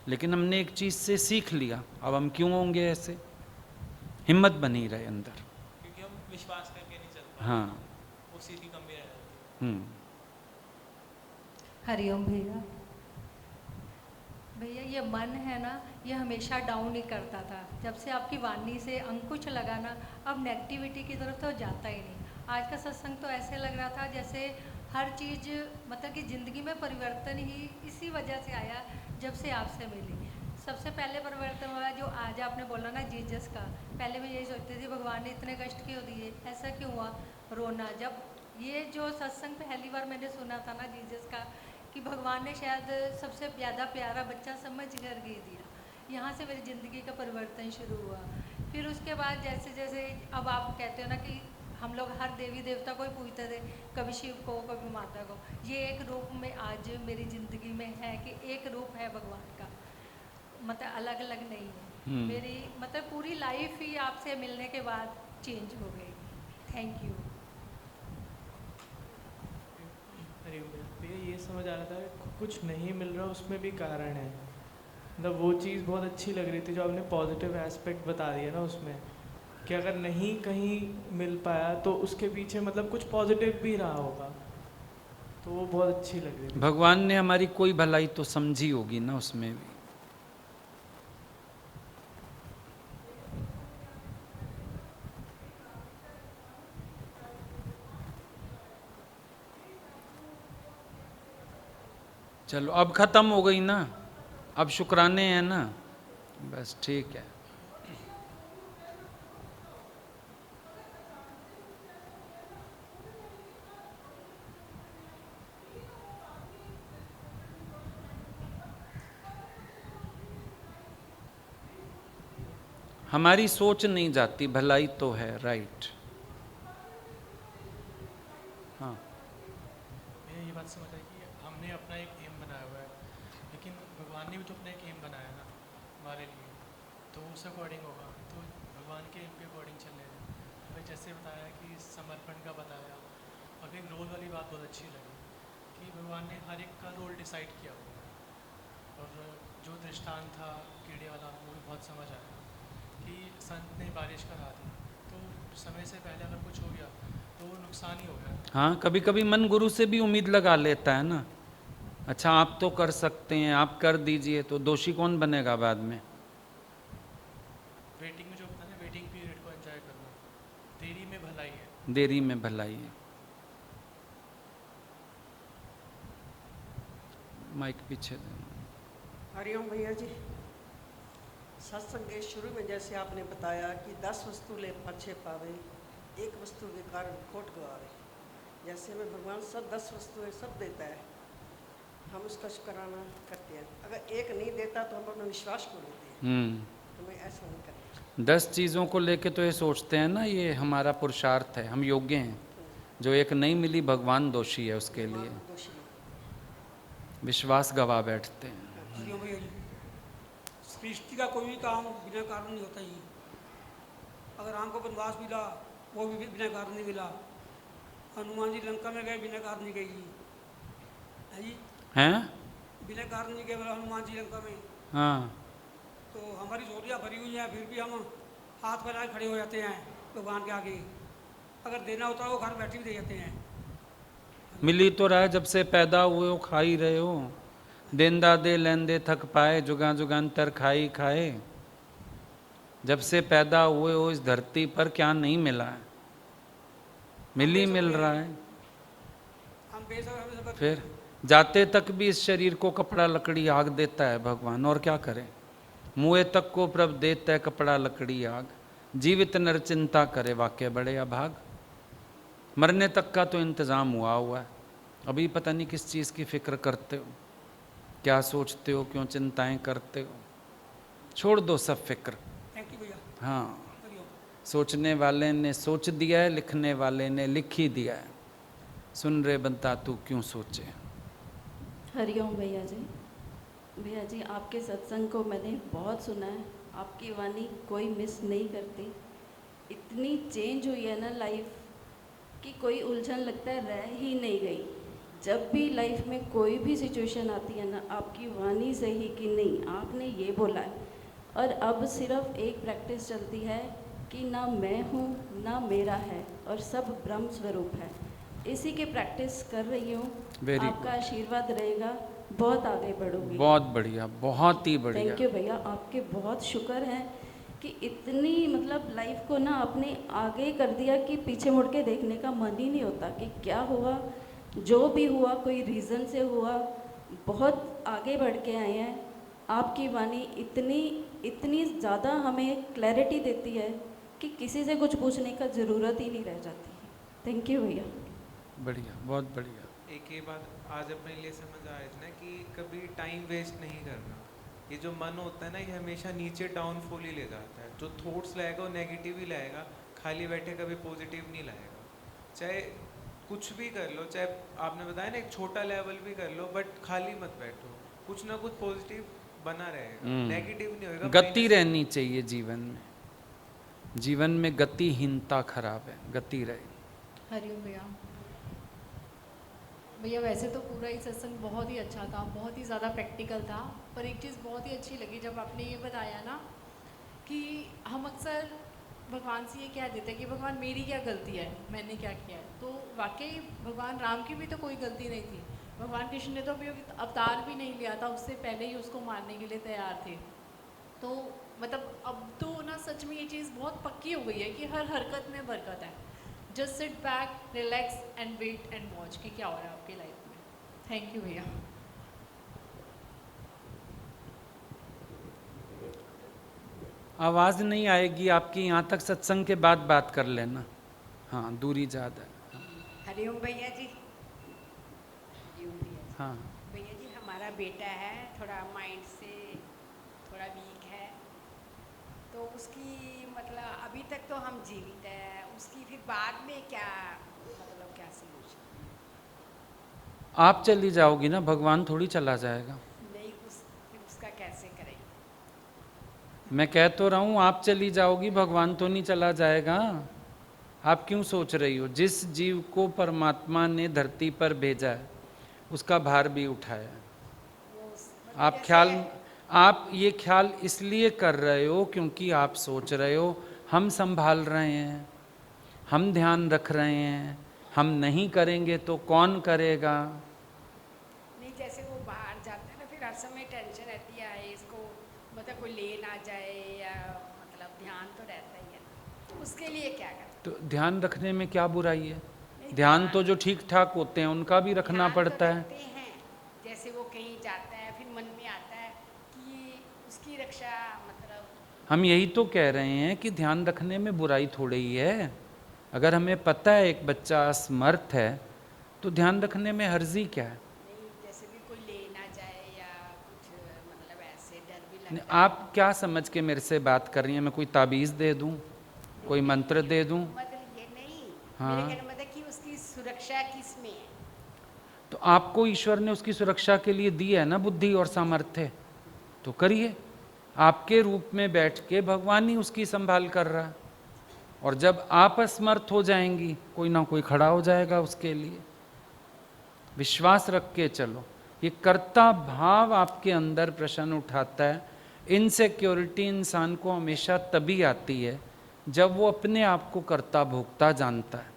लेकिन हमने एक चीज़ से सीख लिया, अब हम क्यों होंगे ऐसे, हिम्मत बनी रहे अंदर। क्योंकि हम विश्वास करके नहीं चल पाते, हाँ। उसी की कमी रह जाती है। हरिओम भैया। भैया ये मन है ना, ये हमेशा डाउन ही करता था। जब से आपकी वाणी से अंकुश लगा ना, अब नेगेटिविटी की तरफ तो जाता ही नहीं। आज का सत्संग तो ऐसे लग रहा था जैसे हर चीज़ मतलब कि ज़िंदगी में परिवर्तन ही इसी वजह से आया जब से आपसे मिली। सबसे पहले परिवर्तन हुआ जो आज आपने बोला ना जीसस का। पहले मैं यही सोचती थी भगवान ने इतने कष्ट क्यों दिए, ऐसा क्यों हुआ, रोना। जब ये जो सत्संग पहली बार मैंने सुना था ना जीसस का, कि भगवान ने शायद सबसे ज़्यादा प्यारा बच्चा समझ कर दे दिया, यहाँ से मेरी ज़िंदगी का परिवर्तन शुरू हुआ। फिर उसके बाद जैसे जैसे अब आप कहते हो ना कि हम लोग हर देवी देवता को ही पूजते थे, कभी शिव को कभी माता को, ये एक रूप में आज मेरी ज़िंदगी में है कि एक रूप है भगवान का, मतलब अलग अलग नहीं है। मेरी मतलब पूरी लाइफ ही आपसे मिलने के बाद चेंज हो गई। Thank you. अरे भैया ये समझ आ रहा था कुछ नहीं मिल रहा उसमें भी कारण है। मतलब वो चीज़ बहुत अच्छी लग रही थी जो आपने पॉजिटिव एस्पेक्ट बता दिया ना उसमें, कि अगर नहीं कहीं मिल पाया तो उसके पीछे मतलब कुछ पॉजिटिव भी रहा होगा, तो वो बहुत अच्छी लग रही थी। भगवान ने हमारी कोई भलाई तो समझी होगी ना उसमें भी। चलो अब खत्म हो गई ना, अब शुक्राने हैं ना, बस ठीक है। हमारी सोच नहीं जाती, भलाई तो है, राइट। हाँ, मैंने ये बात समझ आई कि हमने अपना एक एम बनाया हुआ है, लेकिन भगवान ने भी तो अपना एक एम बनाया ना हमारे लिए, तो उस अकॉर्डिंग होगा। तो भगवान के एम के अकॉर्डिंग चल रहे हैं। हमें जैसे बताया कि समर्पण का बताया, और एक रोल वाली बात बहुत अच्छी लगी कि भगवान ने हर एक का रोल डिसाइड किया हुआ है। और जो दृष्टांत था कीड़े वाला, वो भी बहुत समझ आया कि संत ने बारिश करा दी, तो समय से पहले अगर कुछ हो गया तो वो नुकसान ही हो गया। हाँ, कभी कभी मन गुरु से भी उम्मीद लगा लेता है ना, अच्छा आप तो कर सकते हैं, आप कर दीजिए, तो दोषी कौन बनेगा बाद में? वेटिंग में जो होता है ना, वेटिंग पीरियड को एंजॉय करना, देरी में भलाई है। देरी में भलाई है। माइक पीछे देना। हरिओम भैया जी, सत्संग के शुरू में जैसे आपने बताया कि 10 वस्तु ले पाछे पावे, एक वस्तु के कारण खोट गवावे। जैसे में भगवान सब 10 वस्तुएं सब देता है, हम उसका शुक्राना करते हैं। अगर एक नहीं देता तो हम अपना विश्वास खो देते हैं। हमें ऐसा नहीं करना। 10 चीज़ों को लेके तो ये सोचते हैं ना, ये हमारा पुरुषार्थ है, हम योग्य हैं। जो एक नहीं मिली, भगवान दोषी है उसके लिए, विश्वास गवा बैठते हैं। हरिओम भैया जी, सृष्टि का कोई भी काम बिना कारण नहीं होता ही। अगर राम को वनवास मिला, वो भी बिना कारण नहीं मिला। हनुमान जी लंका में गए, बिना कारण नहीं गए जी, हैं? बिना कारण नहीं गए हनुमान जी लंका में। हाँ, तो हमारी झोलियाँ भरी हुई हैं, फिर भी हम हाथ फैलाए खड़े हो जाते हैं भगवान के आगे। अगर देना होता है वो घर बैठे भी दे जाते हैं। मिली तो रहा है, जब से पैदा हुए हो खा ही रहे हो। देंदा दे लेंदे थक पाए, जुगा जुगान्तर खाई खाए। जब से पैदा हुए हो इस धरती पर क्या नहीं मिला है? मिल ही मिल रहा है। हम बेशक हमें सब फिर जाते तक भी इस शरीर को कपड़ा लकड़ी आग देता है भगवान, और क्या करें? मुए तक को प्रभ देता है कपड़ा लकड़ी आग। जीवित नर चिंता करे, वाक्य बड़े अभाग। मरने तक का तो इंतज़ाम हुआ है, अभी पता नहीं किस चीज़ की फिक्र करते हो, क्या सोचते हो, क्यों चिंताएं करते हो। छोड़ दो सब फिक्र। थैंक यू भैया। हाँ, हरिओम। सोचने वाले ने सोच दिया है, लिखने वाले ने लिख ही दिया है। सुन रे बंता तू क्यों सोचे। हरिओम भैया जी। भैया जी, आपके सत्संग को मैंने बहुत सुना है, आपकी वाणी कोई मिस नहीं करती। इतनी चेंज हुई है ना लाइफ कि कोई उलझन लगता है रह ही नहीं गई। जब भी लाइफ में कोई भी सिचुएशन आती है ना, आपकी वाणी से ही कि नहीं आपने ये बोला है। और अब सिर्फ एक प्रैक्टिस चलती है कि ना मैं हूँ ना मेरा है, और सब ब्रह्म स्वरूप है। इसी की प्रैक्टिस कर रही हूँ। आपका आशीर्वाद रहेगा, बहुत आगे बढ़ोगी। बहुत बढ़िया, बहुत ही बढ़िया। थैंक यू भैया, आपके बहुत शुक्र है कि इतनी मतलब लाइफ को ना आपने आगे कर दिया कि पीछे मुड़ के देखने का मन ही नहीं होता कि क्या हुआ। जो भी हुआ कोई रीज़न से हुआ, बहुत आगे बढ़ के आए हैं। आपकी वाणी इतनी ज़्यादा हमें क्लैरिटी देती है कि किसी से कुछ पूछने का ज़रूरत ही नहीं रह जाती। थैंक यू भैया। बढ़िया, बहुत बढ़िया। एक ये बात आज अपने लिए समझ आया ना कि कभी टाइम वेस्ट नहीं करना। ये जो मन होता है ना, ये हमेशा नीचे डाउनफॉल ही ले जाता है। जो थॉट्स लाएगा वो नेगेटिव ही लाएगा, खाली बैठे कभी पॉजिटिव नहीं लाएगा। चाहे कुछ भी कर लो, चाहे आपने बताया ना एक छोटा लेवल भी कर लो, बट खाली मत बैठो, कुछ ना कुछ पॉजिटिव बना रहेगा, नेगेटिव नहीं होगा। गति रहनी चाहिए जीवन में। जीवन में गतिहीनता खराब है, गति रहे। हरिओम भैया। भैया वैसे तो पूरा ही सत्संग बहुत ही अच्छा था, बहुत ही ज़्यादा प्रैक्टिकल था, पर एक चीज़ बहुत ही अच्छी लगी जब आपने ये बताया ना कि हम अक्सर भगवान से ये कह देते हैं कि भगवान मेरी क्या गलती है, मैंने क्या किया है। तो वाकई भगवान राम की भी तो कोई गलती नहीं थी। भगवान कृष्ण ने तो अभी अवतार भी नहीं लिया था, उससे पहले ही उसको मारने के लिए तैयार थे। तो मतलब अब तो ना सच में ये चीज़ बहुत पक्की हो गई है कि हर हरकत में बरकत है। Just sit back, relax and wait and watch कि क्या हो रहा है आपकी लाइफ में। थैंक यू भैया। आवाज़ नहीं आएगी आपकी यहाँ तक, सत्संग के बाद बात कर लेना। हाँ, दूरी ज़्यादा है। हरिओम भैया जी। हाँ भैया जी, हमारा बेटा है थोड़ा माइंड से थोड़ा वीक है, तो उसकी मतलब अभी तक तो हम जीवित है, उसकी फिर बाद में क्या मतलब क्या सोल्यूशन? आप चली जाओगी ना, भगवान थोड़ी चला जाएगा। नहीं, फिर उसका कैसे करें? मैं कह तो रहा हूँ आप चली जाओगी, भगवान तो नहीं चला जाएगा। आप क्यों सोच रही हो? जिस जीव को परमात्मा ने धरती पर भेजा है उसका भार भी उठाया है। आप ये ख्याल इसलिए कर रहे हो क्योंकि आप सोच रहे हो हम संभाल रहे हैं, हम ध्यान रख रहे हैं, हम नहीं करेंगे तो कौन करेगा। नहीं, जैसे वो बाहर जाते हैं ना, फिर हर समय टेंशन रहती है इसको, मतलब कोई ले ना जाए, या मतलब ध्यान तो रहता ही है, उसके लिए क्या करें? तो ध्यान रखने में क्या बुराई है? ध्यान तो जो ठीक ठाक होते हैं उनका भी रखना पड़ता है। जैसे वो कहीं जाता है फिर मन में आता है कि उसकी रक्षा, मतलब हम यही तो कह रहे हैं कि ध्यान रखने में बुराई थोड़ी ही है। अगर हमें पता है एक बच्चा असमर्थ है तो ध्यान रखने में हर्जी क्या है? नहीं, जैसे भी कोई ले ना जाए या कुछ, मतलब ऐसे डर भी लगता आप क्या समझ के मेरे से बात कर रही हैं? मैं कोई ताबीज़ दे दूं, कोई मंत्र दे दूं? मतलब ये नहीं, हाँ, मेरे कहने का मतलब कि उसकी सुरक्षा किस में है? तो आपको ईश्वर ने उसकी सुरक्षा के लिए दी है ना बुद्धि और सामर्थ्य, तो करिए। आपके रूप में बैठ के भगवान ही उसकी संभाल कर रहा है, और जब आप असमर्थ हो जाएंगी कोई ना कोई खड़ा हो जाएगा उसके लिए। विश्वास रख के चलो। ये कर्ता भाव आपके अंदर प्रश्न उठाता है। इनसिक्योरिटी इंसान को हमेशा तभी आती है जब वो अपने आप को कर्ता भोक्ता जानता है,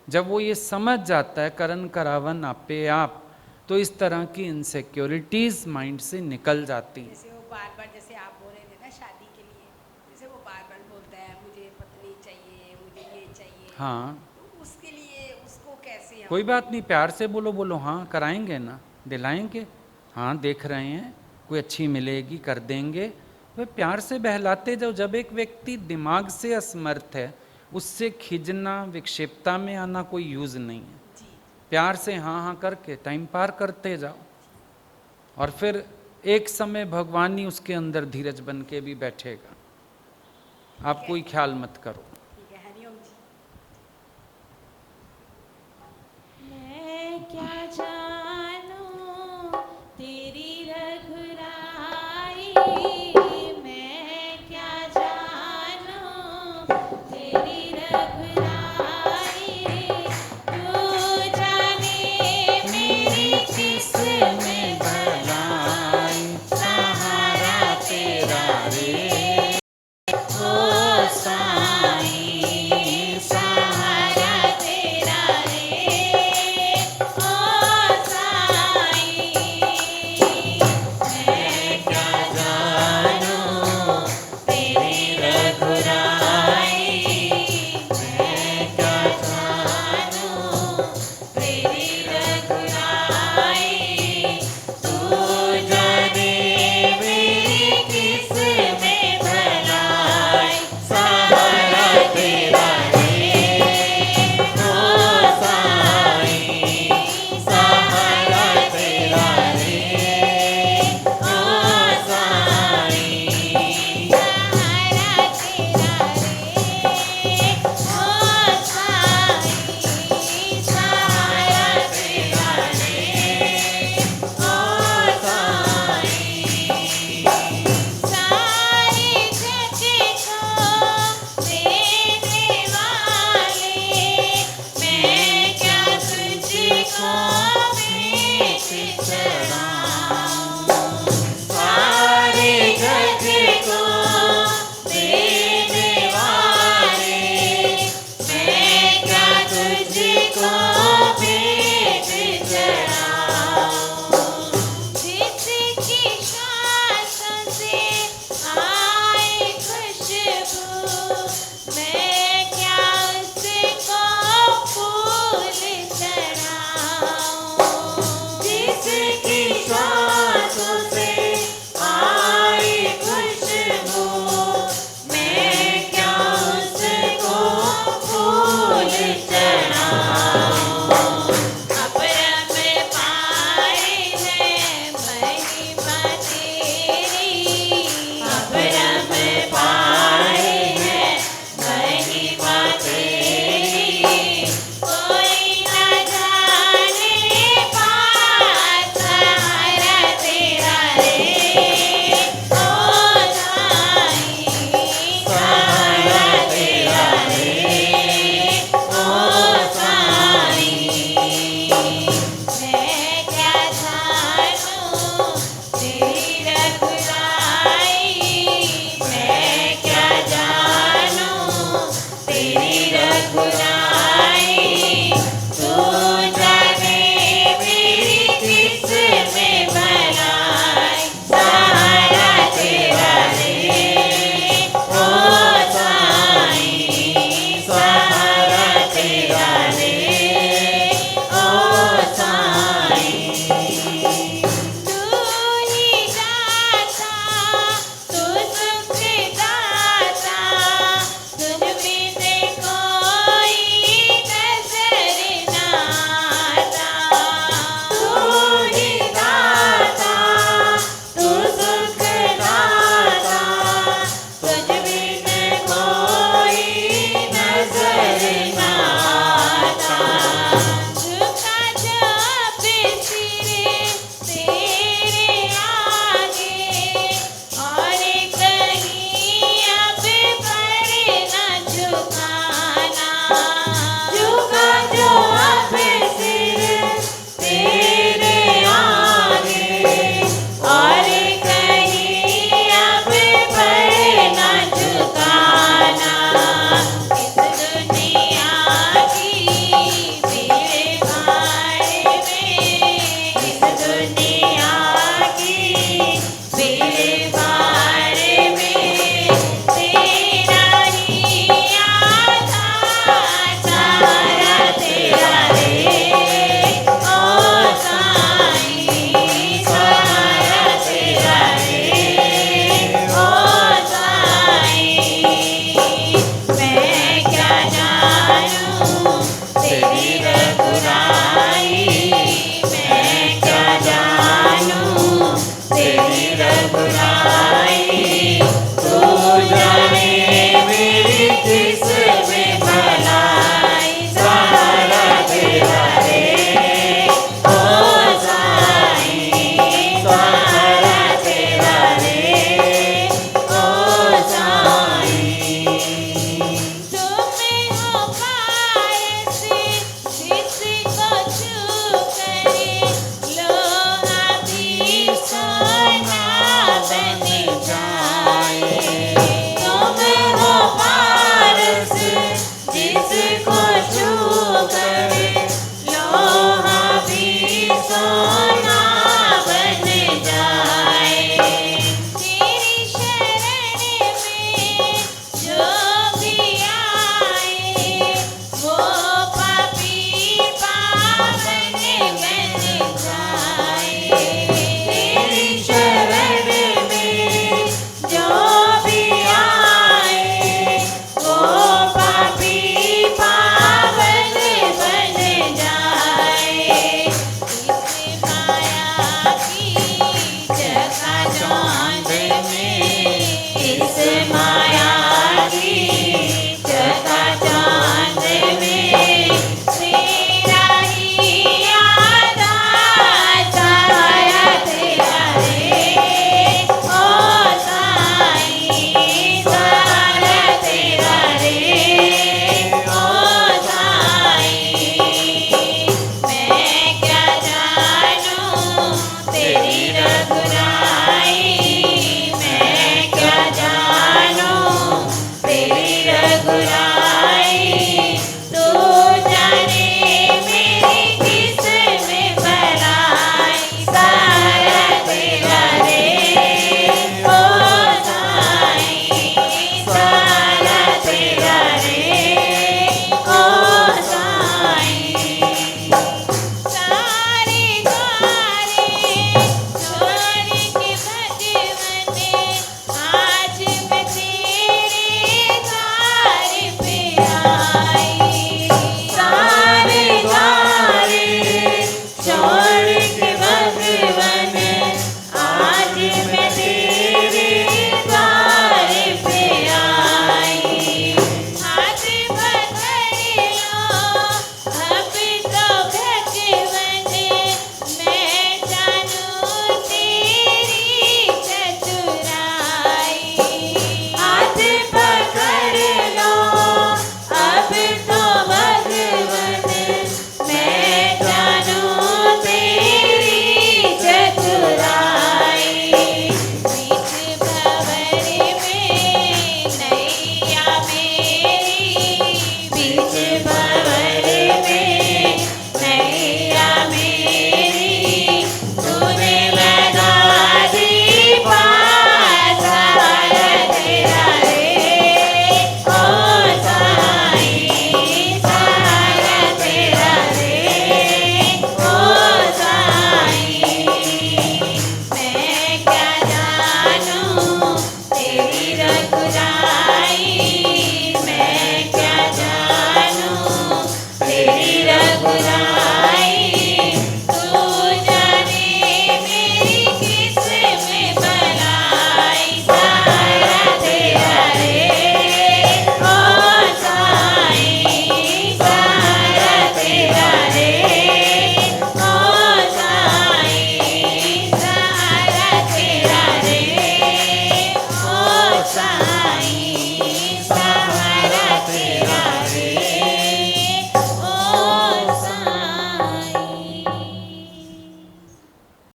जब वो ये समझ जाता है करन करावन आपे आप, तो इस तरह की इनसिक्योरिटीज माइंड से निकल जाती हैं। जैसे वो बार बार, जैसे आप बोल रहे थे ना शादी के लिए, जैसे वो बार बार बोलता है मुझे पत्नी चाहिए, मुझे ये चाहिए, हाँ, तो उसके लिए उसको कैसे कोई बात नहीं, प्यार से बोलो, बोलो हाँ कराएंगे ना, दिलाएंगे, हाँ देख रहे हैं कोई अच्छी मिलेगी कर देंगे। वह प्यार से बहलाते जाओ। जब एक व्यक्ति दिमाग से असमर्थ है उससे खिजना विक्षेपता में आना कोई यूज नहीं है। प्यार से हाँ हाँ करके टाइम पार करते जाओ, और फिर एक समय भगवान ही उसके अंदर धीरज बन के भी बैठेगा। आप कोई ख्याल मत करो।